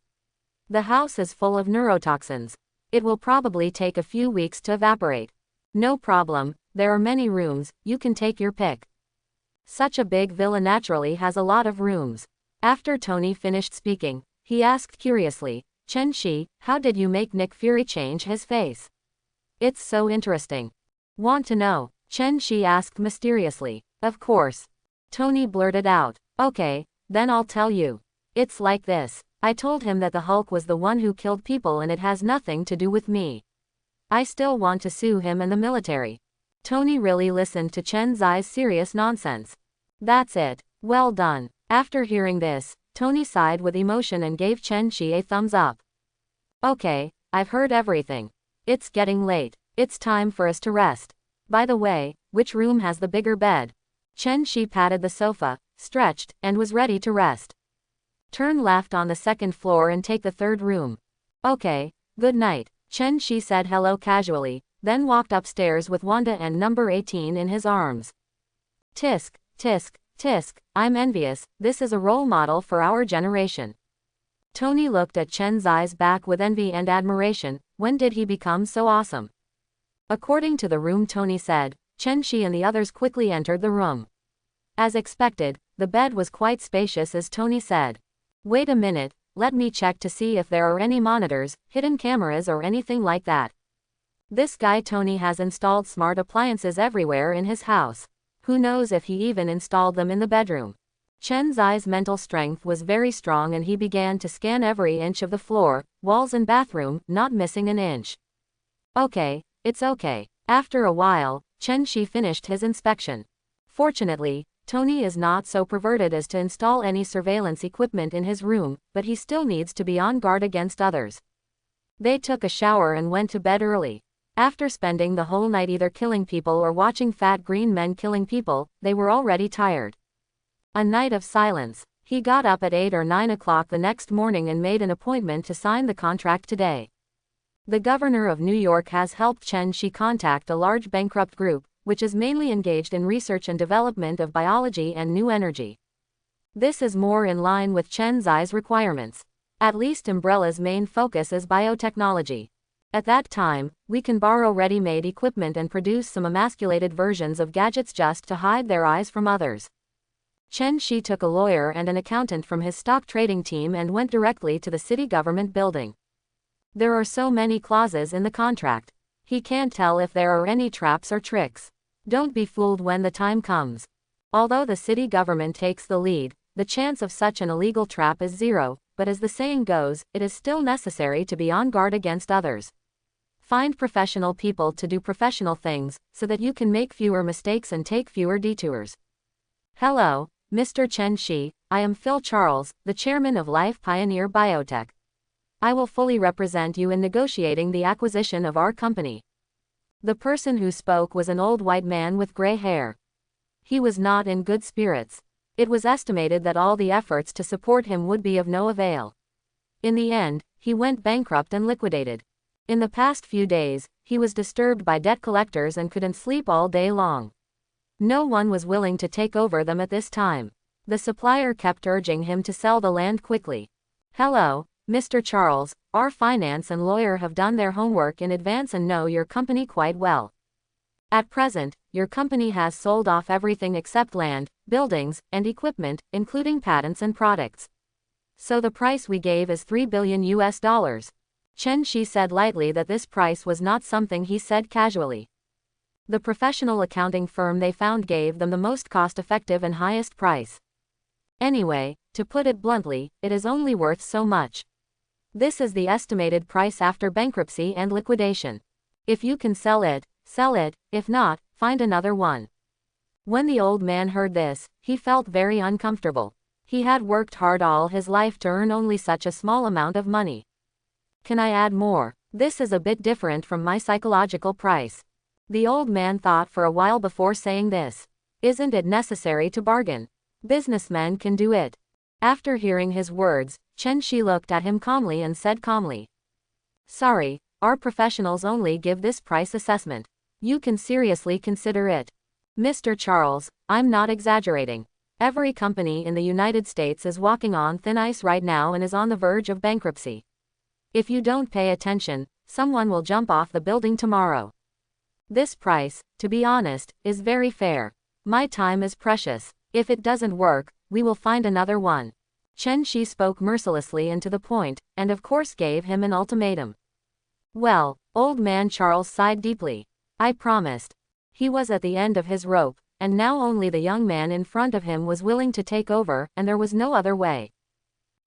The house is full of neurotoxins. It will probably take a few weeks to evaporate. No problem, there are many rooms, you can take your pick. Such a big villa naturally has a lot of rooms. After Tony finished speaking, he asked curiously, Chen-Shi, how did you make Nick Fury change his face? It's so interesting. Want to know? Chen Shi asked mysteriously. Of course. Tony blurted out. Okay, then I'll tell you. It's like this. I told him that the Hulk was the one who killed people and it has nothing to do with me. I still want to sue him and the military. Tony really listened to Chen Zai's serious nonsense. That's it. Well done. After hearing this, Tony sighed with emotion and gave Chen Shi a thumbs up. Okay, I've heard everything. It's getting late. It's time for us to rest. By the way, which room has the bigger bed? Chen Shi patted the sofa, stretched, and was ready to rest. Turn left on the second floor and take the third room. Okay, good night. Chen Shi said hello casually, then walked upstairs with Wanda and number 18 in his arms. Tisk, tisk, tisk, I'm envious, this is a role model for our generation. Tony looked at Chen Zai's back with envy and admiration. When did he become so awesome? According to the room Tony said, Chen Shi and the others quickly entered the room. As expected, the bed was quite spacious as Tony said. Wait a minute, let me check to see if there are any monitors, hidden cameras or anything like that. This guy Tony has installed smart appliances everywhere in his house. Who knows if he even installed them in the bedroom. Chen Zai's mental strength was very strong and he began to scan every inch of the floor, walls and bathroom, not missing an inch. Okay, it's okay. After a while, Chen Shi finished his inspection. Fortunately, Tony is not so perverted as to install any surveillance equipment in his room, but he still needs to be on guard against others. They took a shower and went to bed early. After spending the whole night either killing people or watching fat green men killing people, they were already tired. A night of silence. He got up at 8 or 9 o'clock the next morning and made an appointment to sign the contract today. The governor of New York has helped Chen Shi contact a large bankrupt group, which is mainly engaged in research and development of biology and new energy. This is more in line with Chen Zai's requirements. At least Umbrella's main focus is biotechnology. At that time, we can borrow ready-made equipment and produce some emasculated versions of gadgets just to hide their eyes from others. Chen Shi took a lawyer and an accountant from his stock trading team and went directly to the city government building. There are so many clauses in the contract. He can't tell if there are any traps or tricks. Don't be fooled when the time comes. Although the city government takes the lead, the chance of such an illegal trap is zero, but as the saying goes, it is still necessary to be on guard against others. Find professional people to do professional things, so that you can make fewer mistakes and take fewer detours. Hello, Mr. Chen Shi, I am Phil Charles, the chairman of Life Pioneer Biotech. I will fully represent you in negotiating the acquisition of our company. The person who spoke was an old white man with gray hair. He was not in good spirits. It was estimated that all the efforts to support him would be of no avail. In the end, he went bankrupt and liquidated. In the past few days, he was disturbed by debt collectors and couldn't sleep all day long. No one was willing to take over them at this time. The supplier kept urging him to sell the land quickly. Hello, Mr. Charles, our finance and lawyer have done their homework in advance and know your company quite well. At present, your company has sold off everything except land, buildings, and equipment, including patents and products. So the price we gave is $3 billion US. Chen Shi said lightly that this price was not something he said casually. The professional accounting firm they found gave them the most cost-effective and highest price. Anyway, to put it bluntly, it is only worth so much. This is the estimated price after bankruptcy and liquidation. If you can sell it, if not, find another one. When the old man heard this, he felt very uncomfortable. He had worked hard all his life to earn only such a small amount of money. Can I add more? This is a bit different from my psychological price. The old man thought for a while before saying this. Isn't it necessary to bargain? Businessmen can do it. After hearing his words, Chen Shi looked at him calmly and said calmly. Sorry, our professionals only give this price assessment. You can seriously consider it. Mr. Charles, I'm not exaggerating. Every company in the United States is walking on thin ice right now and is on the verge of bankruptcy. If you don't pay attention, someone will jump off the building tomorrow. This price, to be honest, is very fair. My time is precious. If it doesn't work, we will find another one. Chen Shi spoke mercilessly and to the point, and of course gave him an ultimatum. Well, old man Charles sighed deeply. I promised. He was at the end of his rope, and now only the young man in front of him was willing to take over, and there was no other way.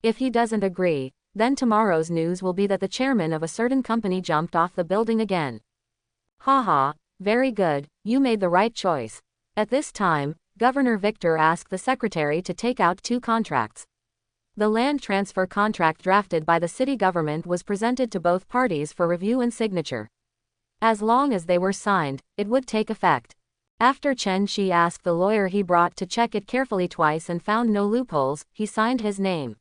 If he doesn't agree, then tomorrow's news will be that the chairman of a certain company jumped off the building again. Haha, very good, you made the right choice. At this time, Governor Victor asked the secretary to take out 2 contracts. The land transfer contract drafted by the city government was presented to both parties for review and signature. As long as they were signed, it would take effect. After Chen Shi asked the lawyer he brought to check it carefully twice and found no loopholes, he signed his name.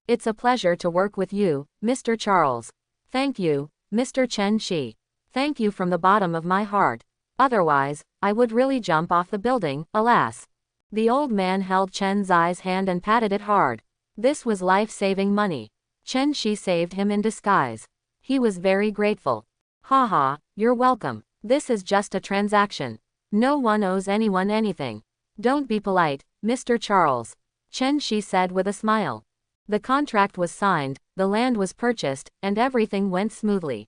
It's a pleasure to work with you, Mr. Charles. Thank you, Mr. Chen Shi. Thank you from the bottom of my heart. Otherwise, I would really jump off the building, alas. The old man held Chen Zai's hand and patted it hard. This was life-saving money. Chen Shi saved him in disguise. He was very grateful. Haha, you're welcome. This is just a transaction. No one owes anyone anything. Don't be polite, Mr. Charles. Chen Shi said with a smile. The contract was signed, the land was purchased, and everything went smoothly.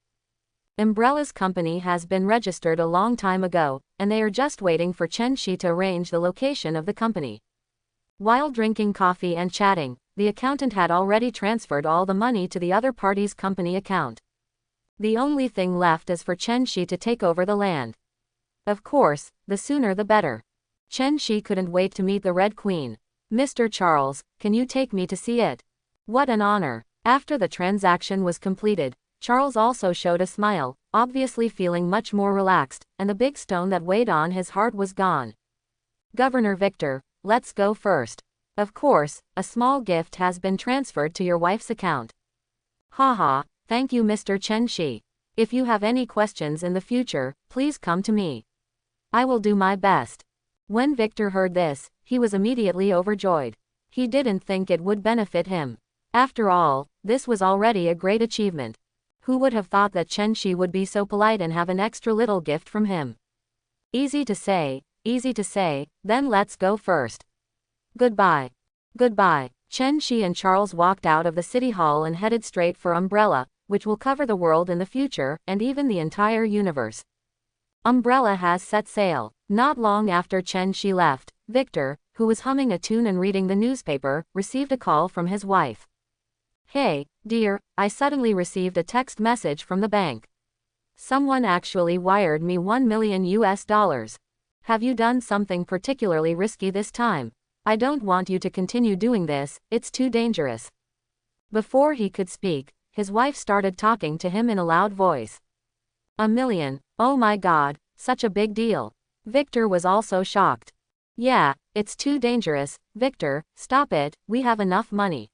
Umbrella's company has been registered a long time ago, and they are just waiting for Chen Shi to arrange the location of the company. While drinking coffee and chatting, the accountant had already transferred all the money to the other party's company account. The only thing left is for Chen Shi to take over the land. Of course, the sooner the better. Chen Shi couldn't wait to meet the Red Queen. Mr. Charles, can you take me to see it? What an honor. After the transaction was completed, Charles also showed a smile, obviously feeling much more relaxed, and the big stone that weighed on his heart was gone. Governor Victor, let's go first. Of course, a small gift has been transferred to your wife's account. Haha, thank you Mr. Chen Shi. If you have any questions in the future, please come to me. I will do my best. When Victor heard this, he was immediately overjoyed. He didn't think it would benefit him. After all, this was already a great achievement. Who would have thought that Chen Shi would be so polite and have an extra little gift from him? Easy to say, then let's go first. Goodbye. Goodbye. Chen Shi and Charles walked out of the city hall and headed straight for Umbrella, which will cover the world in the future, and even the entire universe. Umbrella has set sail. Not long after Chen Shi left, Victor, who was humming a tune and reading the newspaper, received a call from his wife. Hey, dear, I suddenly received a text message from the bank. Someone actually wired me $1 million. Have you done something particularly risky this time? I don't want you to continue doing this, it's too dangerous. Before he could speak, his wife started talking to him in a loud voice. $1 million, oh my God, such a big deal. Victor was also shocked. Yeah, it's too dangerous, Victor, stop it, we have enough money.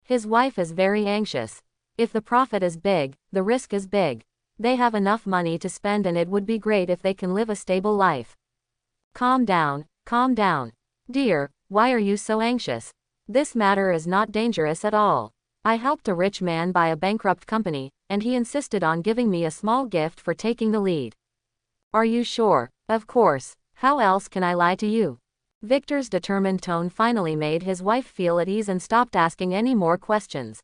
His wife is very anxious. If the profit is big, the risk is big. They have enough money to spend and it would be great if they can live a stable life. Calm down, calm down. Dear, why are you so anxious? This matter is not dangerous at all. I helped a rich man buy a bankrupt company, and he insisted on giving me a small gift for taking the lead. Are you sure? Of course. How else can I lie to you? Victor's determined tone finally made his wife feel at ease and stopped asking any more questions.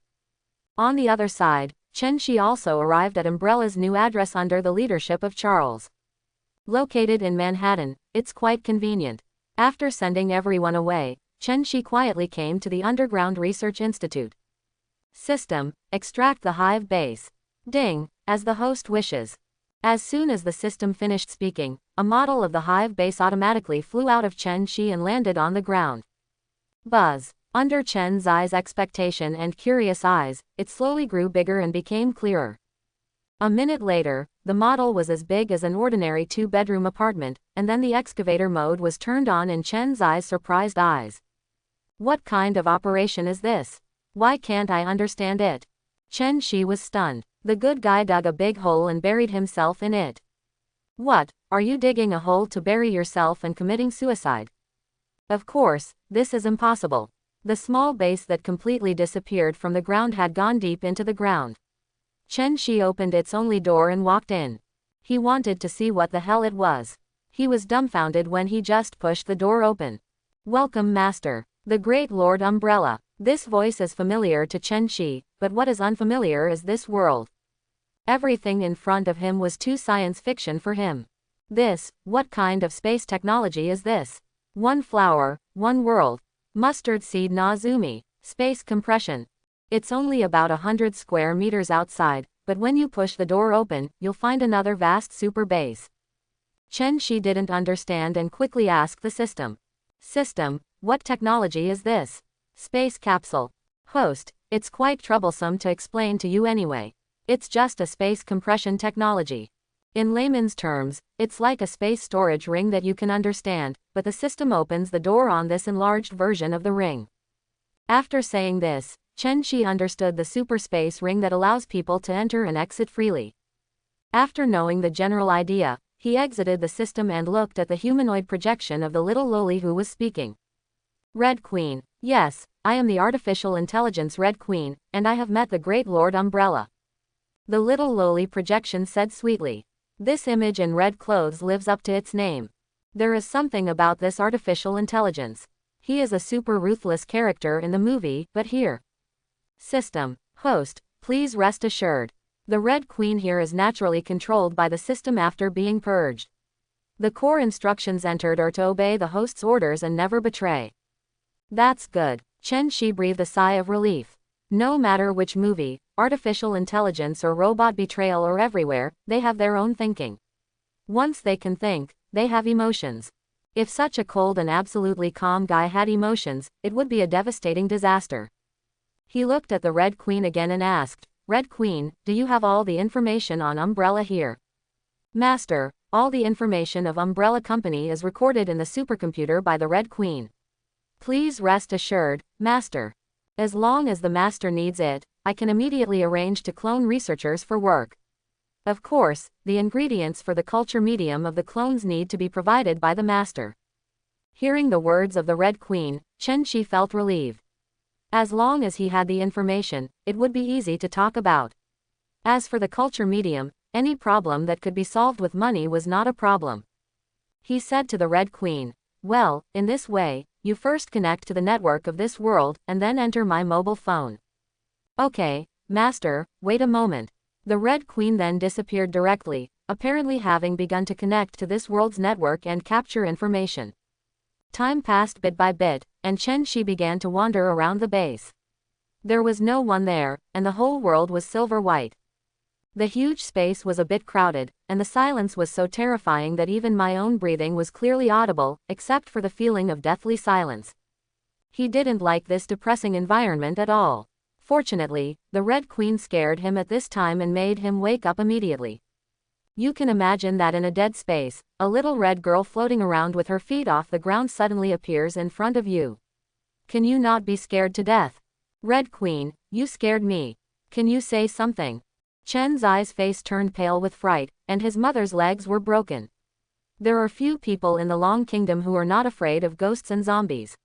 On the other side, Chen Shi also arrived at Umbrella's new address under the leadership of Charles. Located in Manhattan, it's quite convenient. After sending everyone away, Chen Shi quietly came to the Underground Research Institute. System, extract the Hive base. Ding, as the host wishes. As soon as the system finished speaking, a model of the Hive base automatically flew out of Chen Shi and landed on the ground. Buzz. Under Chen Zai's expectation and curious eyes, it slowly grew bigger and became clearer. A minute later, the model was as big as an ordinary 2-bedroom apartment, and then the excavator mode was turned on in Chen Zai's surprised eyes. What kind of operation is this? Why can't I understand it? Chen Shi was stunned. The good guy dug a big hole and buried himself in it. What, are you digging a hole to bury yourself and committing suicide? Of course, this is impossible. The small base that completely disappeared from the ground had gone deep into the ground. Chen Shi opened its only door and walked in. He wanted to see what the hell it was. He was dumbfounded when he just pushed the door open. Welcome Master, the great Lord Umbrella. This voice is familiar to Chen Shi, but what is unfamiliar is this world. Everything in front of him was too science fiction for him. What kind of space technology is this? One flower, one world. Mustard seed Nazumi. Space compression. It's only about 100 square meters outside, but when you push the door open, you'll find another vast super base. Shi didn't understand and quickly asked the system. System, what technology is this? Space capsule. Host, it's quite troublesome to explain to you anyway. It's just a space compression technology. In layman's terms, it's like a space storage ring that you can understand, but the system opens the door on this enlarged version of the ring. After saying this, Shi understood the super space ring that allows people to enter and exit freely. After knowing the general idea, he exited the system and looked at the humanoid projection of the little loli who was speaking. Red Queen. Yes, I am the artificial intelligence Red Queen, and I have met the great Lord Umbrella. The little loli projection said sweetly. This image in red clothes lives up to its name. There is something about this artificial intelligence. He is a super ruthless character in the movie, but here. System. Host, please rest assured. The Red Queen here is naturally controlled by the system after being purged. The core instructions entered are to obey the host's orders and never betray. That's good. Shi breathed a sigh of relief. No matter which movie, artificial intelligence or robot betrayal or everywhere, they have their own thinking. Once they can think, they have emotions. If such a cold and absolutely calm guy had emotions, it would be a devastating disaster. He looked at the Red Queen again and asked, Red Queen, do you have all the information on Umbrella here? Master, all the information of Umbrella Company is recorded in the supercomputer by the Red Queen. Please rest assured, Master. As long as the Master needs it, I can immediately arrange to clone researchers for work. Of course, the ingredients for the culture medium of the clones need to be provided by the Master. Hearing the words of the Red Queen, Shi felt relieved. As long as he had the information, it would be easy to talk about. As for the culture medium, any problem that could be solved with money was not a problem. He said to the Red Queen, well, in this way, you first connect to the network of this world, and then enter my mobile phone. Okay, Master, wait a moment. The Red Queen then disappeared directly, apparently having begun to connect to this world's network and capture information. Time passed bit by bit, and Shi began to wander around the base. There was no one there, and the whole world was silver white. The huge space was a bit crowded, and the silence was so terrifying that even my own breathing was clearly audible, except for the feeling of deathly silence. He didn't like this depressing environment at all. Fortunately, the Red Queen scared him at this time and made him wake up immediately. You can imagine that in a dead space, a little red girl floating around with her feet off the ground suddenly appears in front of you. Can you not be scared to death? Red Queen, you scared me. Can you say something? Chen's face turned pale with fright, and his mother's legs were broken. There are few people in the Long Kingdom who are not afraid of ghosts and zombies.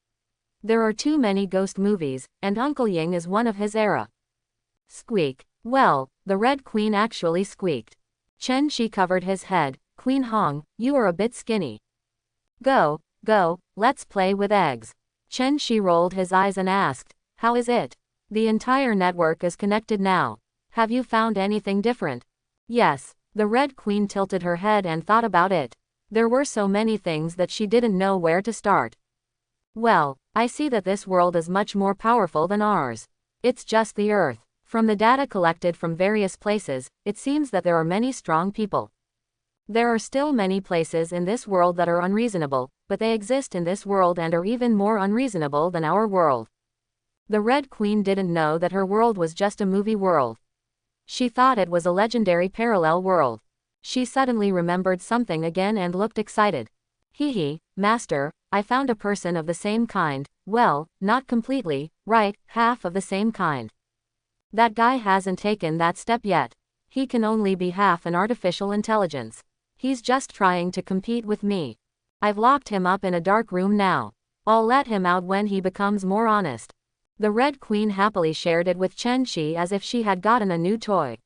There are too many ghost movies, and Uncle Ying is one of his era. Squeak. Well, the Red Queen actually squeaked. Shi covered his head. Queen Hong, you are a bit skinny. Go, let's play with eggs. Shi rolled his eyes and asked, how is it? The entire network is connected now. Have you found anything different? Yes. The Red Queen tilted her head and thought about it. There were so many things that she didn't know where to start. Well, I see that this world is much more powerful than ours. It's just the Earth. From the data collected from various places, it seems that there are many strong people. There are still many places in this world that are unreasonable, but they exist in this world and are even more unreasonable than our world. The Red Queen didn't know that her world was just a movie world. She thought it was a legendary parallel world. She suddenly remembered something again and looked excited. Master, I found a person of the same kind, well, not completely, right, half of the same kind. That guy hasn't taken that step yet. He can only be half an artificial intelligence. He's just trying to compete with me. I've locked him up in a dark room now. I'll let him out when he becomes more honest. The Red Queen happily shared it with Shi as if she had gotten a new toy.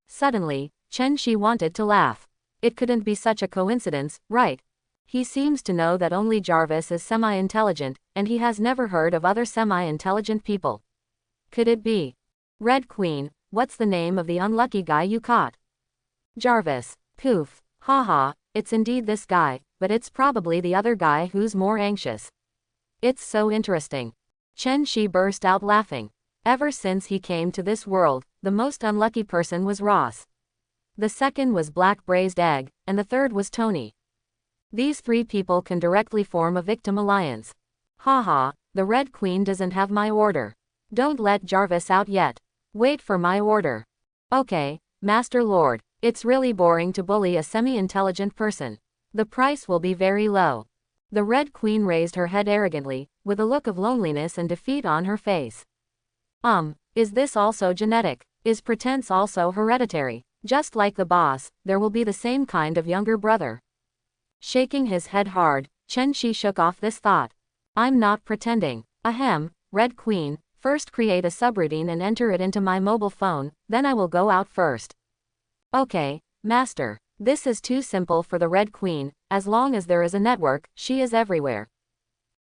Suddenly, Shi wanted to laugh. It couldn't be such a coincidence, right? He seems to know that only Jarvis is semi-intelligent, and he has never heard of other semi-intelligent people. Could it be? Red Queen, what's the name of the unlucky guy you caught? Jarvis. Poof. Haha, it's indeed this guy, but it's probably the other guy who's more anxious. It's so interesting. Chen Shi burst out laughing. Ever since he came to this world, the most unlucky person was Ross. The second was Black Braised Egg, and the third was Tony. These three people can directly form a victim alliance. Haha, the Red Queen doesn't have my order. Don't let Jarvis out yet. Wait for my order. Okay, Master Lord, it's really boring to bully a semi-intelligent person. The price will be very low. The Red Queen raised her head arrogantly, with a look of loneliness and defeat on her face. Is this also genetic? Is pretense also hereditary? Just like the boss, there will be the same kind of younger brother. Shaking his head hard, Chen Shi shook off this thought. I'm not pretending. Ahem, Red Queen, first create a subroutine and enter it into my mobile phone, then I will go out first. Okay, Master. This is too simple for the Red Queen, as long as there is a network, she is everywhere.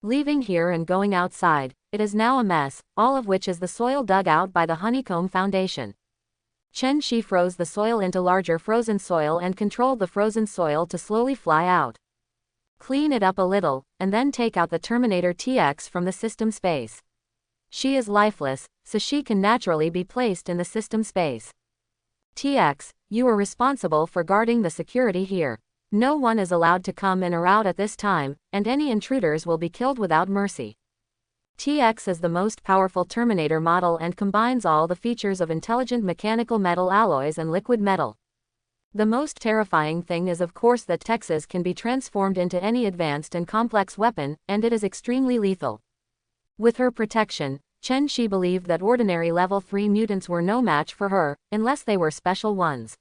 Leaving here and going outside, it is now a mess, all of which is the soil dug out by the Honeycomb Foundation. Chen Shi froze the soil into larger frozen soil and controlled the frozen soil to slowly fly out. Clean it up a little, and then take out the Terminator TX from the system space. She is lifeless, so she can naturally be placed in the system space. TX, you are responsible for guarding the security here. No one is allowed to come in or out at this time, and any intruders will be killed without mercy. TX is the most powerful Terminator model and combines all the features of intelligent mechanical metal alloys and liquid metal. The most terrifying thing is of course that Texas can be transformed into any advanced and complex weapon, and it is extremely lethal. With her protection, Chen Shi believed that ordinary level 3 mutants were no match for her, unless they were special ones.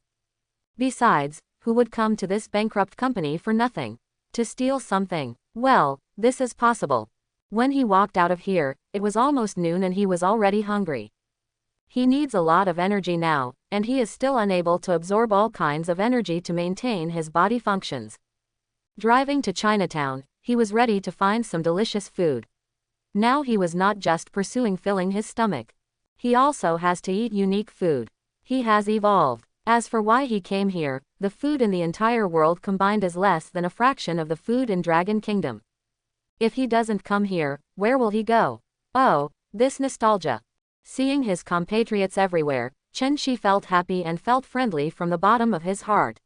Besides, who would come to this bankrupt company for nothing? To steal something? Well, this is possible. When he walked out of here, it was almost noon and he was already hungry. He needs a lot of energy now, and he is still unable to absorb all kinds of energy to maintain his body functions. Driving to Chinatown, he was ready to find some delicious food. Now he was not just pursuing filling his stomach. He also has to eat unique food. He has evolved. As for why he came here, the food in the entire world combined is less than a fraction of the food in Dragon Kingdom. If he doesn't come here, where will he go? Oh, this nostalgia. Seeing his compatriots everywhere, Chen Shi felt happy and felt friendly from the bottom of his heart.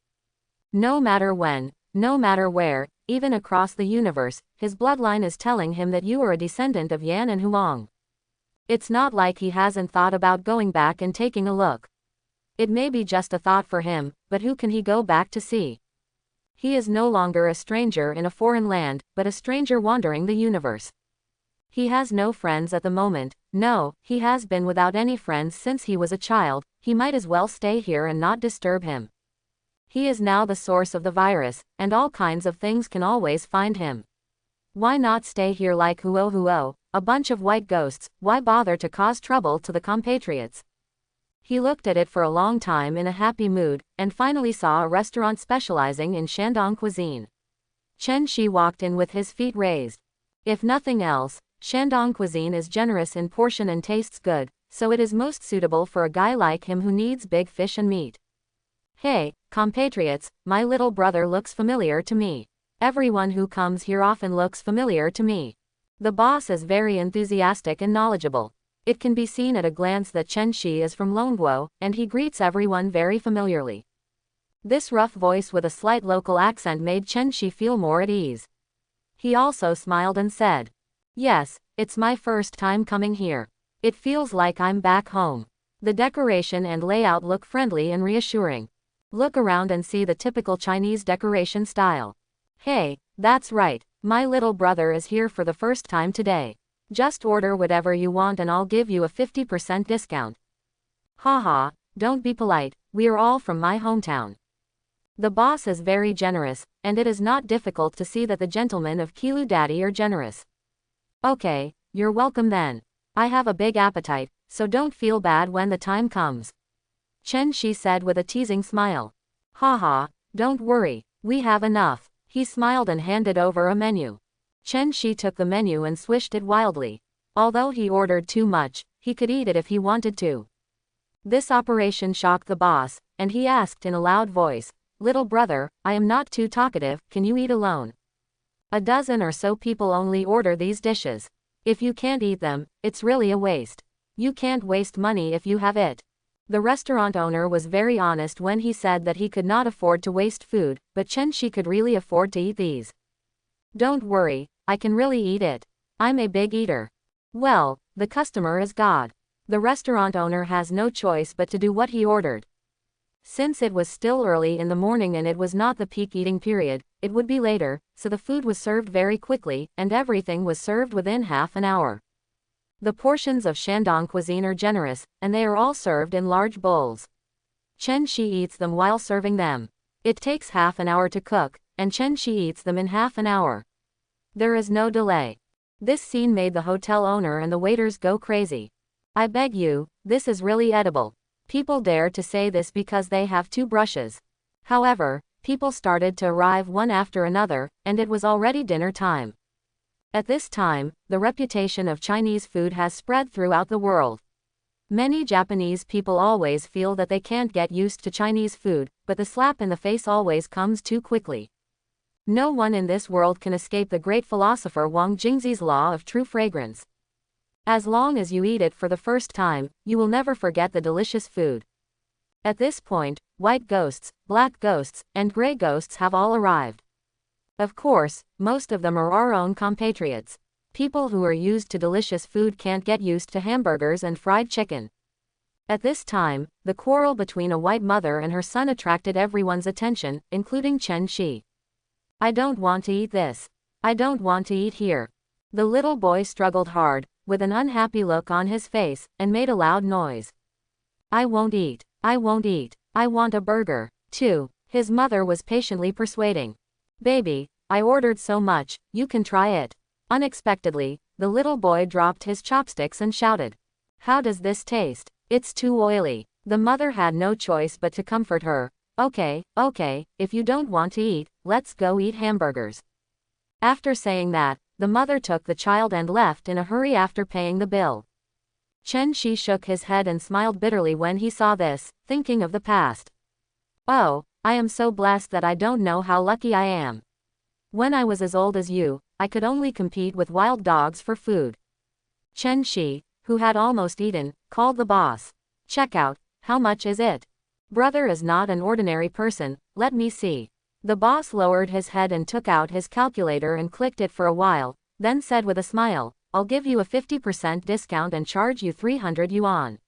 No matter when, no matter where, even across the universe, his bloodline is telling him that you are a descendant of Yan and Huang. It's not like he hasn't thought about going back and taking a look. It may be just a thought for him, but who can he go back to see? He is no longer a stranger in a foreign land, but a stranger wandering the universe. He has no friends at the moment. No, he has been without any friends since he was a child. He might as well stay here and not disturb him. He is now the source of the virus, and all kinds of things can always find him. Why not stay here like Huo, a bunch of white ghosts? Why bother to cause trouble to the compatriots? He looked at it for a long time in a happy mood, and finally saw a restaurant specializing in Shandong cuisine. Chen Shi walked in with his feet raised. If nothing else, Shandong cuisine is generous in portion and tastes good, so it is most suitable for a guy like him who needs big fish and meat. Hey, compatriots, my little brother looks familiar to me. Everyone who comes here often looks familiar to me. The boss is very enthusiastic and knowledgeable. It can be seen at a glance that Chen Shi is from Longguo, and he greets everyone very familiarly. This rough voice with a slight local accent made Chen Shi feel more at ease. He also smiled and said, "Yes, it's my first time coming here. It feels like I'm back home. The decoration and layout look friendly and reassuring. Look around and see the typical Chinese decoration style. Hey, that's right, my little brother is here for the first time today. Just order whatever you want and I'll give you a 50% discount. Haha, don't be polite, we're all from my hometown." The boss is very generous, and it is not difficult to see that the gentlemen of Kilu Daddy are generous. Okay, you're welcome then. I have a big appetite, so don't feel bad when the time comes. Chen Shi said with a teasing smile. Haha, don't worry, we have enough. He smiled and handed over a menu. Chen Shi took the menu and swished it wildly. Although he ordered too much, he could eat it if he wanted to. This operation shocked the boss, and he asked in a loud voice, "Little brother, I am not too talkative, can you eat alone? A dozen or so people only order these dishes. If you can't eat them, it's really a waste. You can't waste money if you have it." The restaurant owner was very honest when he said that he could not afford to waste food, but Chenshi could really afford to eat these. "Don't worry, I can really eat it. I'm a big eater." Well, the customer is God. The restaurant owner has no choice but to do what he ordered. Since it was still early in the morning and it was not the peak eating period, it would be later, so the food was served very quickly, and everything was served within half an hour. The portions of Shandong cuisine are generous, and they are all served in large bowls. Chenshi eats them while serving them. It takes half an hour to cook, and Chenshi eats them in half an hour. There is no delay. This scene made the hotel owner and the waiters go crazy. "I beg you, this is really edible." People dare to say this because they have two brushes. However, people started to arrive one after another, and it was already dinner time. At this time, the reputation of Chinese food has spread throughout the world. Many Japanese people always feel that they can't get used to Chinese food, but the slap in the face always comes too quickly. No one in this world can escape the great philosopher Wang Jingzi's law of true fragrance. As long as you eat it for the first time, you will never forget the delicious food. At this point, white ghosts, black ghosts, and gray ghosts have all arrived. Of course, most of them are our own compatriots. People who are used to delicious food can't get used to hamburgers and fried chicken. At this time, the quarrel between a white mother and her son attracted everyone's attention, including Chen Shi. "I don't want to eat this. I don't want to eat here." The little boy struggled hard, with an unhappy look on his face, and made a loud noise. "I won't eat. I won't eat. I want a burger, too." His mother was patiently persuading. "Baby, I ordered so much, you can try it." Unexpectedly, the little boy dropped his chopsticks and shouted, "How does this taste? It's too oily." The mother had no choice but to comfort her. Okay, if you don't want to eat, let's go eat hamburgers." After saying that, the mother took the child and left in a hurry after paying the bill. Chen Shi shook his head and smiled bitterly when he saw this, thinking of the past. "Oh, I am so blessed that I don't know how lucky I am. When I was as old as you, I could only compete with wild dogs for food." Chen Shi, who had almost eaten, called the boss. "Check out, how much is it? Brother is not an ordinary person, let me see." The boss lowered his head and took out his calculator and clicked it for a while, then said with a smile, "I'll give you a 50% discount and charge you 300 yuan.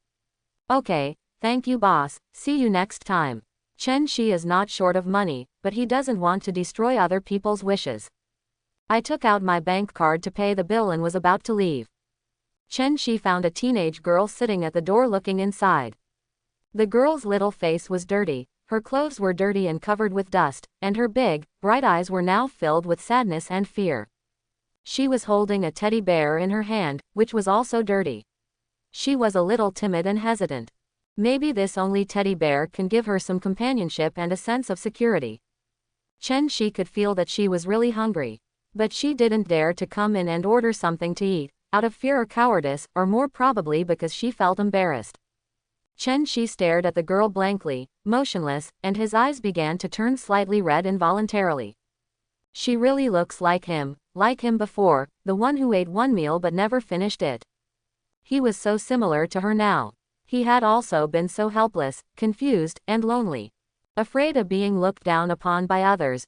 "Okay, thank you boss, see you next time." Chen Shi is not short of money, but he doesn't want to destroy other people's wishes. I took out my bank card to pay the bill and was about to leave. Chen Shi found a teenage girl sitting at the door looking inside. The girl's little face was dirty, her clothes were dirty and covered with dust, and her big, bright eyes were now filled with sadness and fear. She was holding a teddy bear in her hand, which was also dirty. She was a little timid and hesitant. Maybe this only teddy bear can give her some companionship and a sense of security. Chen Shi could feel that she was really hungry. But she didn't dare to come in and order something to eat, out of fear or cowardice, or more probably because she felt embarrassed. Chen Shi stared at the girl blankly, motionless, and his eyes began to turn slightly red involuntarily. She really looks like him before, the one who ate one meal but never finished it. He was so similar to her now. He had also been so helpless, confused, and lonely. Afraid of being looked down upon by others,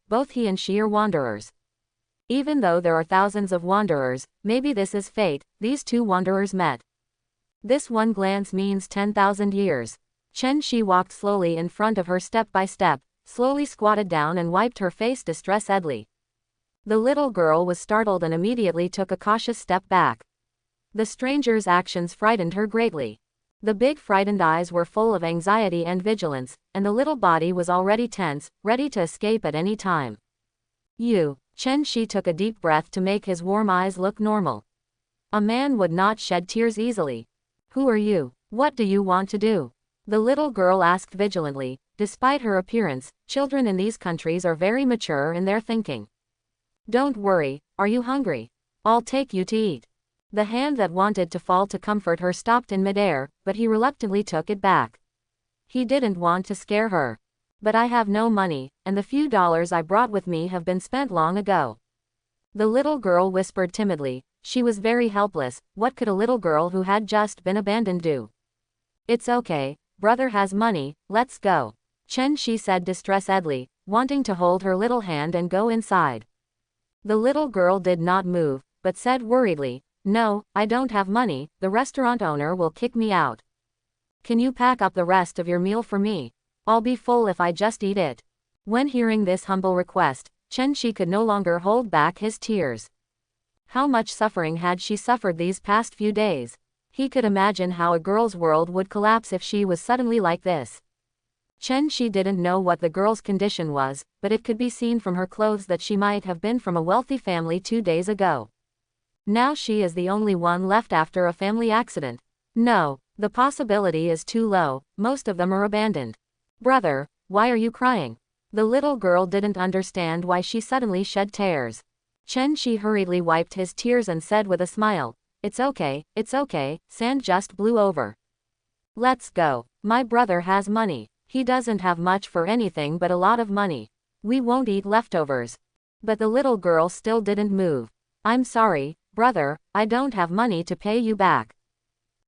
both he and she are wanderers. Even though there are thousands of wanderers, maybe this is fate, these two wanderers met. This one glance means 10,000 years. Chen Shi walked slowly in front of her step by step, slowly squatted down and wiped her face distressed-edly. The little girl was startled and immediately took a cautious step back. The stranger's actions frightened her greatly. The big frightened eyes were full of anxiety and vigilance, and the little body was already tense, ready to escape at any time. Chen Shi took a deep breath to make his warm eyes look normal. A man would not shed tears easily. "Who are you? What do you want to do?" the little girl asked vigilantly. Despite her appearance, children in these countries are very mature in their thinking. "Don't worry, are you hungry? I'll take you to eat." The hand that wanted to fall to comfort her stopped in midair, but he reluctantly took it back. He didn't want to scare her. But I have no money, and the few dollars I brought with me have been spent long ago. The little girl whispered timidly. She was very helpless. What could a little girl who had just been abandoned do? It's okay, brother has money, let's go. Chen said distressedly, wanting to hold her little hand and go inside. The little girl did not move, but said worriedly, no, I don't have money, the restaurant owner will kick me out. Can you pack up the rest of your meal for me? I'll be full if I just eat it. When hearing this humble request, Chen could no longer hold back his tears. How much suffering had she suffered these past few days? He could imagine how a girl's world would collapse if she was suddenly like this. Chen didn't know what the girl's condition was, but it could be seen from her clothes that she might have been from a wealthy family 2 days ago. Now she is the only one left after a family accident. No, the possibility is too low, most of them are abandoned. Brother, why are you crying? The little girl didn't understand why she suddenly shed tears. Chen hurriedly wiped his tears and said with a smile, it's okay, sand just blew over. Let's go. My brother has money. He doesn't have much for anything but a lot of money. We won't eat leftovers. But the little girl still didn't move. I'm sorry, brother, I don't have money to pay you back.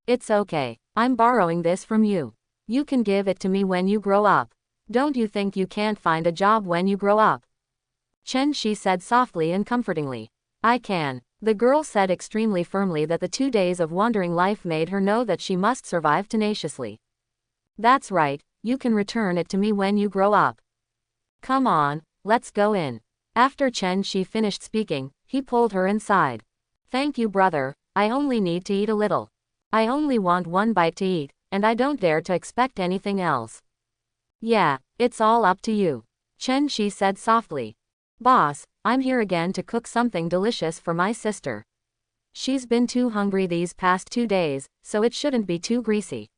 It's okay. I'm borrowing this from you. You can give it to me when you grow up. Don't you think you can't find a job when you grow up? Chen said softly and comfortingly. I can. The girl said extremely firmly that the 2 days of wandering life made her know that she must survive tenaciously. That's right, you can return it to me when you grow up. Come on, let's go in. After Chen finished speaking, he pulled her inside. Thank you, brother, I only need to eat a little. I only want one bite to eat, and I don't dare to expect anything else. Yeah, it's all up to you. Chen said softly. Boss, I'm here again to cook something delicious for my sister. She's been too hungry these past 2 days, so it shouldn't be too greasy.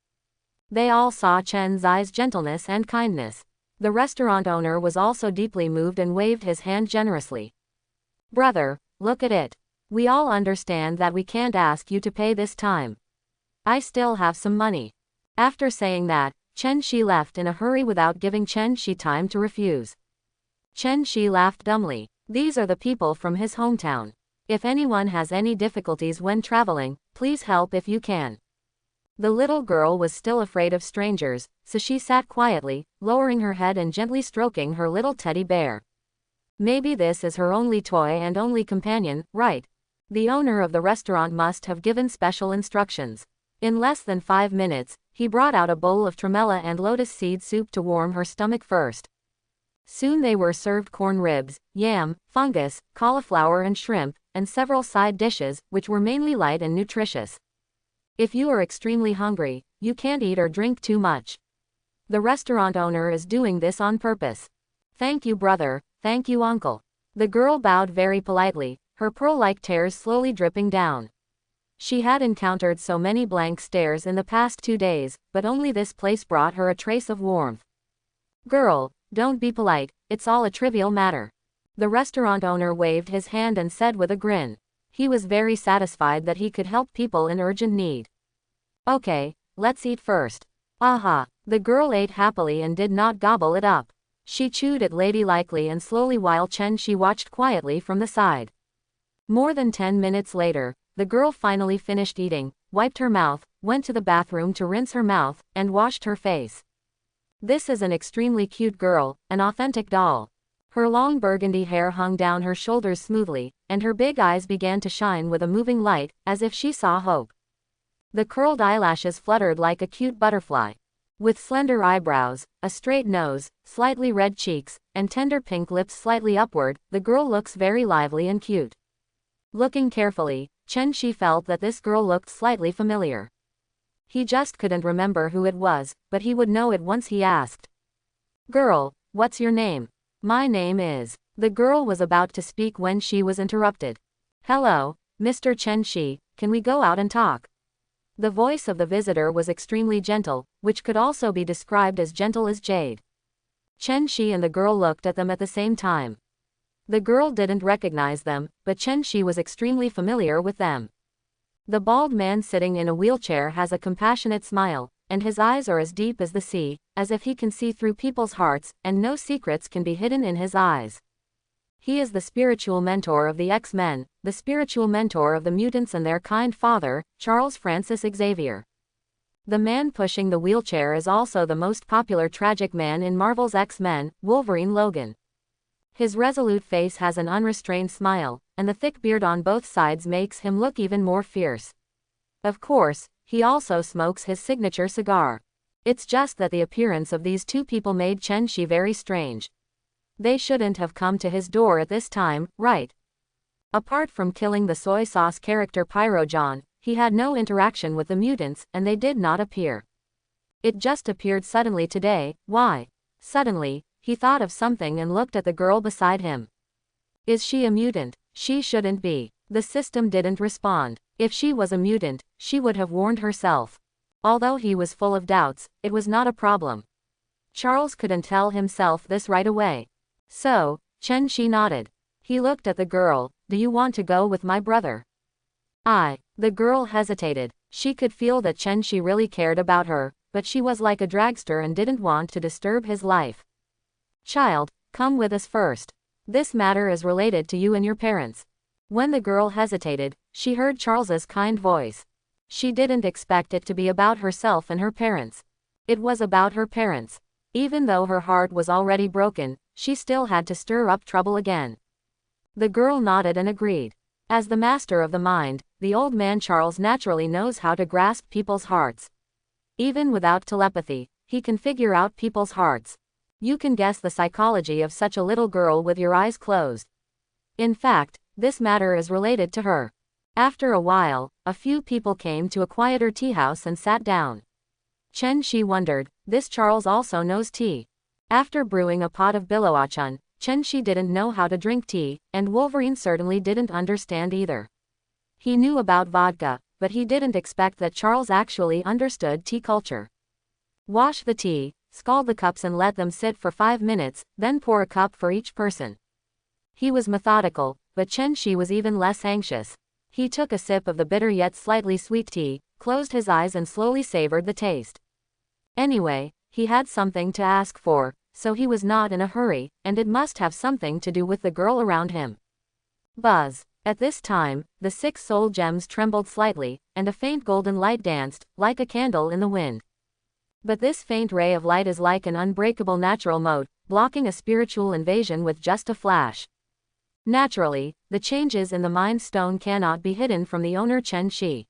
They all saw Chen's eyes' gentleness and kindness. The restaurant owner was also deeply moved and waved his hand generously. Brother, look at it. We all understand that we can't ask you to pay this time. I still have some money. After saying that, Chen left in a hurry without giving Chen time to refuse. Chen laughed dumbly. These are the people from his hometown. If anyone has any difficulties when traveling, please help if you can. The little girl was still afraid of strangers, so she sat quietly, lowering her head and gently stroking her little teddy bear. Maybe this is her only toy and only companion, right? The owner of the restaurant must have given special instructions. In less than 5 minutes, he brought out a bowl of tremella and lotus seed soup to warm her stomach first. Soon they were served corn ribs, yam, fungus, cauliflower and shrimp, and several side dishes, which were mainly light and nutritious. If you are extremely hungry, you can't eat or drink too much. The restaurant owner is doing this on purpose. Thank you, brother, thank you, uncle. The girl bowed very politely, her pearl-like tears slowly dripping down. She had encountered so many blank stares in the past 2 days, but only this place brought her a trace of warmth. Girl, don't be polite, it's all a trivial matter. The restaurant owner waved his hand and said with a grin. He was very satisfied that he could help people in urgent need. Okay, let's eat first. Aha, the girl ate happily and did not gobble it up. She chewed it ladylikely and slowly while Chen watched quietly from the side. More than 10 minutes later, the girl finally finished eating, wiped her mouth, went to the bathroom to rinse her mouth, and washed her face. This is an extremely cute girl, an authentic doll. Her long burgundy hair hung down her shoulders smoothly, and her big eyes began to shine with a moving light, as if she saw hope. The curled eyelashes fluttered like a cute butterfly. With slender eyebrows, a straight nose, slightly red cheeks, and tender pink lips slightly upward, the girl looks very lively and cute. Looking carefully, Chen felt that this girl looked slightly familiar. He just couldn't remember who it was, but he would know it once he asked. Girl, what's your name? My name is. The girl was about to speak when she was interrupted. Hello, Mr. Chen can we go out and talk? The voice of the visitor was extremely gentle, which could also be described as gentle as jade. Chen and the girl looked at them at the same time. The girl didn't recognize them, but Chen was extremely familiar with them. The bald man sitting in a wheelchair has a compassionate smile, and his eyes are as deep as the sea, as if he can see through people's hearts, and no secrets can be hidden in his eyes. He is the spiritual mentor of the X-Men, the spiritual mentor of the mutants and their kind father, Charles Francis Xavier. The man pushing the wheelchair is also the most popular tragic man in Marvel's X-Men, Wolverine Logan. His resolute face has an unrestrained smile, and the thick beard on both sides makes him look even more fierce. Of course, he also smokes his signature cigar. It's just that the appearance of these two people made Chen-Chi very strange. They shouldn't have come to his door at this time, right? Apart from killing the soy sauce character Pyro John, he had no interaction with the mutants, and they did not appear. It just appeared suddenly today. Why? Suddenly, he thought of something and looked at the girl beside him. Is she a mutant? She shouldn't be. The system didn't respond. If she was a mutant, she would have warned herself. Although he was full of doubts, it was not a problem. Charles couldn't tell himself this right away. So, Chen-Chi nodded. He looked at the girl. Do you want to go with my brother? The girl hesitated. She could feel that Chen-Chi really cared about her, but she was like a dragster and didn't want to disturb his life. Child, come with us first. This matter is related to you and your parents. When the girl hesitated, she heard Charles's kind voice. She didn't expect it to be about herself and her parents. It was about her parents. Even though her heart was already broken, she still had to stir up trouble again. The girl nodded and agreed. As the master of the mind, the old man Charles naturally knows how to grasp people's hearts. Even without telepathy, he can figure out people's hearts. You can guess the psychology of such a little girl with your eyes closed. In fact, this matter is related to her. After a while, a few people came to a quieter tea house and sat down. Chen-Chi wondered, this Charles also knows tea. After brewing a pot of bilawachun, Chen-Chi didn't know how to drink tea, and Wolverine certainly didn't understand either. He knew about vodka, but he didn't expect that Charles actually understood tea culture. Wash the tea, scald the cups and let them sit for 5 minutes, then pour a cup for each person. He was methodical, but Chen-Chi was even less anxious. He took a sip of the bitter yet slightly sweet tea, closed his eyes and slowly savored the taste. Anyway, he had something to ask for, so he was not in a hurry, and it must have something to do with the girl around him. Buzz. At this time, the 6 soul gems trembled slightly, and a faint golden light danced, like a candle in the wind. But this faint ray of light is like an unbreakable natural moat, blocking a spiritual invasion with just a flash. Naturally, the changes in the Mind Stone cannot be hidden from the owner Chen-Chi.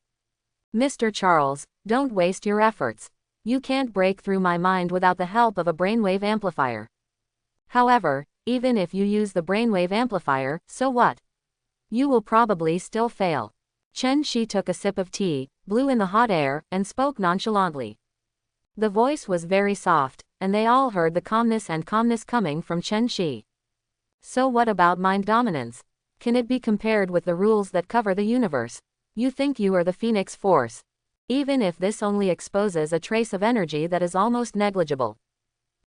Mr. Charles, don't waste your efforts. You can't break through my mind without the help of a brainwave amplifier. However, even if you use the brainwave amplifier, so what? You will probably still fail. Chen-Chi took a sip of tea, blew in the hot air, and spoke nonchalantly. The voice was very soft, and they all heard the calmness coming from Chen-Chi. So what about mind dominance? Can it be compared with the rules that cover the universe? You think you are the Phoenix Force. Even if this only exposes a trace of energy that is almost negligible.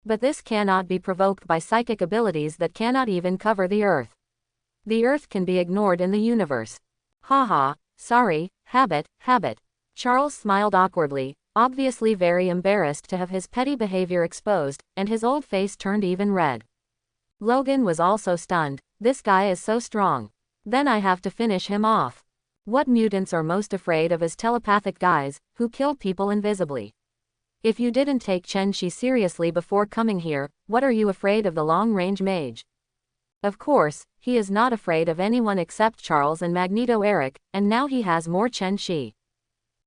But this cannot be provoked by psychic abilities that cannot even cover the Earth. The Earth can be ignored in the universe. Haha, sorry, habit. Charles smiled awkwardly, obviously very embarrassed to have his petty behavior exposed, and his old face turned even red. Logan was also stunned. This guy is so strong. Then I have to finish him off. What mutants are most afraid of is telepathic guys, who kill people invisibly. If you didn't take Chen-Chi seriously before coming here, what are you afraid of the long-range mage? Of course, he is not afraid of anyone except Charles and Magneto Eric, and now he has more Chen-Chi.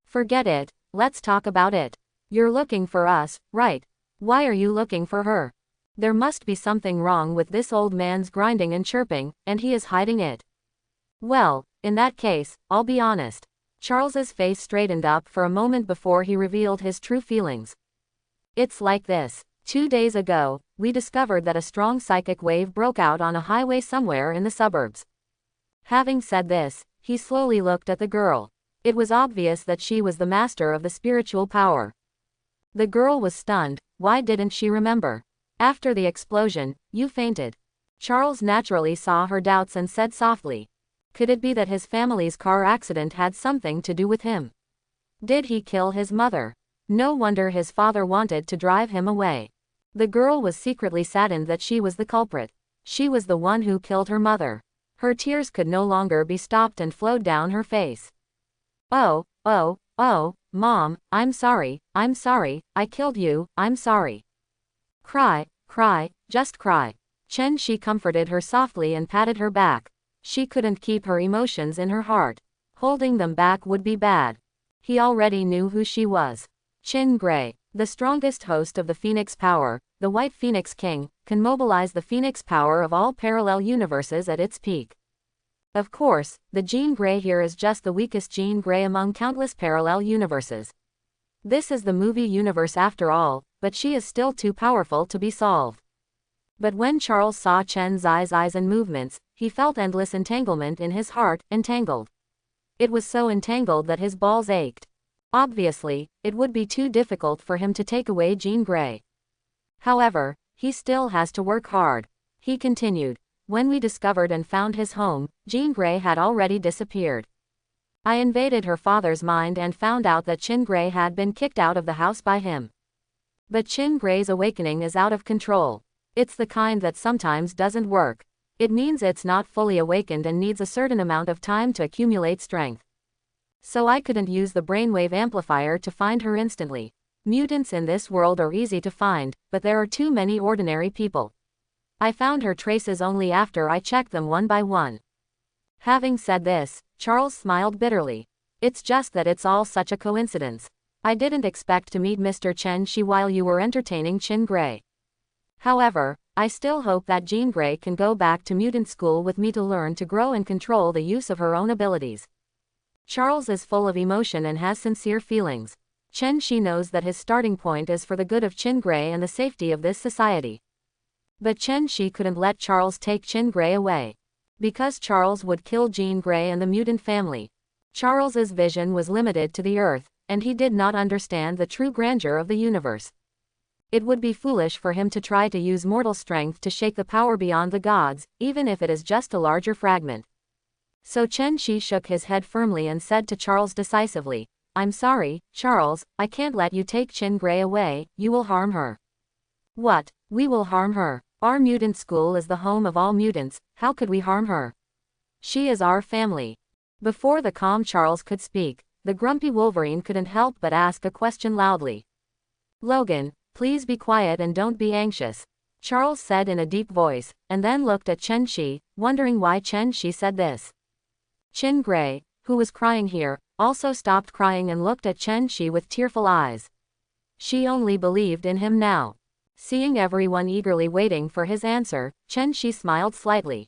Forget it, let's talk about it. You're looking for us, right? Why are you looking for her? There must be something wrong with this old man's grinding and chirping, and he is hiding it. Well, in that case, I'll be honest. Charles's face straightened up for a moment before he revealed his true feelings. It's like this. 2 days ago, we discovered that a strong psychic wave broke out on a highway somewhere in the suburbs. Having said this, he slowly looked at the girl. It was obvious that she was the master of the spiritual power. The girl was stunned. Why didn't she remember? After the explosion, you fainted. Charles naturally saw her doubts and said softly. Could it be that his family's car accident had something to do with him? Did he kill his mother? No wonder his father wanted to drive him away. The girl was secretly saddened that she was the culprit. She was the one who killed her mother. Her tears could no longer be stopped and flowed down her face. Oh, Mom, I'm sorry, I killed you, I'm sorry. Cry, just cry. She comforted her softly and patted her back. She couldn't keep her emotions in her heart. Holding them back would be bad. He already knew who she was. Chin Gray, the strongest host of the Phoenix Power, the White Phoenix King, can mobilize the Phoenix power of all parallel universes at its peak. Of course, the Jean Grey here is just the weakest Jean Grey among countless parallel universes. This is the movie universe after all, but she is still too powerful to be solved. But when Charles saw Chen Zai's eyes and movements, he felt endless entanglement in his heart, entangled. It was so entangled that his balls ached. Obviously, it would be too difficult for him to take away Jean Grey. However, he still has to work hard. He continued. When we discovered and found his home, Jean Grey had already disappeared. I invaded her father's mind and found out that Chin Grey had been kicked out of the house by him. But Chin Grey's awakening is out of control. It's the kind that sometimes doesn't work. It means it's not fully awakened and needs a certain amount of time to accumulate strength. So I couldn't use the brainwave amplifier to find her instantly. Mutants in this world are easy to find, but there are too many ordinary people. I found her traces only after I checked them one by one. Having said this, Charles smiled bitterly. It's just that it's all such a coincidence. I didn't expect to meet Mr. Chen Shi while you were entertaining Chin Grey. However, I still hope that Jean Grey can go back to mutant school with me to learn to grow and control the use of her own abilities. Charles is full of emotion and has sincere feelings. Chen Shi knows that his starting point is for the good of Chin Grey and the safety of this society. But Chen Shi couldn't let Charles take Chin Grey away. Because Charles would kill Jean Grey and the mutant family. Charles's vision was limited to the Earth, and he did not understand the true grandeur of the universe. It would be foolish for him to try to use mortal strength to shake the power beyond the gods, even if it is just a larger fragment. So Chen Shi shook his head firmly and said to Charles decisively, I'm sorry, Charles, I can't let you take Chin Grey away, you will harm her. What? We will harm her? Our mutant school is the home of all mutants, how could we harm her? She is our family. Before the calm Charles could speak, the grumpy Wolverine couldn't help but ask a question loudly. Logan, please be quiet and don't be anxious, Charles said in a deep voice, and then looked at Chen Shi, wondering why Chen Shi said this. Chin Grey, who was crying here, also stopped crying and looked at Chen Shi with tearful eyes. She only believed in him now. Seeing everyone eagerly waiting for his answer, Chen Shi smiled slightly.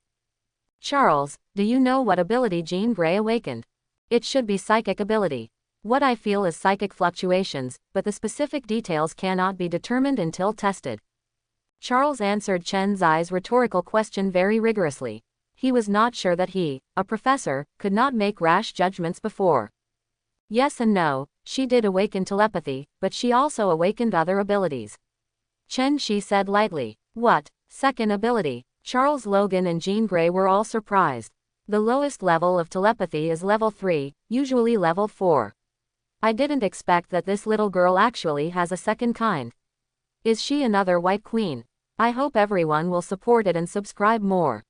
Charles, do you know what ability Jean Grey awakened? It should be psychic ability. What I feel is psychic fluctuations, but the specific details cannot be determined until tested. Charles answered Chen Zai's rhetorical question very rigorously. He was not sure that he, a professor, could not make rash judgments before. Yes and no, she did awaken telepathy, but she also awakened other abilities. Chen Shi said lightly. What? Second ability? Charles, Logan and Jean Grey were all surprised. The lowest level of telepathy is level 3, usually level 4. I didn't expect that this little girl actually has a second kind. Is she another White Queen? I hope everyone will support it and subscribe more.